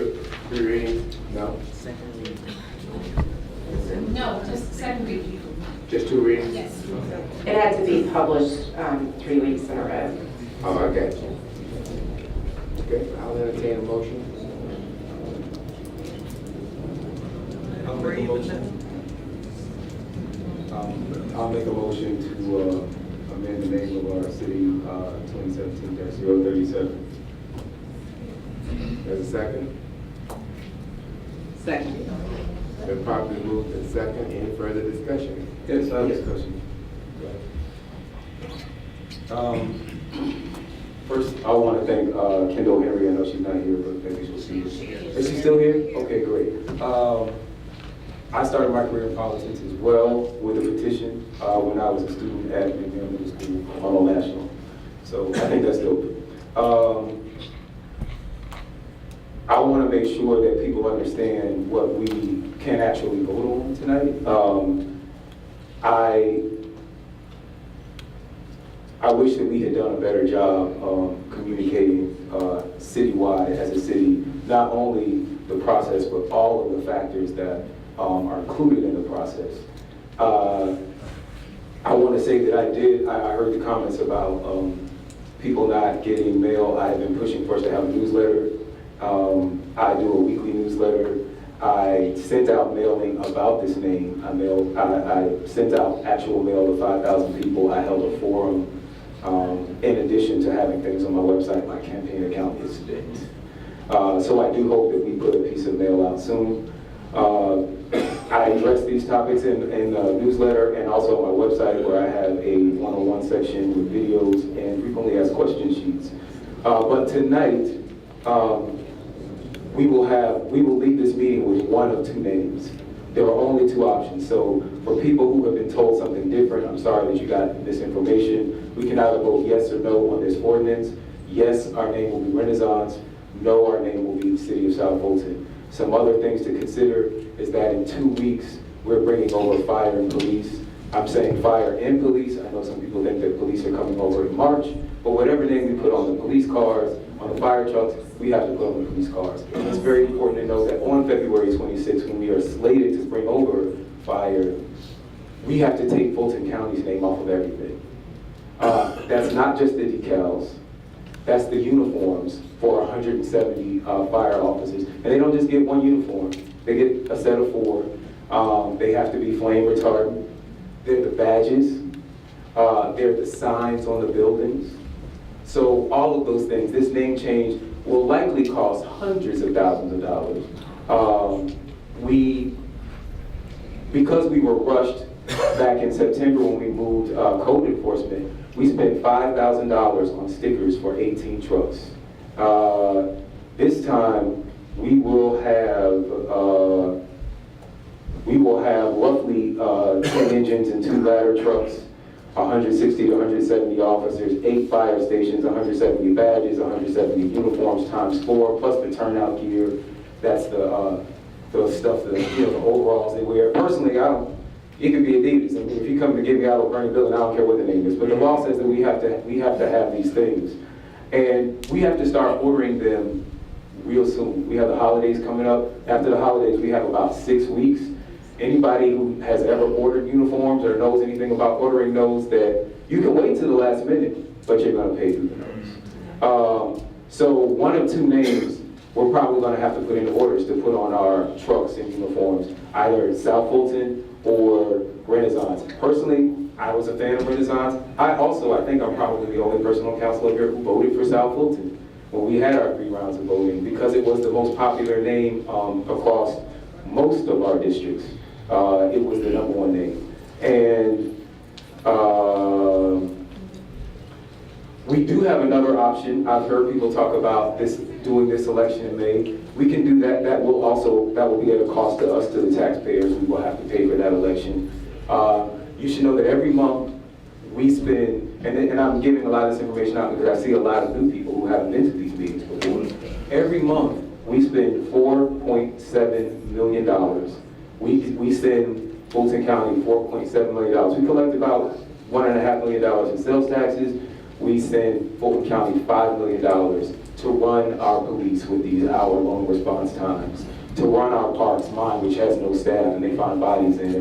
readings? No? No, just second reading. Just 2 readings? Yes. It had to be published 3 weeks in a row. Oh, I got you. Okay, I'll entertain a motion. I'll make a motion to amend the name of our city, 2017-037. There's a second? Second. Been properly moved and second, any further discussion? Yes, I have a discussion. First, I want to thank Kendall Henry. I know she's not here, but maybe she'll see us. Is she still here? Okay, great. I started my career in politics as well with a petition when I was a student at McNeil Middle School on Old National. So I think that's dope. I want to make sure that people understand what we can actually vote on tonight. I wish that we had done a better job communicating citywide as a city, not only the process, but all of the factors that are included in the process. I want to say that I heard the comments about people not getting mail. I have been pushing for us to have a newsletter. I do a weekly newsletter. I sent out mailing about this name. I sent out actual mail to 5,000 people. I held a forum. In addition to having things on my website, my campaign account is dead. So I do hope that we put a piece of mail out soon. I address these topics in the newsletter and also on my website, where I have a one-on-one section with videos and frequently asked question sheets. But tonight, we will leave this meeting with one of two names. There are only two options. So for people who have been told something different, I'm sorry that you got this information. We can either vote yes or no on this ordinance. Yes, our name will be Renaissance. No, our name will be the City of South Fulton. Some other things to consider is that in 2 weeks, we're bringing over fire and police. I'm saying fire and police. I know some people think that police are coming over in March, but whatever name we put on the police cars, on the fire trucks, we have to put on the police cars. It's very important to know that on February 26th, when we are slated to bring over fire, we have to take Fulton County's name off of everything. That's not just the decals, that's the uniforms for 170 fire officers. And they don't just get one uniform, they get a set of 4. They have to be flame retardant. They're the badges, they're the signs on the buildings. So all of those things, this name change will likely cost hundreds of thousands of dollars. Because we were rushed back in September when we moved code enforcement, we spent $5,000 on stickers for 18 trucks. This time, we will have roughly 10 engines and 2 ladder trucks, 160 to 170 officers, 8 fire stations, 170 badges, 170 uniforms times 4, plus the turnout gear. That's the stuff that, the overalls they wear. Personally, it could be Adidas. I mean, if you come to get me out of Bernie Building, I don't care what the name is. But the law says that we have to have these things, and we have to start ordering them real soon. We have the holidays coming up. After the holidays, we have about 6 weeks. Anybody who has ever ordered uniforms or knows anything about ordering knows that you can wait till the last minute, but you're going to pay through the nose. So one of two names we're probably going to have to put in orders to put on our trucks and uniforms, either South Fulton or Renaissance. Personally, I was a fan of Renaissance. I think I'm probably the only person on council here who voted for South Fulton when we had our 3 rounds of voting, because it was the most popular name across most of our districts. It was the #1 name. And we do have another option. I've heard people talk about doing this election in May. We can do that. That will be at a cost to us, to the taxpayers. We will have to pay for that election. You should know that every month we spend, and I'm giving a lot of this information out because I see a lot of new people who haven't been to these meetings before. Every month we spend $4.7 million. We send Fulton County $4.7 million. We collect about $1.5 million in sales taxes. We send Fulton County $5 million to run our police with these hour-long response times, to run our parks, mine, which has no staff, and they find bodies in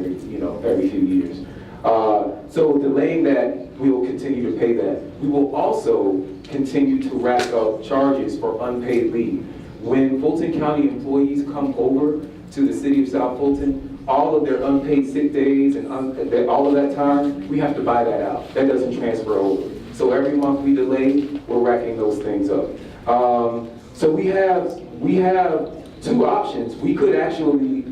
every few years. So delaying that, we will continue to pay that. We will also continue to rack up charges for unpaid leave. When Fulton County employees come over to the City of South Fulton, all of their unpaid sick days and all of that time, we have to buy that out. That doesn't transfer over. So every month we delay, we're racking those things up. So we have 2 options. We could actually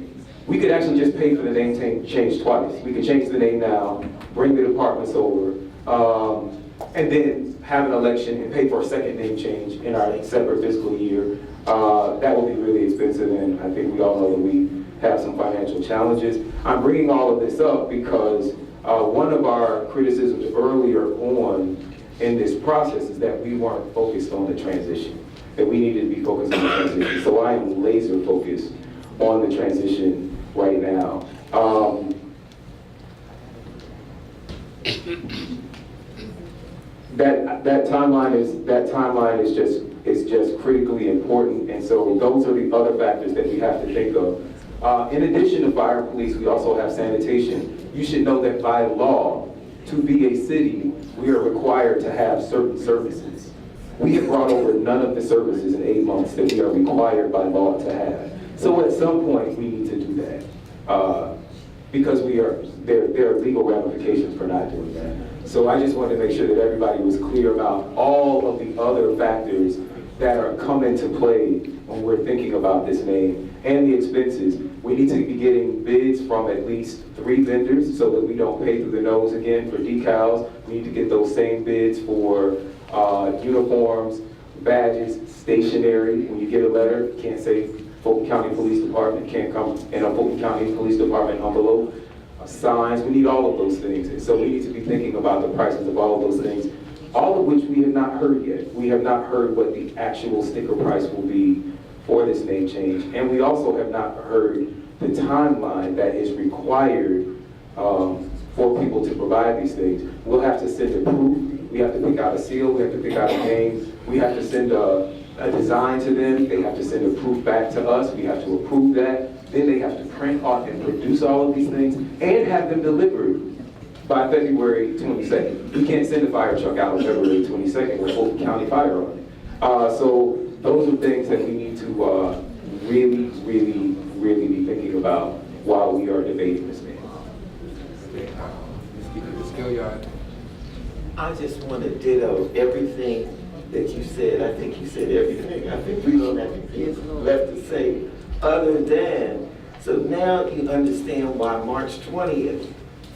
we could actually just pay for the name change twice. We could change the name now, bring the departments over, and then have an election and pay for a second name change in our separate fiscal year. That would be really expensive, and I think we all know that we have some financial challenges. I'm bringing all of this up because one of our criticisms earlier on in this process is that we weren't focused on the transition, that we needed to be focused on the transition. So I am laser focused on the transition right now. That timeline is just critically important, and so those are the other factors that we have to think of. In addition to fire and police, we also have sanitation. You should know that by law, to be a city, we are required to have certain services. We have brought over none of the services in 8 months that we are required by law to have. So at some point, we need to do that because there are legal ramifications for not doing that. So I just wanted to make sure that everybody was clear about all of the other factors that are come into play when we're thinking about this name and the expenses. We need to be getting bids from at least 3 vendors so that we don't pay through the nose again for decals. We need to get those same bids for uniforms, badges, stationery. When you get a letter, you can't say Fulton County Police Department, can't come in a Fulton County Police Department envelope. Signs, we need all of those things. And so we need to be thinking about the prices of all of those things, all of which we have not heard yet. We have not heard what the actual sticker price will be for this name change. And we also have not heard the timeline that is required for people to provide these things. We'll have to send a proof. We have to pick out a seal. We have to pick out a name. We have to send a design to them. They have to send a proof back to us. We have to approve that. Then they have to print off and produce all of these things and have them delivered by February 22nd. We can't send a fire truck out on February 22nd with Fulton County Fire on it. So those are things that we need to really be thinking about while we are debating this name. I just want to ditto everything that you said. I think you said everything. I think we don't have anything left to say other than, so now you understand why March 20th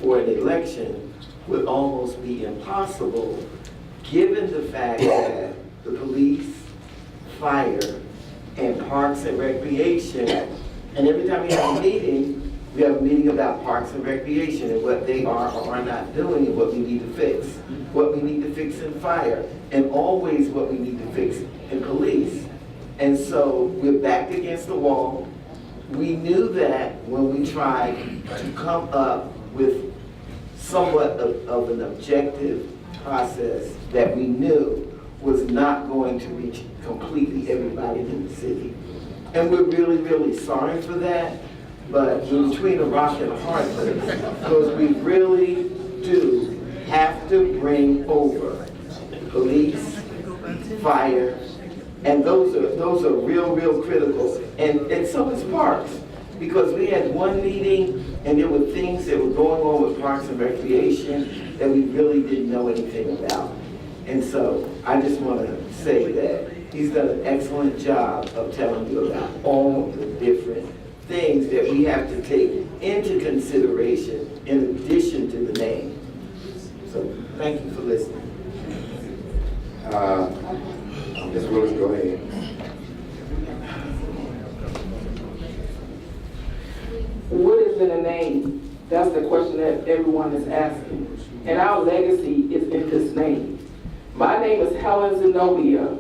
for an election would almost be impossible, given the fact that the police, fire, and parks and recreation, and every time we have a meeting about parks and recreation and what they are or are not doing and what we need to fix. What we need to fix in fire, and always what we need to fix in police. And so we're backed against the wall. We knew that when we tried to come up with somewhat of an objective process that we knew was not going to reach completely everybody in the city. And we're really sorry for that, but we're between a rock and a hard place, because we really do have to bring over police, fire, and those are real critical. And so is parks, because we had one meeting and there were things that were going on with parks and recreation that we really didn't know anything about. And so I just want to say that he's done an excellent job of telling you about all the different things that we have to take into consideration in addition to the name. So thank you for listening. Ms. Willis, go ahead. What is in a name? That's the question that everyone is asking. And our legacy is in this name. My name is Helen Zenobia,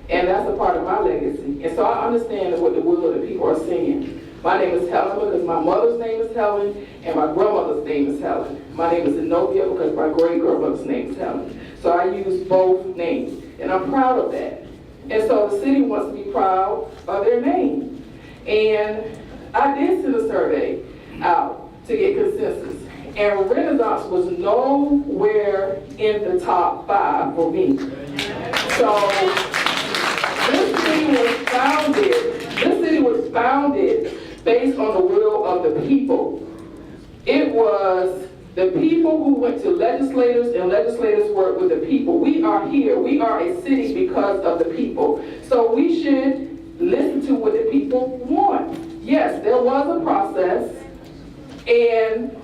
and that's a part of my legacy. And so I understand what the will of the people are saying. My name is Helen because my mother's name is Helen, and my grandmother's name is Helen. My name is Zenobia because my great-grandmother's name is Helen. So I use both names, and I'm proud of that. And so the city wants to be proud of their name. And I did send a survey out to get consensus. And Renaissance was nowhere in the top 5 for me. So this city was founded based on the will of the people. It was the people who went to legislators, and legislators work with the people. We are here. We are a city because of the people. So we should listen to what the people want. Yes, there was a process. and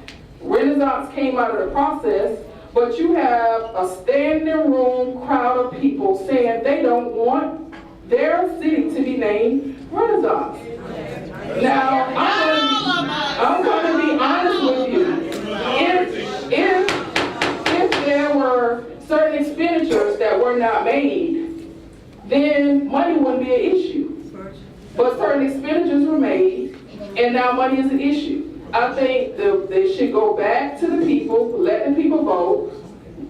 Renaissance came out of the process, but you have a standing room crowd of people saying they don't want their city to be named Renaissance. Now, I'm going to be honest with you. If there were certain expenditures that were not made, then money wouldn't be an issue. But certain expenditures were made, and now money is an issue. I think they should go back to the people, let the people vote.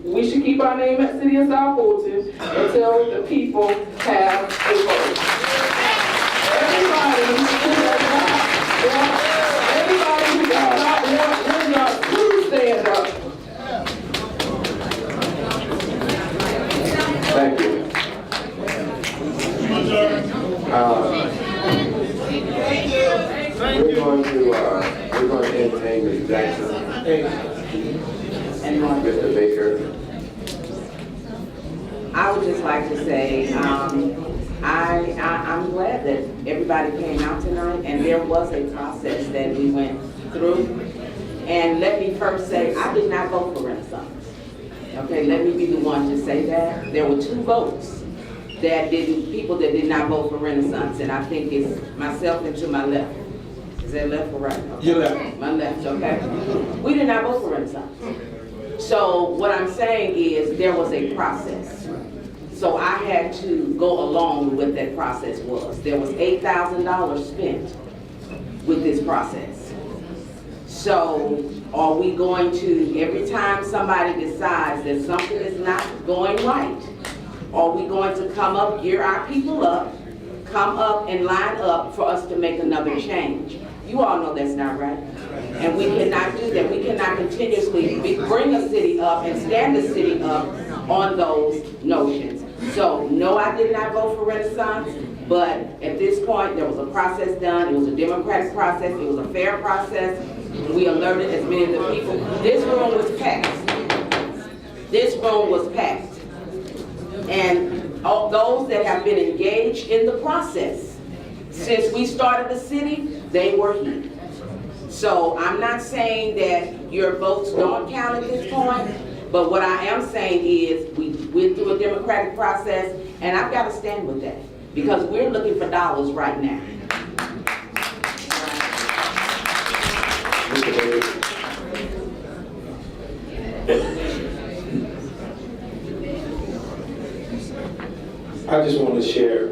We should keep our name at City of South Fulton until the people have a vote. Everybody who does not want Renaissance, please stand up. Thank you. We're going to entertain Ms. Jackson and Mr. Baker. I would just like to say, I'm glad that everybody came out tonight, and there was a process that we went through. And let me first say, I did not vote for Renaissance. Okay, let me be the one to say that. There were 2 votes people that did not vote for Renaissance, and I think it's myself and to my left. Is that left or right? Okay. Your left. My left, okay. We did not vote for Renaissance. So what I'm saying is there was a process. So I had to go along with what that process was. There was $8,000 spent with this process. So are we going to, every time somebody decides that something is not going right, are we going to come up, gear our people up, come up and line up for us to make another change? You all know that's not right. And we cannot do that. We cannot continuously bring a city up and stand the city up on those notions. So, no, I did not vote for Renaissance, but at this point, there was a process done. It was a democratic process. It was a fair process. We alerted as many of the people. This room was packed. This room was packed. And all those that have been engaged in the process since we started the city, they were here. So I'm not saying that your votes don't count at this point, but what I am saying is we went through a democratic process, and I've got to stand with that because we're looking for dollars right now. I just want to share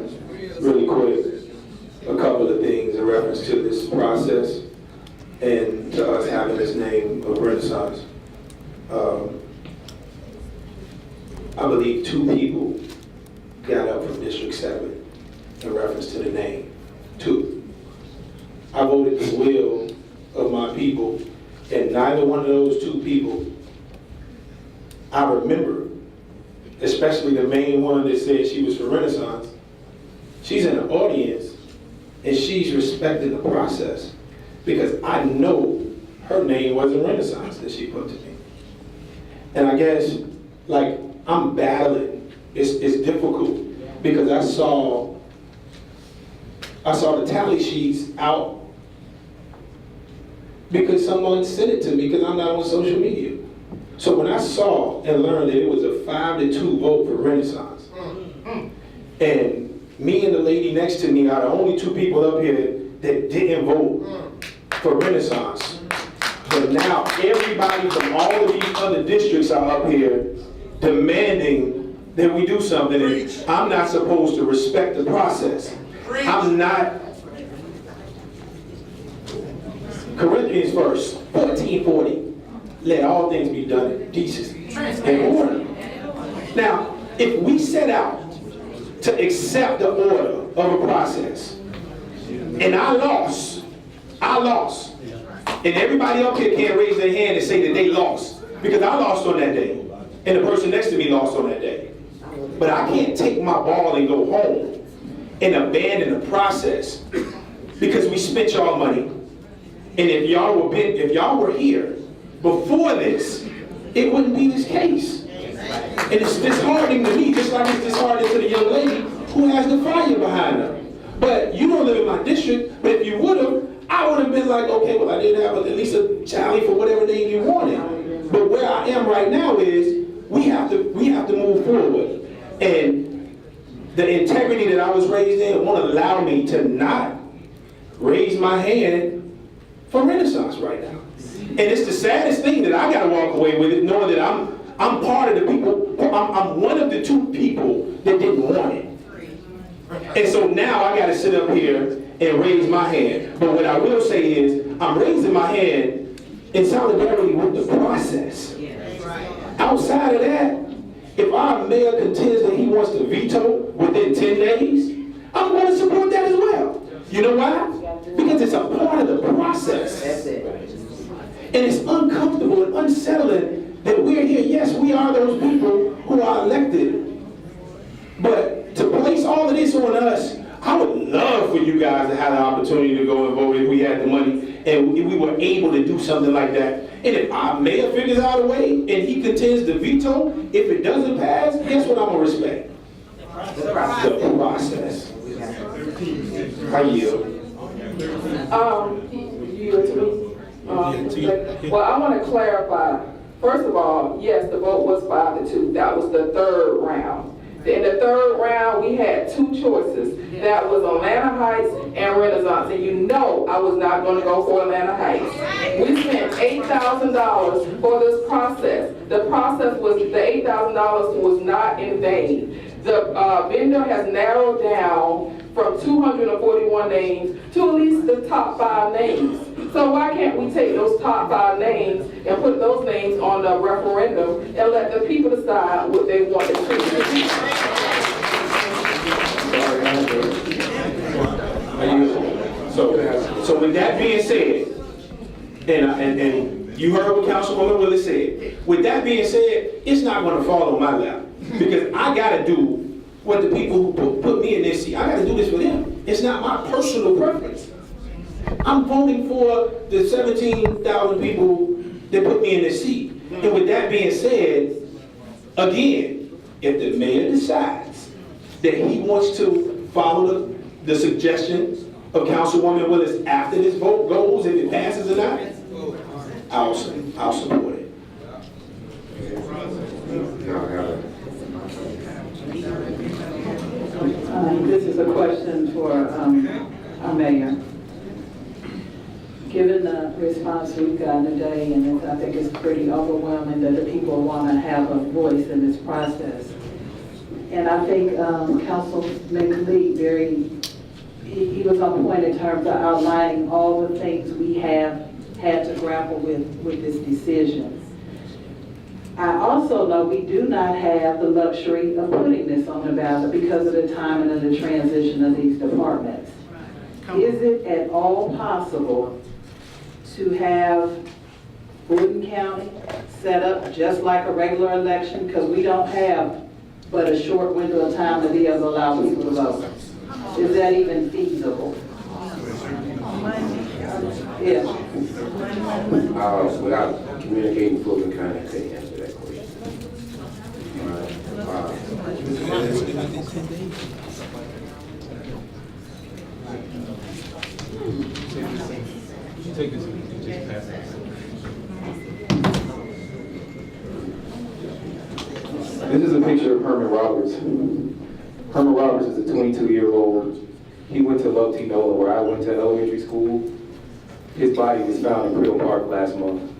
really quick a couple of things in reference to this process and to us having this name of Renaissance. I believe 2 people got up from District 7 in reference to the name. 2. I voted the will of my people, and neither one of those 2 people I remember, especially the main one that said she was for Renaissance. She's in the audience and she's respecting the process because I know her name wasn't Renaissance that she put to me. And I guess, like, I'm battling. It's difficult because I saw the tally sheets out because someone sent it to me because I'm not on social media. So when I saw and learned that it was a 5-2 vote for Renaissance, and me and the lady next to me are the only 2 people up here that didn't vote for Renaissance, but now everybody from all of these other districts are up here demanding that we do something, and I'm not supposed to respect the process. I'm not. Corinthians verse 14:40. Let all things be done in decency and order. Now, if we set out to accept the order of a process, and I lost, and everybody up here can't raise their hand and say that they lost, because I lost on that day, and the person next to me lost on that day. But I can't take my ball and go home and abandon the process because we spent y'all money. And if y'all were here before this, it wouldn't be this case. And it's disheartening to me, just like it's disheartening to the young lady who has the fire behind her. But you don't live in my district, but if you would have, I would have been like, okay, well, I did have at least a Charlie for whatever name you wanted. But where I am right now is we have to move forward. And the integrity that I was raised in won't allow me to not raise my hand for Renaissance right now. And it's the saddest thing that I gotta walk away with it, knowing that I'm part of the people, I'm one of the 2 people that didn't want it. And so now I gotta sit up here and raise my hand. But what I will say is, I'm raising my hand in solidarity with the process. Outside of that, if our mayor contends that he wants to veto within 10 days, I'm going to support that as well. You know why? Because it's a part of the process. That's it. And it's uncomfortable and unsettling that we're here. Yes, we are those people who are elected. But to place all of this on us, I would love for you guys to have the opportunity to go and vote if we had the money and if we were able to do something like that. And if our mayor figures out a way and he contends to veto, if it doesn't pass, guess what I'm gonna respect? The process. How you? Well, I want to clarify. First of all, yes, the vote was 5-2. That was the 3rd round. In the 3rd round, we had 2 choices. That was Atlanta Heights and Renaissance. And you know I was not going to go for Atlanta Heights. We spent $8,000 for this process. The process was, the $8,000 was not in vain. The vendor has narrowed down from 241 names to at least the top 5 names. So why can't we take those top 5 names and put those names on the referendum and let the people decide what they want to choose? So with that being said, and you heard what Councilwoman Willis said. With that being said, it's not going to fall on my lap because I got to do what the people who put me in this seat, I got to do this for them. It's not my personal preference. I'm voting for the 17,000 people that put me in this seat. And with that being said, again, if the mayor decides that he wants to follow the suggestions of Councilwoman Willis after this vote goes, if it passes or not, I'll support it. This is a question for our mayor. Given the response we've gotten today, and I think it's pretty overwhelming that the people want to have a voice in this process. And I think Councilman Khalid he was on point in terms of outlining all the things we have had to grapple with this decision. I also know we do not have the luxury of putting this on the ballot because of the timing of the transition of these departments. Is it at all possible to have Fulton County set up just like a regular election? Because we don't have but a short window of time to be able to allow people to vote. Is that even feasible? Yeah. Without communicating Fulton County, I can't answer that question. This is a picture of Herman Roberts. Herman Roberts is a 22-year-old. He went to Love T. Nola, where I went to elementary school. His body was found in Creel Park last month.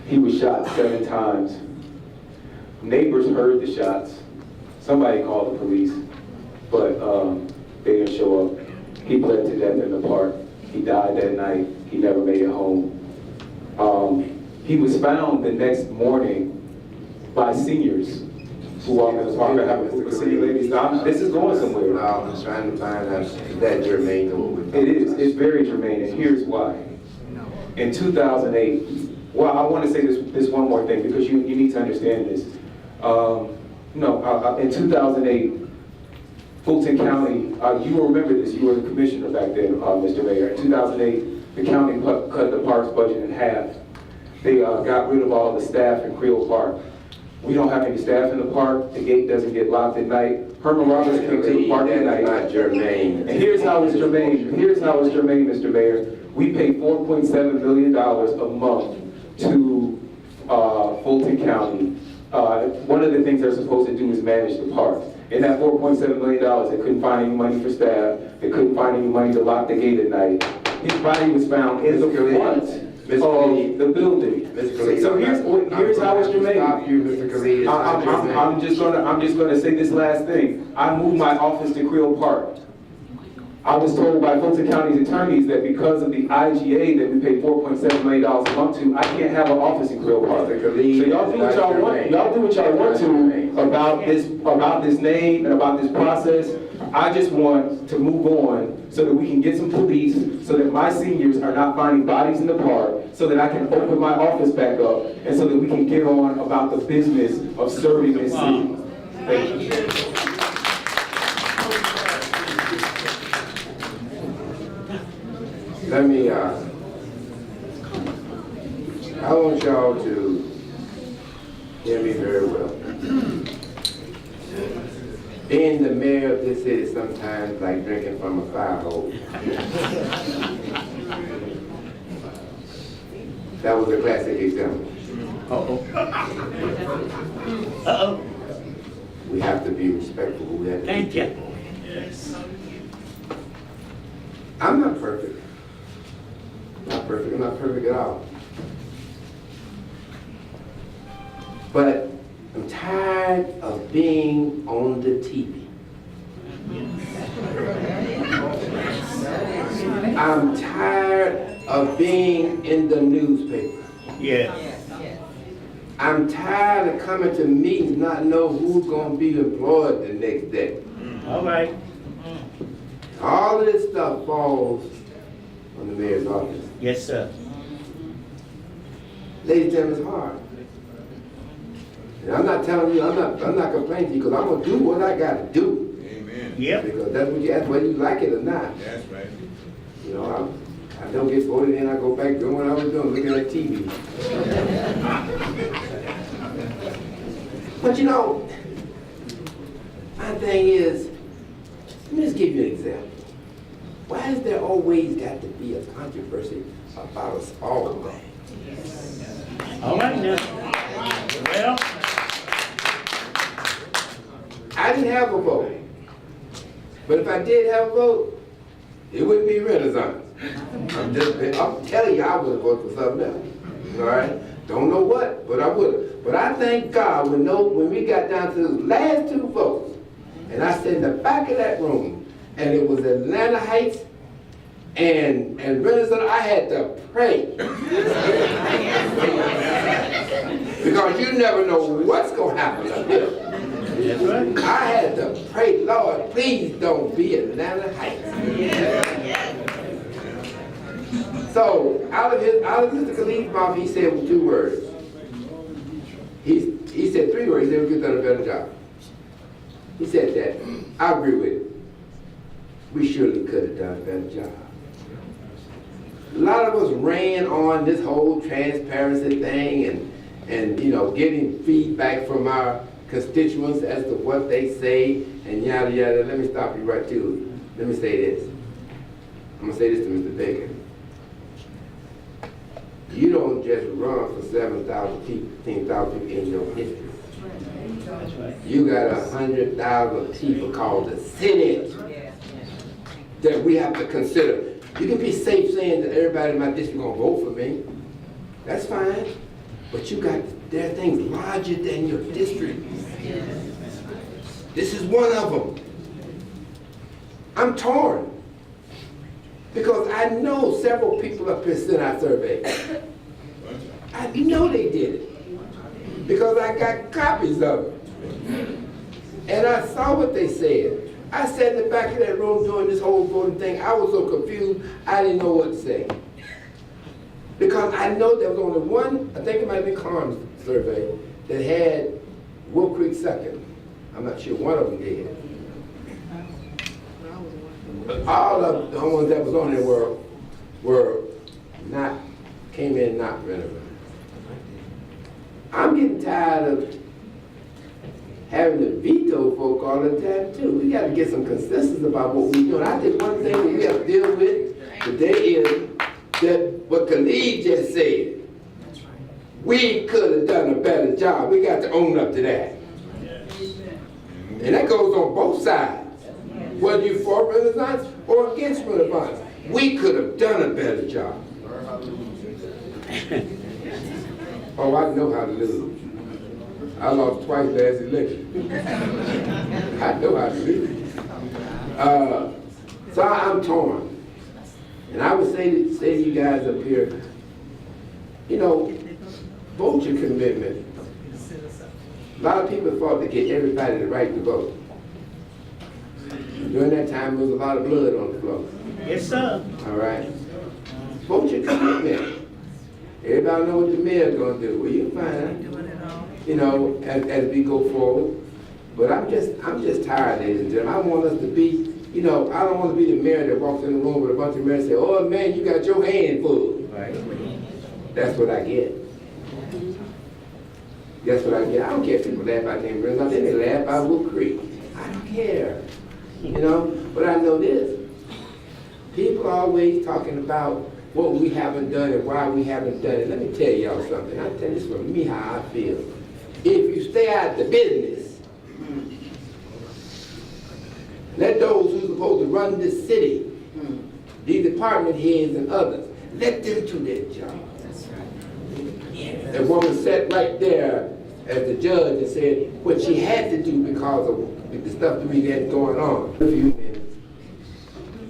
He was shot 7 times. Neighbors heard the shots. Somebody called the police, but they didn't show up. He bled to death in the park. He died that night. He never made it home. He was found the next morning by seniors who walk in the park and have a city ladies. This is going somewhere. I'm trying to find out if that germane to what we're talking It is. It's very germane, and here's why. In 2008, well, I want to say this one more thing because you need to understand this. In 2008, Fulton County, you will remember this, you were the commissioner back then, Mr. Mayor. In 2008, the county cut the parks budget in half. They got rid of all the staff in Creel Park. We don't have any staff in the park. The gate doesn't get locked at night. Herman Roberts came to the park at night. Not germane. And here's how it's germane. Here's how it's germane, Mr. Mayor. We pay $4.7 million a month to Fulton County. One of the things they're supposed to do is manage the parks. In that $4.7 million, they couldn't find any money for staff. They couldn't find any money to lock the gate at night. His body was found in the front of the building. So here's how it's germane. I'm just gonna say this last thing. I moved my office to Creel Park. I was told by Fulton County's attorneys that because of the IGA that we pay $4.7 million a month to, I can't have an office in Creel Park. So y'all do what y'all want. Y'all do what y'all want to about this name and about this process. I just want to move on so that we can get some police, so that my seniors are not finding bodies in the park, so that I can open my office back up, and so that we can get on about the business of serving this city. Thank you. Let me, I want y'all to hear me very well. Being the mayor of this city sometimes like drinking from a fire hose. That was a classic example. We have to be respectful. We have to Thank you. Yes. I'm not perfect. Not perfect. I'm not perfect at all. But I'm tired of being on the TV. I'm tired of being in the newspaper. Yeah. I'm tired of coming to meetings not know who's going to be employed the next day. All right. All of this stuff falls on the mayor's office. Yes, sir. Ladies and gentlemen, it's hard. And I'm not telling you, I'm not complaining to you, because I'm gonna do what I gotta do. Amen. Yep. Because that's whether you like it or not. That's right. You know, I don't get voted in, I go back doing what I was doing, looking at TV. But you know, my thing is, let me just give you an example. Why has there always got to be a controversy about a small thing? All right now. Well, I didn't have a vote. But if I did have a vote, it wouldn't be Renaissance. I'm telling you, I would have voted for something else. All right? Don't know what, but I would have. But I thank God when we got down to the last two votes, and I sat in the back of that room, and it was Atlanta Heights and Renaissance, I had to pray. Because you never know what's going to happen up here. that's right. I had to pray, Lord, please don't be Atlanta Heights. So out of Mr. Khalid's mouth, he said with 2 words. He said 3 words. He said we could have done a better job. He said that. I agree with it. We surely could have done a better job. A lot of us ran on this whole transparency thing and you know, getting feedback from our constituents as to what they say and yada yada. Let me stop you right to it. Let me say this. I'm gonna say this to Mr. Baker. You don't just run for 7,000 people, 10,000 people in your district. You got 100,000 people called the Senate that we have to consider. You can be safe saying that everybody in my district gonna vote for me. That's fine. But there are things larger than your district. This is one of them. I'm torn. Because I know several people up here sent out surveys. I know they did it. Because I got copies of it. And I saw what they said. I sat in the back of that room doing this whole voting thing. I was so confused, I didn't know what to say. Because I know there was only one, I think it might have been Carnes survey, that had Wolf Creek second. I'm not sure one of them did. But all of the ones that was on there came in not relevant. I'm getting tired of having to veto folk all the time too. We got to get some consensus about what we're doing. I think one thing that we have to deal with today is that what Khalid just said. We could have done a better job. We got to own up to that. And that goes on both sides. Whether you're for Renaissance or against Renaissance, we could have done a better job. Oh, I know how to lose. I lost twice last election. I know how to lose. So I'm torn. And I would say to you guys up here, you know, vote your commitment. A lot of people fought to get everybody the right to vote. During that time, there was a lot of blood on the floor. Yes, sir. All right. Vote your commitment. Everybody know what the mayor's gonna do. Well, you find out, you know, as we go forward. But I'm just tired, ladies and gentlemen. I want us to be, you know, I don't want to be the mayor that walks in the room with a bunch of mayors and say, oh man, you got your hand full. Right? That's what I get. That's what I get. I don't care if people laugh at them rings. I think they laugh at Wolf Creek. I don't care. You know? But I know this. People are always talking about what we haven't done and why we haven't done it. Let me tell y'all something. I'll tell you this from me how I feel. If you stay out of the business, let those who are supposed to run this city, these department heads and others, let them do their job. The woman sat right there as the judge and said what she had to do because of the stuff that we had going on. A few minutes.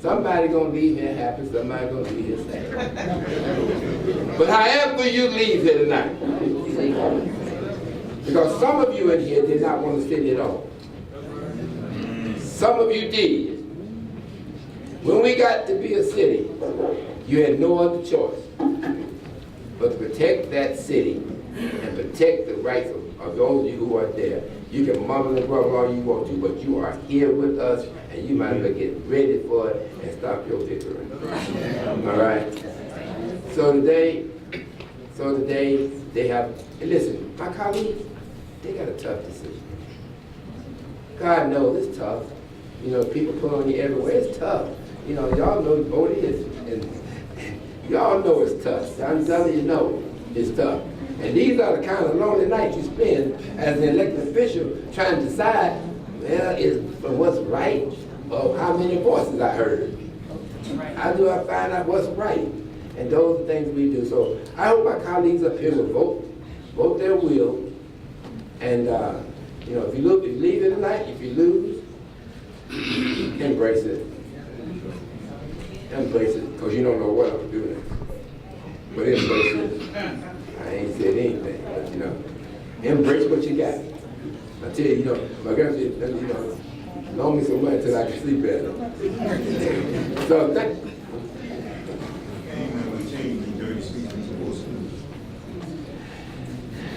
Somebody gonna leave here happy, somebody gonna leave here sad. But however you leave here tonight, because some of you in here did not want to sit at all. Some of you did. When we got to be a city, you had no other choice but to protect that city and protect the rights of those of you who are there. You can mumble and grumble all you want to, but you are here with us, and you might as well get ready for it and stop your victory. All right? So today, they have, and listen, my colleagues, they got a tough decision. God knows it's tough. You know, people put on you everywhere. It's tough. You know, y'all know what it is. And y'all know it's tough. I'm telling you, know it's tough. And these are the kind of lonely nights you spend as an elected official trying to decide, well, is what's right or how many voices I heard. How do I find out what's right? And those are things we do. So I hope my colleagues up here will vote their will. And, you know, if you leave it tonight, if you lose, embrace it. Embrace it, because you don't know what I'm doing. But embrace it. I ain't said anything, but you know, embrace what you got. I tell you, you know, my girl said, you know, loan me some money until I can sleep better. So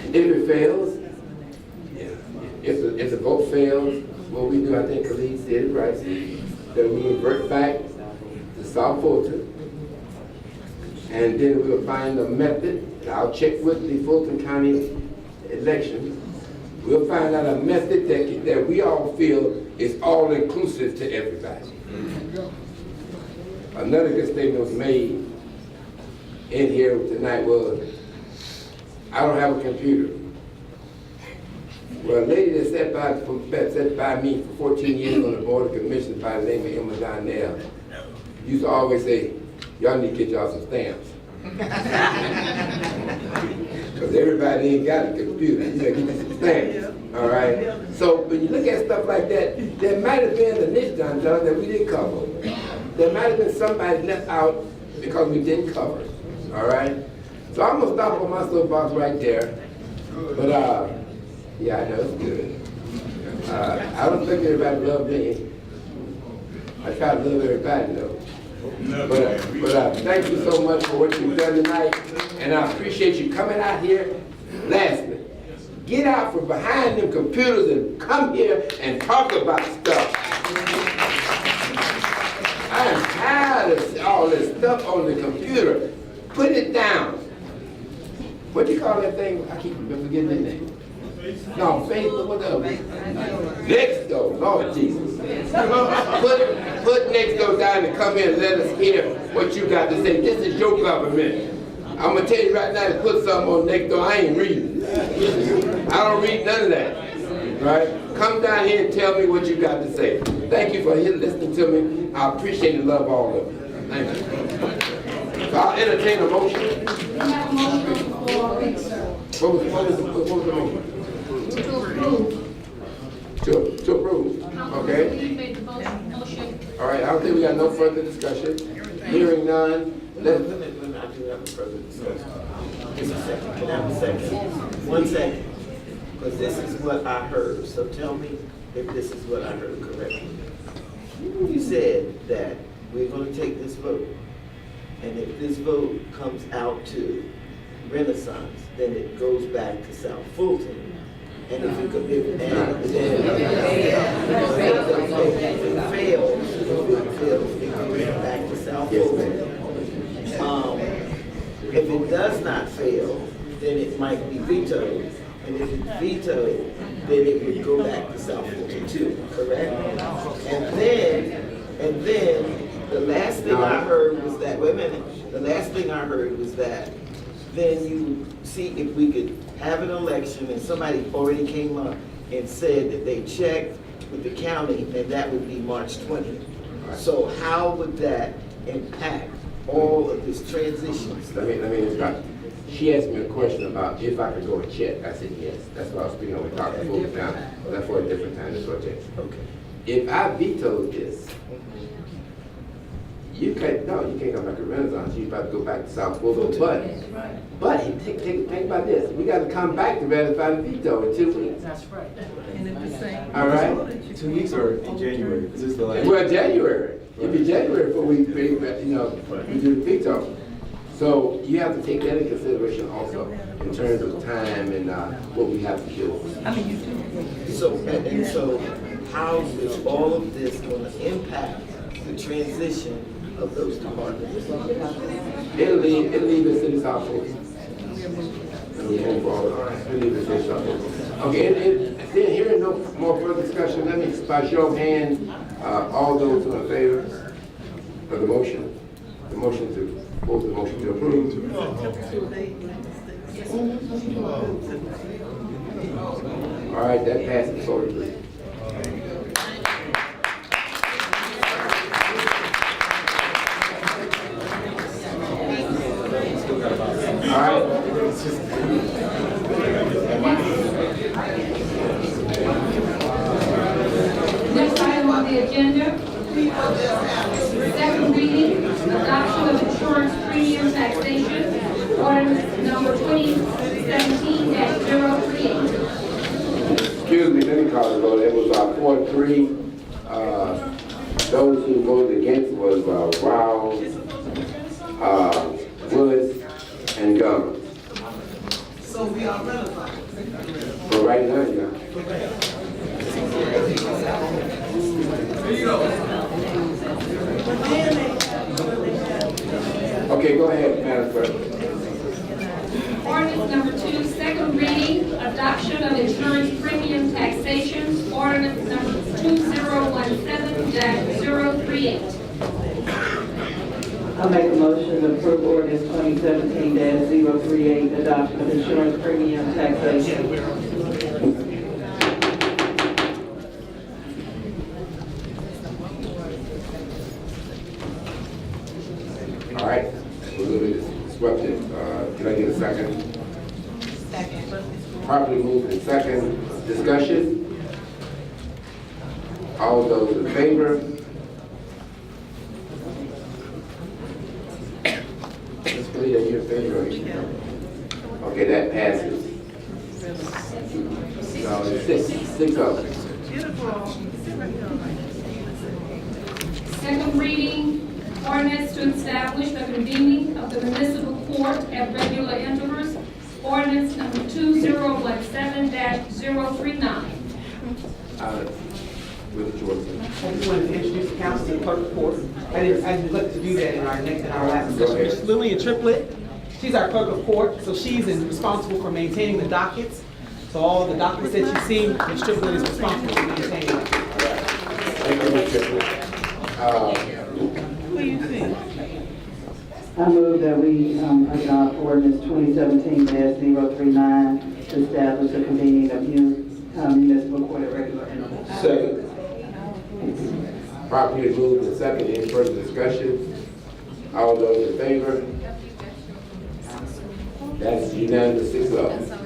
if it fails, if the vote fails, what we do, I think Khalid said it right, that we revert back to South Fulton, and then we'll find a method. I'll check with the Fulton County elections. We'll find out a method that we all feel is all inclusive to everybody. Another good statement was made in here tonight was, I don't have a computer. Well, a lady that sat by me for 14 years on the Board of Commissioners by the name of Emma Donnell used to always say, y'all need to get y'all some stamps. Because everybody ain't got a computer. You gotta get some stamps. All right? So when you look at stuff like that, there might have been a niche, John, that we didn't cover. There might have been somebody left out because we didn't cover it. All right? So I'm going to stop on my soapbox right there. But, yeah, I know it's good. I don't think everybody loves me. I try to love everybody, though. But thank you so much for what you've done tonight, and I appreciate you coming out here. Lastly, get out from behind them computers and come here and talk about stuff. I am tired of all this stuff on the computer. Put it down. What do you call that thing? I keep forgetting the name. No, Facebook, what the? Next door, Lord Jesus. Put next door down and come here and let us hear what you got to say. This is your government. I'm gonna tell you right now to put something on next door. I ain't reading. I don't read none of that. Right? Come down here and tell me what you got to say. Thank you for listening to me. I appreciate and love all of you. Thank you. So I'll entertain a motion. We have a motion for research. What was the motion? To approve. To approve. Okay. Lee made the motion. All right, I don't think we got no further discussion. Hearing none. I do have a further discussion. Just a second, can I have a second? 1 second, because this is what I heard, so tell me if this is what I heard correctly. You said that we're gonna take this vote, and if this vote comes out to Renaissance, then it goes back to South Fulton. And if it fails, it goes back to South Fulton. If it does not fail, then it might be vetoed. And if it's vetoed, then it would go back to South Fulton too, correct? And then the last thing I heard was that, wait a minute, the last thing I heard was that then you see if we could have an election and somebody already came up and said that they checked with the county and that would be March 20th. So how would that impact all of this transition stuff? Let me interrupt. She asked me a question about if I could go and check. I said yes. That's what I was speaking on. We talked before now. That's for a different time. That's what I checked. Okay. If I vetoed this, you can't come back to Renaissance. You about to go back to South Fulton. But think about this. We got to come back to ratify the veto in 2 weeks. That's right. And if the same. All right. 2 weeks or in January? Is this the last? Well, January. It'll be January before we do the veto. So you have to take that into consideration also in terms of time and what we have to do. So how is all of this going to impact the transition of those departments? It'll leave the city's South Fulton. Okay, then hearing no more further discussion, let me, by show of hand, all those who are in favor of the motion to vote the motion to approve. All right, that passes 43. All right. Next item on the agenda, second reading, adoption of insurance premium taxation, ordinance number 2017-038. Excuse me, let me call the vote. It was 4-3. Those who voted against was Rouse, Woods, and Gums. So we are ratified. For right now, yeah. Okay, go ahead, Madam President. Ordinance number 2, second reading, adoption of insurance premium taxation, ordinance number 2017-038. I make a motion to approve ordinance 2017-038, adoption of insurance premium taxation. All right, we're a little bit disrupted. Can I get a second? Second. Properly moved in second. Discussion? All those in favor? Ms. Clea, are you in favor? Okay, that passes. No, it's six of them. Second reading, ordinance to establish the convening of the municipal court at regular intervals, ordinance number 2017-039. With Jordan. I just wanted to introduce the council to the clerk of court. I didn't look to do that in our last discussion. Ms. Lillian Triplett, she's our clerk of court, so she's responsible for maintaining the dockets. So all the documents that you see, the distributor is responsible for maintaining that. Thank you, Mr. I move that we adopt ordinance 2017-039 to establish a convening of municipal court at regular intervals. Second. Properly moved and second. Any further discussion? All those in favor? That's unanimous, 6-0.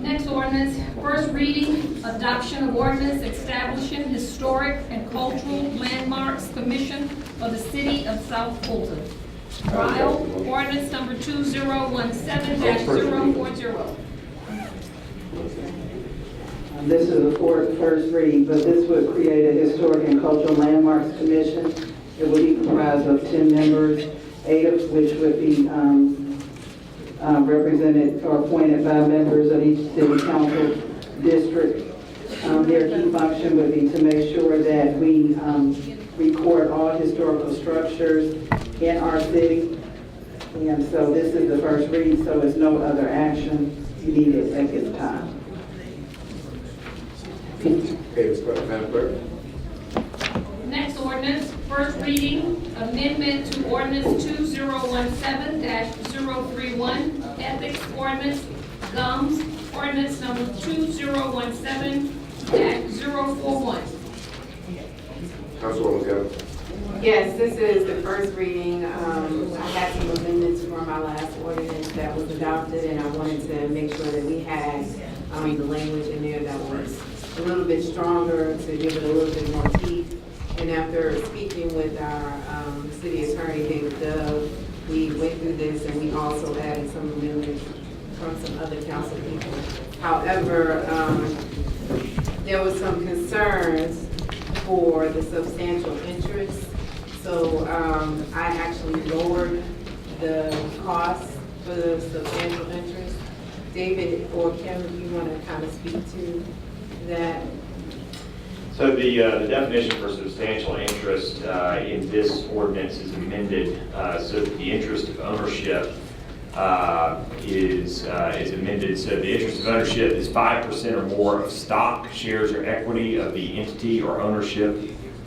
Next ordinance, first reading, adoption of ordinance establishing historic and cultural landmarks commission for the city of South Fulton. Trial, ordinance number 2017-040. This is the first read, but this would create a historic and cultural landmarks commission. It would be comprised of 10 members, 8 of which would be represented or appointed by members of each city council district. Their key function would be to make sure that we record all historical structures in our city. And so this is the first read, so there's no other action needed at this time. Okay, Madam Clerk. Next ordinance, first reading, amendment to ordinance 2017-031, ethics ordinance, gums, ordinance number 2017-041. Councilwoman Taylor. Yes, this is the first reading. I had some amendments from my last ordinance that was adopted, and I wanted to make sure that we had the language in there that was a little bit stronger to give it a little bit more teeth. And after speaking with our city attorney, David Dove, we went through this and we also added some amendments from some other council people. However, there was some concerns for the substantial interest. So I actually lowered the cost for the substantial interest. David or Kim, do you want to kind of speak to that? So the definition for substantial interest in this ordinance is amended so that the interest of ownership is amended. So the interest of ownership is 5% or more of stock, shares, or equity of the entity or ownership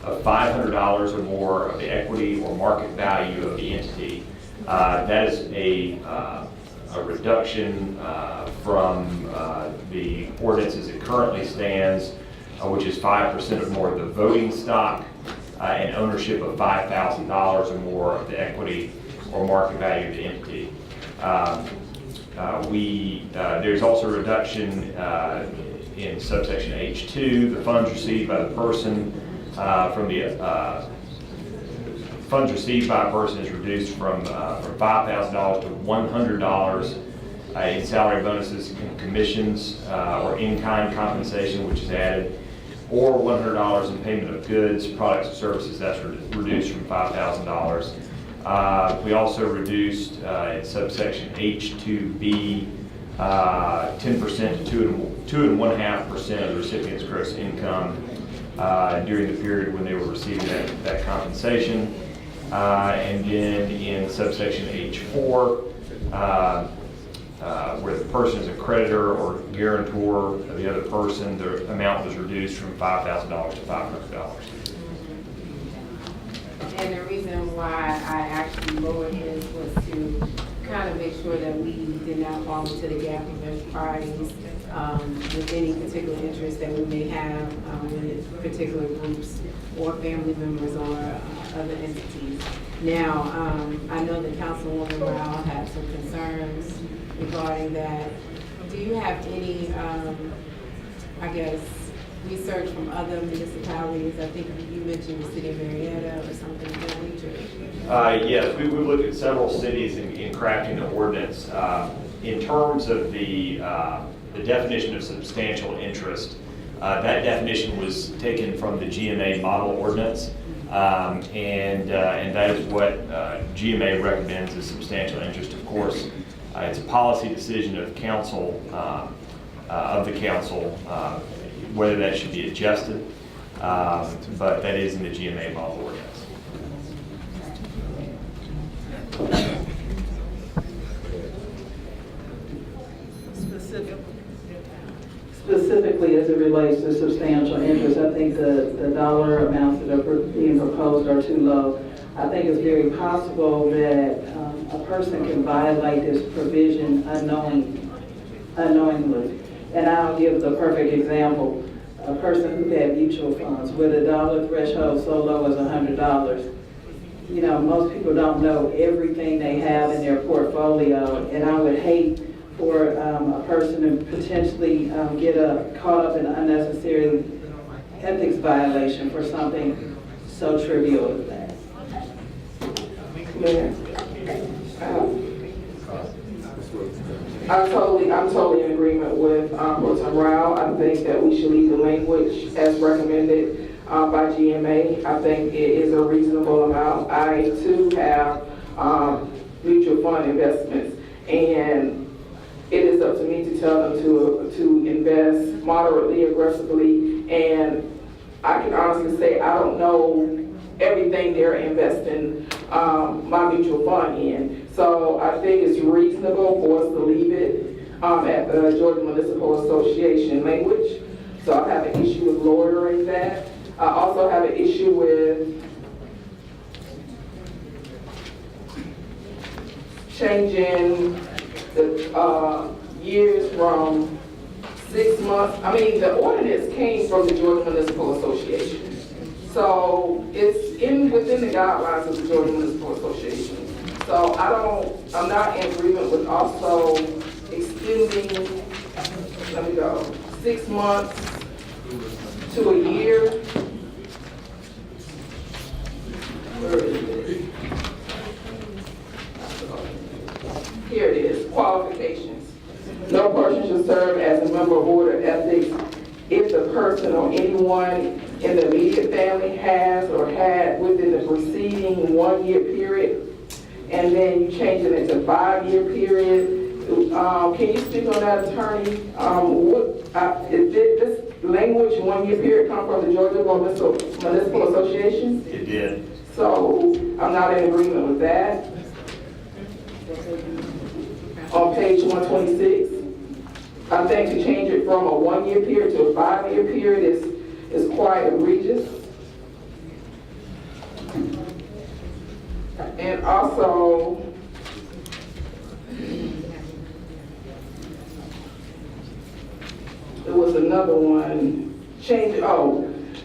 of $500 or more of the equity or market value of the entity. That is a reduction from the ordinance as it currently stands, which is 5% or more of the voting stock and ownership of $5,000 or more of the equity or market value of the entity. There's also a reduction in subsection H2, the funds received by the person funds received by a person is reduced from $5,000 to $100 in salary bonuses and commissions or in-kind compensation, which is added, or $100 in payment of goods, products, or services. That's reduced from $5,000. We also reduced in subsection H2B 10% to 2.5% of the recipient's gross income during the period when they were receiving that compensation. And then in subsection H4, where the person is a creditor or guarantor of the other person, the amount was reduced from $5,000 to $500. And the reason why I actually lowered this was to kind of make sure that we did not fall into the gap of improprieties with any particular interest that we may have in particular groups or family members or other entities. Now, I know that Councilwoman Rao had some concerns regarding that. Do you have any, research from other municipalities? I think you mentioned the city of Marietta or something of that nature. Yes, we looked at several cities in crafting the ordinance. In terms of the definition of substantial interest, that definition was taken from the GMA model ordinance, and that is what GMA recommends as substantial interest. Of course, it's a policy decision of council, whether that should be adjusted, but that is in the GMA model ordinance. specifically as it relates to substantial interest, I think the dollar amounts that are being proposed are too low. I think it's very possible that a person can violate this provision unknowingly. And I'll give the perfect example. A person who had mutual funds with a dollar threshold so low as $100. You know, most people don't know everything they have in their portfolio, and I would hate for a person to potentially get caught up in an unnecessary ethics violation for something so trivial as that. Mayor, I'm totally in agreement with Pro Tem Rao. I think that we should leave the language as recommended by GMA. I think it is a reasonable amount. I too have mutual fund investments, and it is up to me to tell them to invest moderately, aggressively, and I can honestly say I don't know everything they're investing my mutual fund in. So I think it's reasonable for us to leave it at the Georgia Municipal Association language. So I have an issue with lowering that. I also have an issue with changing the years from 6 months. I mean, the ordinance came from the Georgia Municipal Association. So it's within the guidelines of the Georgia Municipal Association. So I'm not in agreement with also extending, 6 months to a year. Where is it? Here it is, qualifications. No person should serve as a member of Board of Ethics if the person or anyone in the immediate family has or had within the preceding 1 year period, and then you change it into 5 year period. Can you speak on that, attorney? Did this language 1 year period come from the Georgia Municipal Association? It did. So I'm not in agreement with that. On page 126, I think to change it from a 1 year period to a 5 year period is quite egregious. And also, there was another one,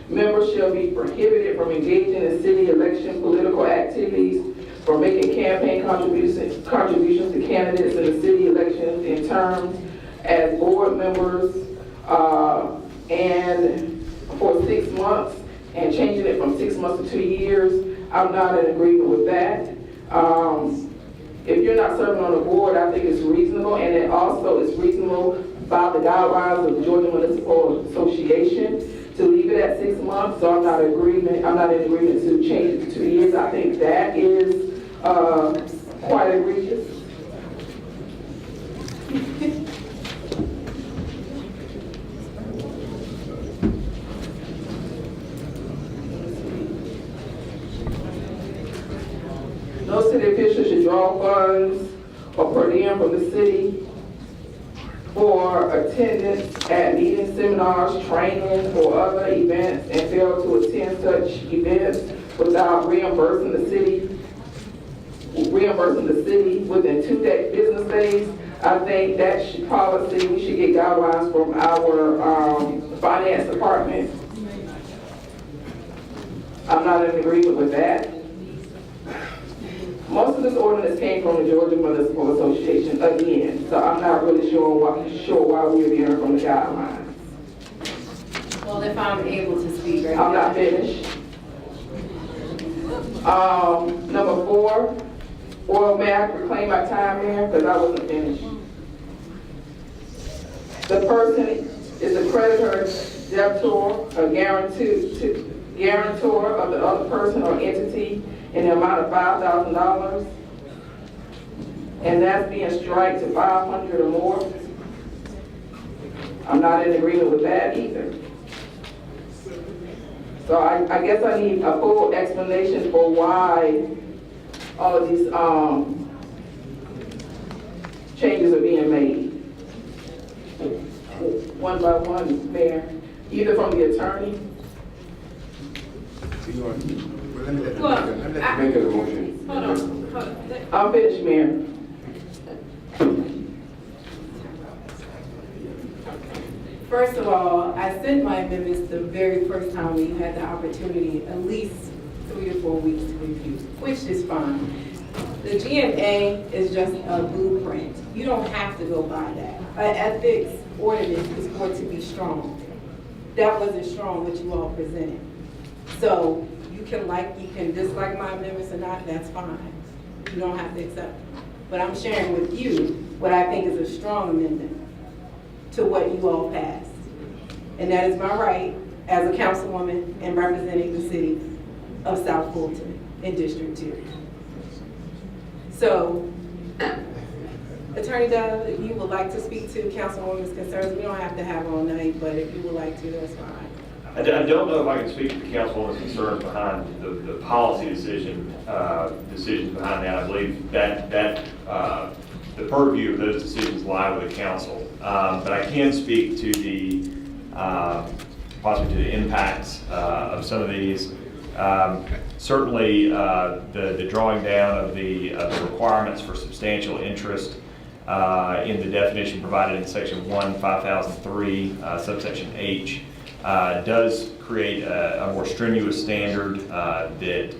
members shall be prohibited from engaging in city election political activities, for making campaign contributions to candidates in the city elections in terms as board members, and for 6 months, and changing it from 6 months to 2 years. I'm not in agreement with that. If you're not serving on the board, I think it's reasonable, and it also is reasonable by the guidelines of the Georgia Municipal Association to leave it at 6 months. So I'm not in agreement to change it to 2 years. I think that is quite egregious. No city official should draw funds or per diem from the city for attendance at meetings, seminars, training, or other events, and fail to attend such events without reimbursing the city within 2 business days. I think that policy, we should get guidelines from our finance department. I'm not in agreement with that. Most of this ordinance came from the Georgia Municipal Association again, so I'm not really sure why we're veering from the guidelines. Well, if I'm able to speak right I'm not finished. Number 4, or may I reclaim my time here, because I wasn't finished. The person is a creditor, debtor, a guarantor of the other person or entity in the amount of $5,000, and that's being striked to $500 or more. I'm not in agreement with that either. So I guess I need a full explanation for why all of these changes are being made. one by one, Mayor, either from the attorney. Make a motion. Hold on. I'm finished, Mayor. First of all, I sent my amendments the very first time you had the opportunity, at least 3 to 4 weeks to review, which is fine. The GMA is just a blueprint. You don't have to go by that. An ethics ordinance is going to be strong. That wasn't strong what you all presented. So you can dislike my amendments or not, that's fine. You don't have to accept them. But I'm sharing with you what I think is a strong amendment to what you all passed. And that is my right as a councilwoman and representing the city of South Fulton in District 2. So, Attorney Dove, if you would like to speak to Councilwoman's concerns, we don't have to have all night, but if you would like to, that's fine. I don't know if I can speak to the Councilwoman's concerns behind the policy decisions behind that. I believe that the purview of those decisions lie with the council. But I can speak to the possibly to the impacts of some of these. Certainly, the drawing down of the requirements for substantial interest in the definition provided in Section 1, 5003, subsection H, does create a more strenuous standard that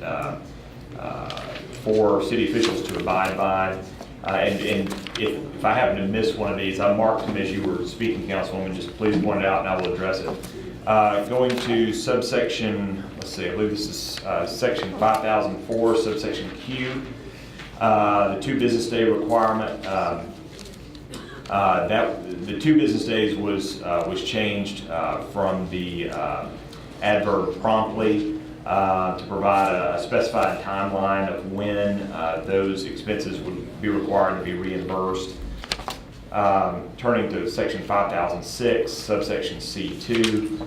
for city officials to abide by. And if I happen to miss one of these, I marked them as you were speaking, Councilwoman. Just please point it out, and I will address it. Going to subsection, let's see, I believe this is section 5004, subsection Q. The 2 business day requirement. The 2 business days was changed from the adverb promptly to provide a specified timeline of when those expenses would be required to be reimbursed. Turning to section 5006, subsection C2,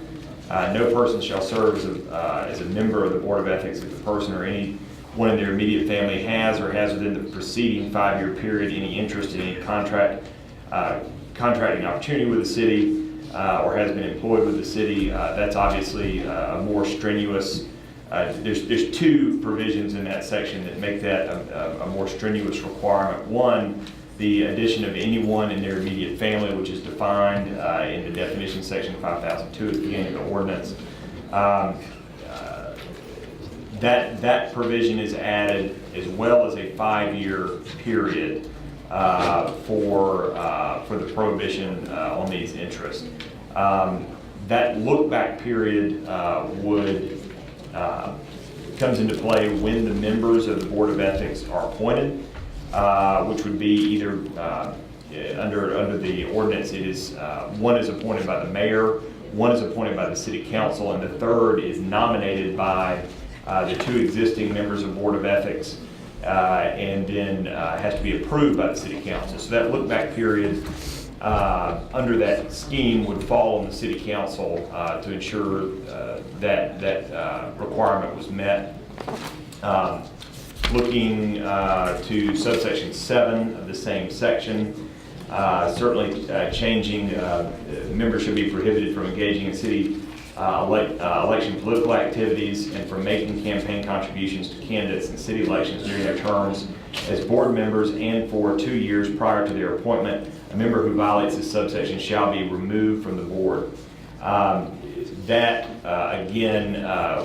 no person shall serve as a member of the Board of Ethics if the person or anyone in their immediate family has or has within the preceding 5-year period any interest in any contracting opportunity with the city or has been employed with the city. That's obviously a more strenuous. There's 2 provisions in that section that make that a more strenuous requirement. One, the addition of anyone in their immediate family, which is defined in the definition section 5002 at the beginning of the ordinance. That provision is added as well as a 5-year period for the prohibition on these interests. That look-back period comes into play when the members of the Board of Ethics are appointed, which would be either under the ordinance. It is one is appointed by the mayor, one is appointed by the city council, and the third is nominated by the 2 existing members of Board of Ethics, and then has to be approved by the city council. So that look-back period under that scheme would fall on the city council to ensure that requirement was met. Looking to subsection 7 of the same section, certainly changing members should be prohibited from engaging in city election political activities and from making campaign contributions to candidates in city elections during their terms as board members and for 2 years prior to their appointment. A member who violates this subsection shall be removed from the board. That, again,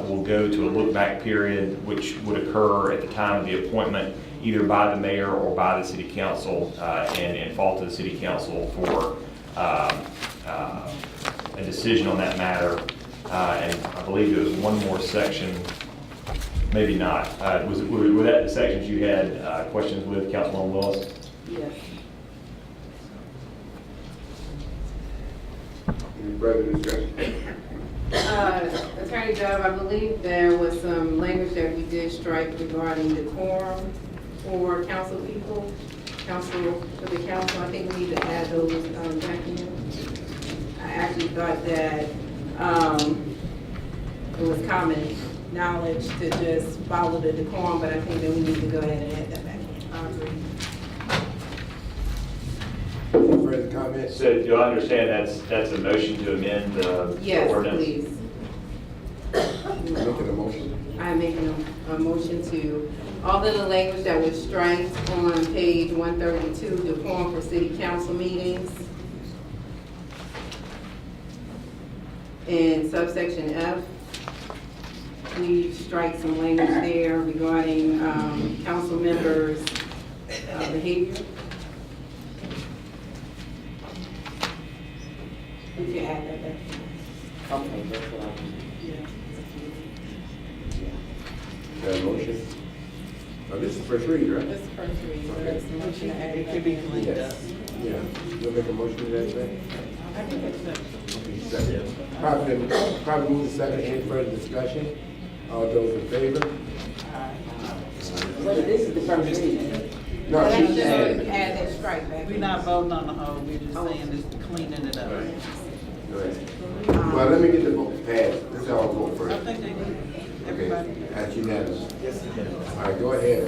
will go to a look-back period, which would occur at the time of the appointment, either by the mayor or by the city council, and fall to the city council for a decision on that matter. And I believe there was one more section, maybe not. Were that the sections you had questions with, Councilwoman Willis? Yes. Any further discussion? Attorney Dove, I believe there was some language that we did strike regarding decorum for council people, for the council. I think we need to add those back in. I actually thought that it was common knowledge to just follow the decorum, but I think that we need to go ahead and add that back in. I agree. Any further further comments? So do I understand that's a motion to amend the Yes, ordinance? please. Making a motion. I'm making a motion to, all of the language that was striked on page 132, the form for city council meetings. In subsection F, we strike some language there regarding council members' behavior. We can add that back. Okay, that's what I was. Got a motion? Oh, this is first read, right? That's the first read, so that's the motion to add. It could be cleaned up. Yes. Yeah. You'll make a motion to that effect? I think that's the. Okay, second. Probably move to second. Any further discussion? All those in favor? Well, this is the first reading. No, Well, she's that's just adding. add that strike back. We're not voting on the whole, we're just saying this, cleaning it up. Go ahead. Well, let me get the vote passed. Let's all vote first. I think they did. Okay, that's unanimous. Yes, all right, go ahead,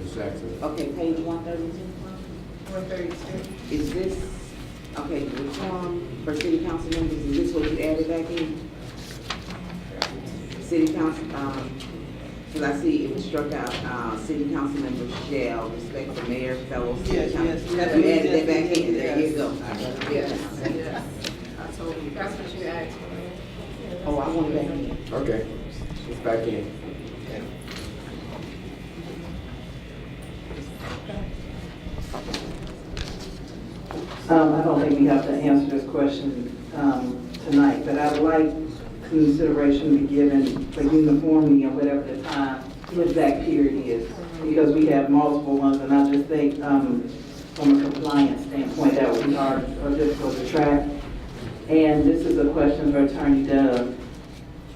Ms. Jackson. Okay, page 132. 132. Is this, okay, the form for city council members, is this what you added back in? City council, because I see it was struck out, city council members shall respect the mayor, fellow city Yes, council. yes, You yes, added yes, that back yes, in, there you yes. go. Yes, yes. I told you, that's what you asked for. Oh, I want it back in. Okay, it's back in. I don't think we have to answer this question tonight, but I'd like consideration to be given for uniformity or whatever the time, the exact period is, because we have multiple ones, and I just think from a compliance standpoint, that would be hard or difficult to track. And this is a question for Attorney Dove.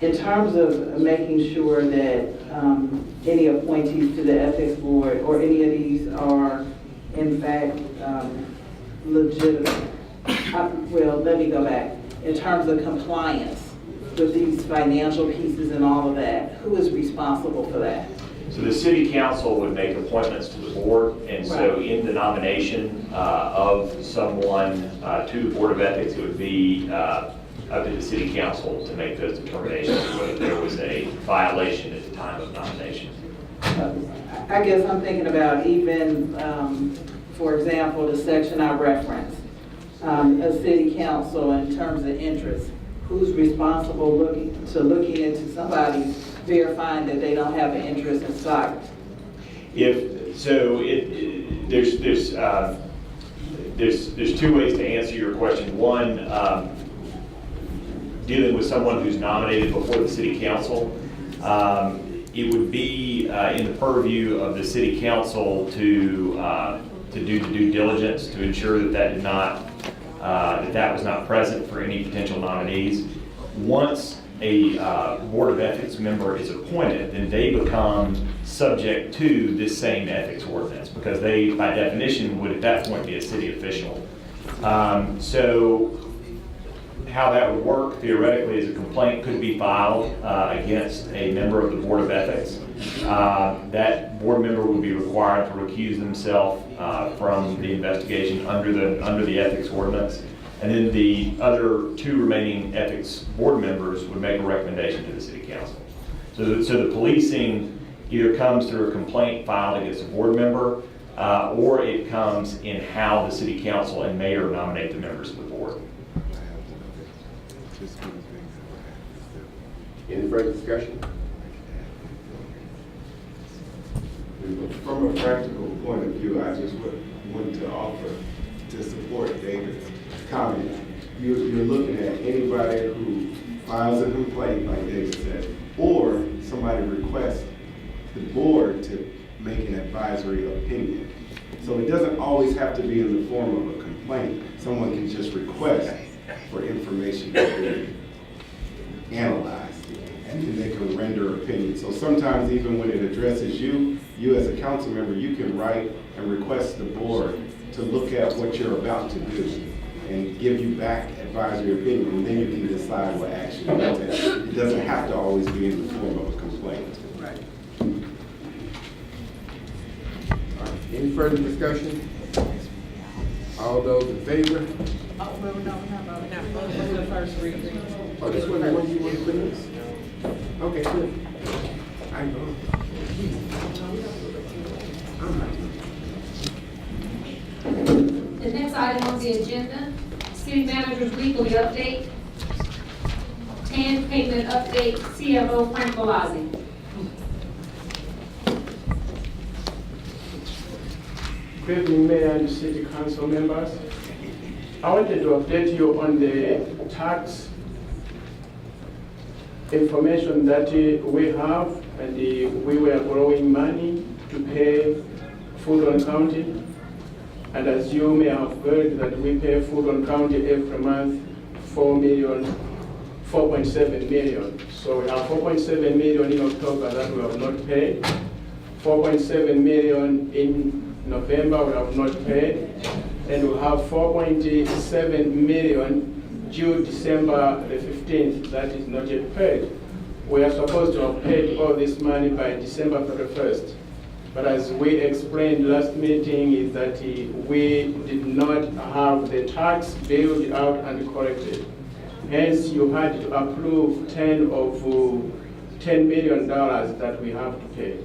In terms of making sure that any appointees to the ethics board or any of these are in fact legitimate, well, let me go back. In terms of compliance with these financial pieces and all of that, who is responsible for that? So the city council would make appointments to the board, and so in the nomination of someone to the Board of Ethics, it would be up to the city council to make those determinations whether there was a violation at the time of nomination. I guess I'm thinking about even, for example, the section I referenced, a city council in terms of interest. Who's responsible looking into somebody verifying that they don't have an interest in stock? There's two ways to answer your question. One, dealing with someone who's nominated before the city council, it would be in the purview of the city council to do the due diligence to ensure that that was not present for any potential nominees. Once a Board of Ethics member is appointed, then they become subject to this same ethics ordinance because they, by definition, would at that point be a city official. So how that would work theoretically is a complaint could be filed against a member of the Board of Ethics. That board member would be required to recuse themselves from the investigation under the ethics ordinance. And then the other two remaining ethics board members would make a recommendation to the city council. So the policing either comes through a complaint filed against a board member or it comes in how the city council and mayor nominate the members of the board. Any further discussion? From a practical point of view, I just wanted to offer to support David's comment. You're looking at anybody who files a complaint, like David said, or somebody requests the board to make an advisory opinion. So it doesn't always have to be in the form of a complaint. Someone can just request for information to be analyzed, and then they can render opinion. So sometimes even when it addresses you as a council member, you can write and request the board to look at what you're about to do and give you back advisory opinion, and then you can decide what action to take. It doesn't have to always be in the form of a complaint. Right. Any further discussion? All All those in favor? Oh, no, we're not voting. The first reading. Oh, this one, the one you want to put in? Okay, good. I know. The next item on the agenda, city manager's weekly update, TAN payment update, CFO Frank Velazzi. Good evening, Mayor and City Council members. I wanted to update you on the tax information that we have, and we were borrowing money to pay food on county. And as you may have heard, that we pay food on county every month, 4.7 million. So we have 4.7 million in October that we have not paid, 4.7 million in November we have not paid, and we have 4.7 million due December the 15th that is not yet paid. We are supposed to have paid all this money by December 31st. But as we explained last meeting, is that we did not have the tax billed out and corrected. Hence, you had to approve $10 million that we have to pay.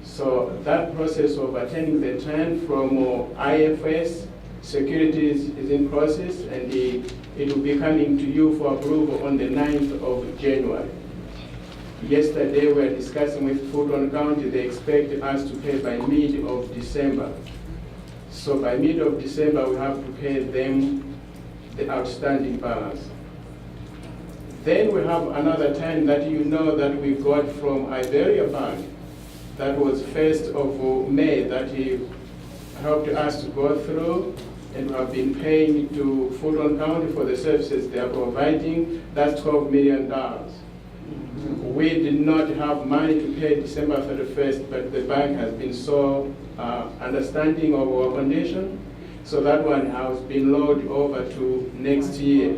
So that process of attending the 10 from IFS Securities is in process, and it will be coming to you for approval on the 9th of January. Yesterday we were discussing with Food on County, they expect us to pay by mid of December. So by mid of December we have to pay them the outstanding balance. Then we have another 10 that you know that we got from Iberia Bank. That was 1st of May that he helped us to go through, and we have been paying to Food on County for the services they are providing. That's $12 million. We did not have money to pay December 31st, but the bank has been so understanding of our condition, so that one has been loaded over to next year.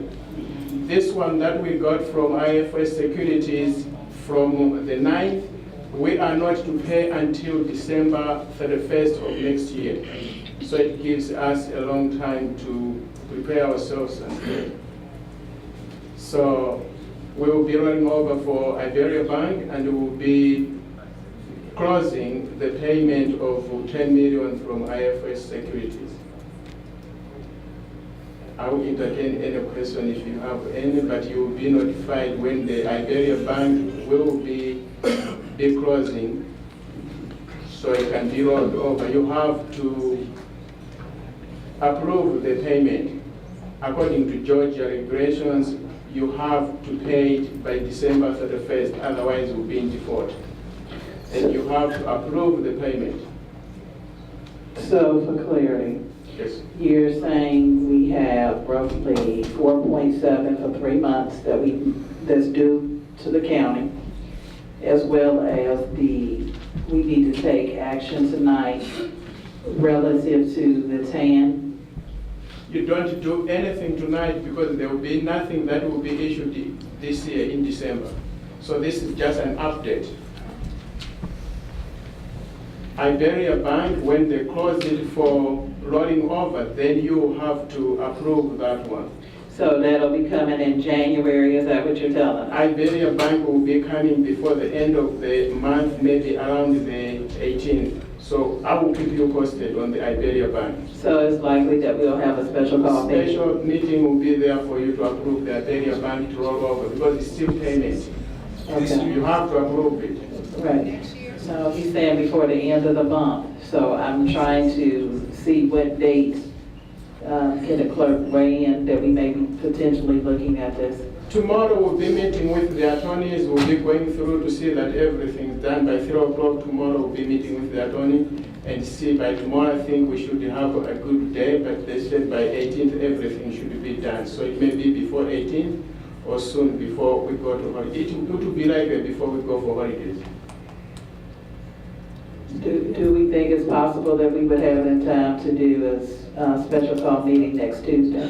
This one that we got from IFS Securities from the 9th, we are not to pay until December 31st of next year. So it gives us a long time to prepare ourselves and pay. So we will be running over for Iberia Bank, and we will be closing the payment of 10 million from IFS Securities. I will entertain any question if you have any, but you will be notified when the Iberia Bank will be closing, so it can be rolled over. You have to approve the payment. According to Georgia regulations, you have to pay it by December 31st, otherwise it will be in default. And you have to approve the payment. So for clarity, yes, you're saying we have roughly 4.7 for 3 months that's due to the county, as well as we need to take action tonight relative to the TAN. You don't do anything tonight because there will be nothing that will be issued this year in December. So this is just an update. Iberia Bank, when they close it for rolling over, then you have to approve that one. So that'll be coming in January, is that what you're telling us? Iberia Bank will be coming before the end of the month, maybe around the 18th. So I will keep you posted on the Iberia Bank. So it's likely that we'll have a special call meeting? Special meeting will be there for you to approve the Iberia Bank to roll over, because it's still payment. Okay. You have to approve it. Right. So he's saying before the end of the month. So I'm trying to see what date can the clerk weigh in that we may be potentially looking at this. Tomorrow we'll be meeting with the attorneys. We'll be going through to see that everything's done by 3 o'clock. Tomorrow we'll be meeting with the attorney and see by tomorrow. I think we should have a good day, but they said by 18th everything should be done. So it may be before 18th or soon before we go to holiday. It will be like that before we go for holidays. Do we think it's possible that we would have in time to do a special call meeting next Tuesday?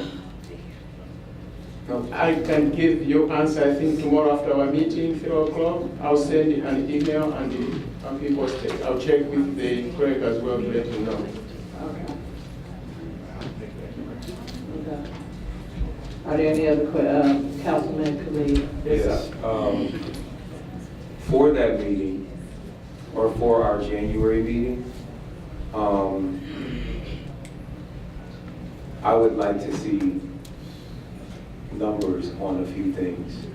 I can give you answer, I think tomorrow after our meeting, 3 o'clock. I'll send an email and I'll be posted. I'll check with the clerk as well to let you know. Are there any other, Councilman Khalid? Yes, for that meeting, or for our January meeting, I would like to see numbers on a few things.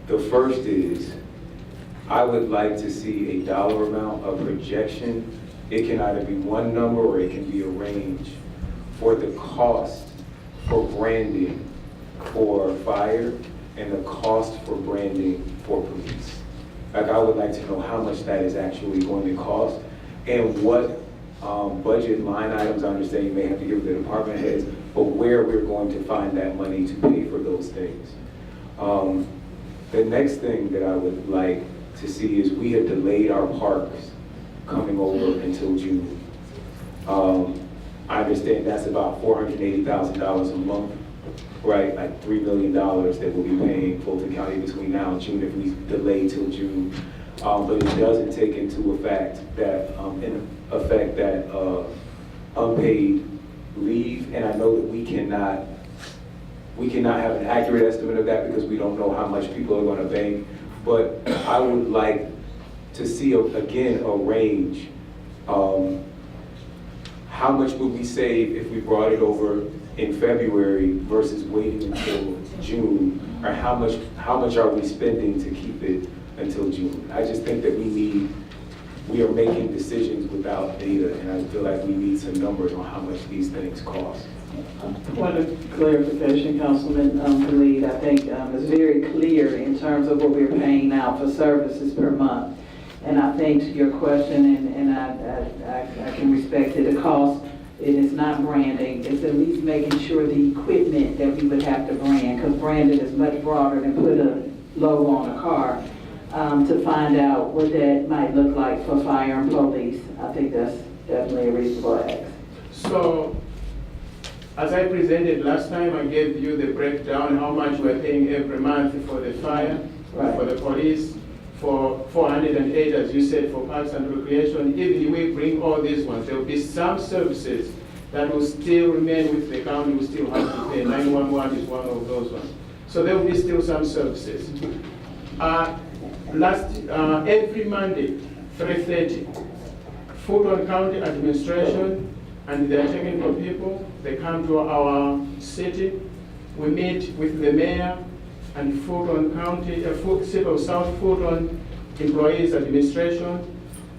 The first is, I would like to see a dollar amount, a projection. It can either be one number or it can be a range for the cost for branding for fire and the cost for branding for police. Like, I would like to know how much that is actually going to cost and what budget line items. I understand you may have to give the department heads, but where we're going to find that money to pay for those things. The next thing that I would like to see is we have delayed our parks coming over until June. I understand that's about $480,000 a month, right? Like $3 million that we'll be paying Fulton County between now and June if we delay till June. But it doesn't take into effect that unpaid leave, and I know that we cannot have an accurate estimate of that because we don't know how much people are going to bank. But I would like to see again a range. How much would we save if we brought it over in February versus waiting until June, or how much are we spending to keep it until June? I just think that we are making decisions without data, and I feel like we need some numbers on how much these things cost. Point of clarification, Councilman Khalid, I think it's very clear in terms of what we're paying out for services per month. And I think to your question, and I can respect it, the cost, it is not branding, it's at least making sure the equipment that we would have to brand, because branding is much broader than put a logo on a car, to find out what that might look like for fire and police. I think that's definitely a reasonable ask. So, as I presented last time, I gave you the breakdown, how much we're paying every month for the fire, for the police, for 408, as you said, for parks and recreation. Even if we bring all these ones, there will be some services that will still remain with the county, will still have to pay. 911 is one of those ones. So there will be still some services. Every Monday, 3:30, Fulton County Administration and their technical people, they come to our city. We meet with the mayor and Fulton County, City of South Fulton Employees Administration.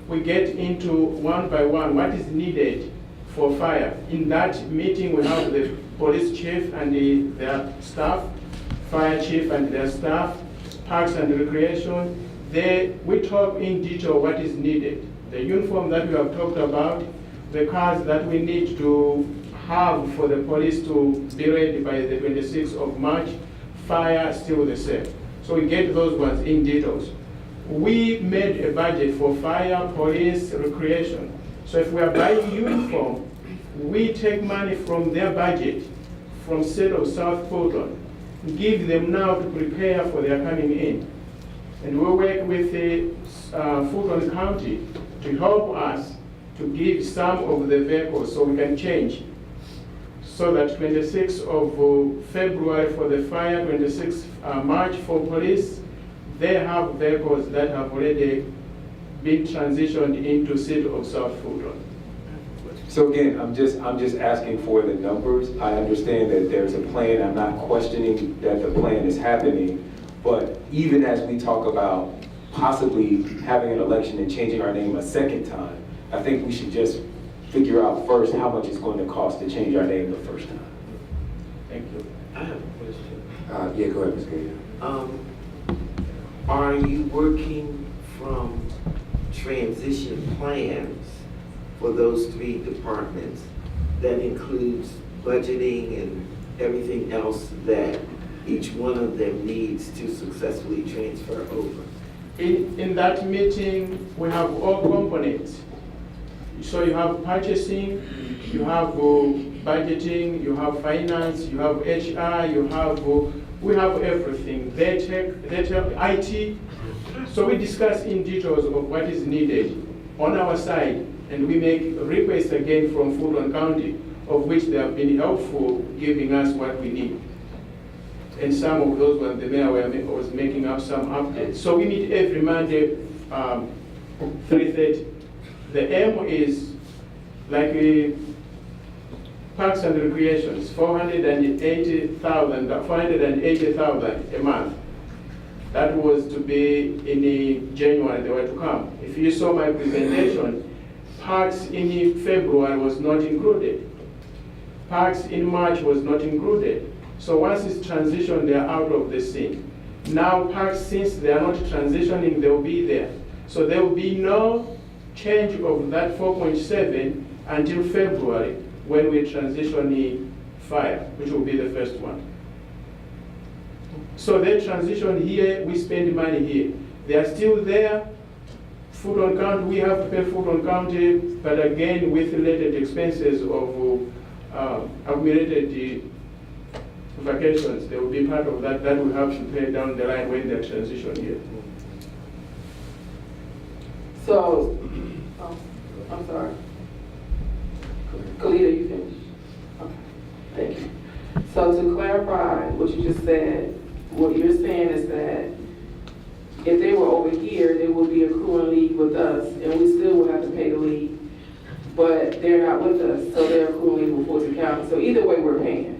We get into one by one what is needed for fire. In that meeting, we have the police chief and their staff, fire chief and their staff, parks and recreation. We talk in detail what is needed. The uniform that we have talked about, the cars that we need to have for the police to be ready by the 26th of March, fire still the same. So we get those ones in details. We made a budget for fire, police, recreation. So if we are buying uniform, we take money from their budget, from City of South Fulton, give them now to prepare for their coming in. And we work with the Fulton County to help us to give some of the vehicles so we can change. So that 26th of February for the fire, 26th March for police, they have vehicles that have already been transitioned into City of South Fulton. So again, I'm just asking for the numbers. I understand that there's a plan. I'm not questioning that the plan is happening. But even as we talk about possibly having an election and changing our name a second time, I think we should just figure out first how much it's going to cost to change our name the first time. Thank you. I have a question. Yeah, go ahead, Ms. Gator. Are you working from transition plans for those three departments that includes budgeting and everything else that each one of them needs to successfully transfer over? In that meeting, we have all components. So you have purchasing, you have budgeting, you have finance, you have HR, we have everything. They take IT. So we discuss in details of what is needed on our side, and we make requests again from Fulton County of which they have been helpful, giving us what we need. And some of those ones, the mayor was making up some updates. So we meet every Monday, 3:30. The aim is like Parks and Recreations, 480,000 a month. That was to be in January, they were to come. If you saw my presentation, Parks in February was not included. Parks in March was not included. So once it's transitioned, they're out of the scene. Now Parks, since they are not transitioning, they'll be there. So there will be no change of that 4.7 until February, when we transition in fire, which will be the first one. So they transition here, we spend money here. They are still there. Food on county, we have to pay food on county, but again, with related expenses of accumulated vacations, there will be part of that that we have to pay down the line when they transition here. So, I'm sorry. Kalita, you finished? Okay, thank you. So to clarify what you just said, what you're saying is that if they were over here, they would be accruing leave with us, and we still would have to pay the leave. But they're not with us, so they're accruing leave with Fulton County. So either way, we're paying.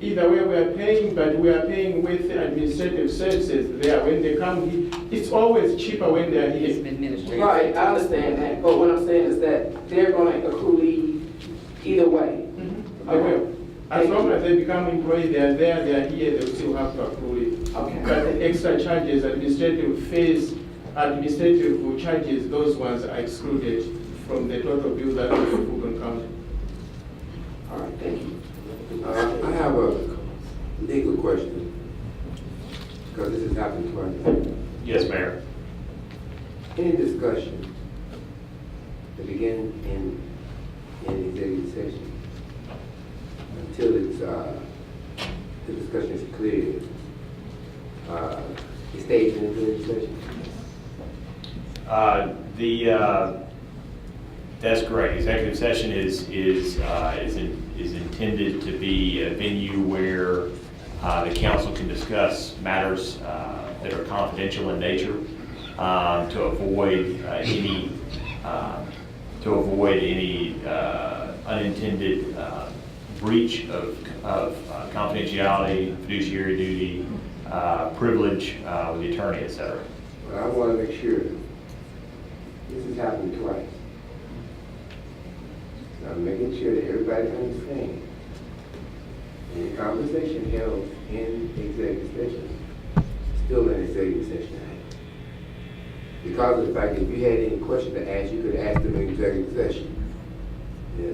Either way, we are paying, but we are paying with administrative services there. When they come here, it's always cheaper when they're here. Right, I understand that, but what I'm saying is that they're gonna accrue leave either way. They will. As long as they become employees, they are there, they are here, they will still have to accrue leave. Okay. But the extra charges, administrative fees, administrative charges, those ones are excluded from the total bill that we Fulton County. All right, thank you. I have a legal question, because this has happened twice. Yes, Mayor. Any discussion to begin in executive session until it's, the discussion is clear, it stays in executive session? That's correct. Executive session is intended to be a venue where the council can discuss matters that are confidential in nature to avoid any unintended breach of confidentiality, fiduciary duty, privilege with the attorney, etc. But I want to make sure this has happened twice. I'm making sure that everybody understands. The conversation held in executive session, still in executive session. Because of the fact that if you had any question to ask, you could ask them in executive session.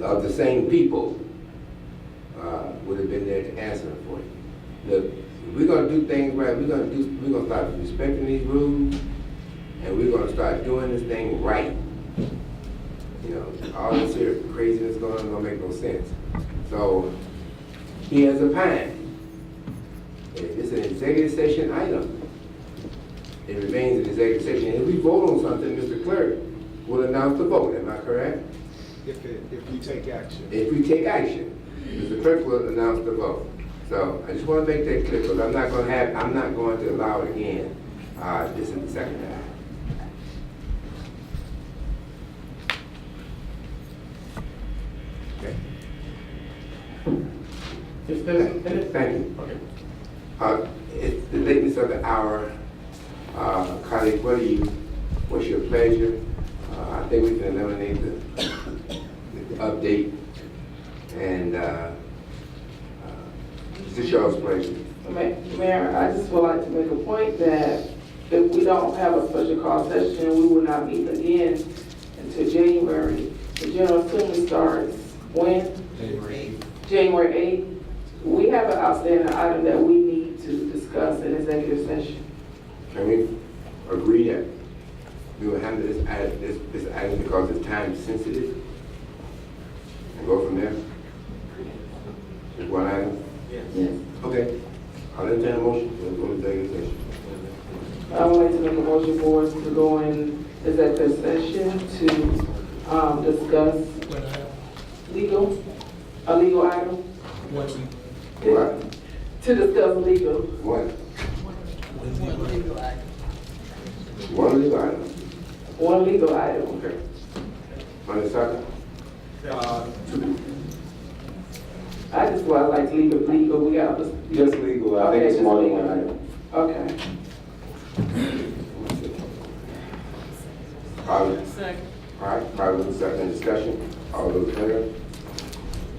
Of the same people would have been there to answer them for you. Look, if we're gonna do things right, we're gonna start respecting these rules, and we're gonna start doing this thing right. You know, all this here craziness going on don't make no sense. So, here's a pine. It's an executive session item. It remains an executive session. If we vote on something, Mr. Clerk will announce the vote. Am I correct? If we take action. If we take action, Mr. Clerk will announce the vote. So I just want to make that clear, because I'm not going to allow it again. This is the second time. If there's any, thank you. It's the lateness of the hour. Colleague, what's your pleasure? I think we can eliminate the update, and it's the show's pleasure. Mayor, I just would like to make a point that if we don't have a special call session, we will not meet again until January. The general assembly starts when? January 8th. We have an outstanding item that we need to discuss in executive session. Can we agree that we will handle this item because it's time sensitive and go from there? Just one item? Yes. Okay. I'll entertain a motion. We'll go to executive session. I would like to make a motion for us to go in executive session to discuss legal. A legal item? What? To discuss legal. What? One legal item. One legal item. Okay. On the second? I just want like legal, we got this. Just legal, I think it's more than one item. Okay. Second. All right, probably second discussion. All those in favor?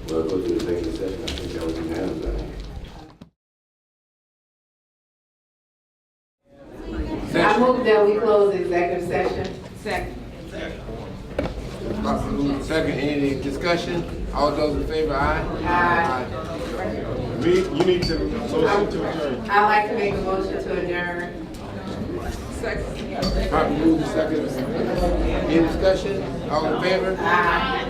We'll go to the executive session. I think that was unanimous, I think. I move that we close the executive session. Second. Second, any discussion? All those in favor, aye? Aye. You need to motion to adjourn. I'd like to make a motion to adjourn. Properly moved and second. Any discussion? All in favor? Aye.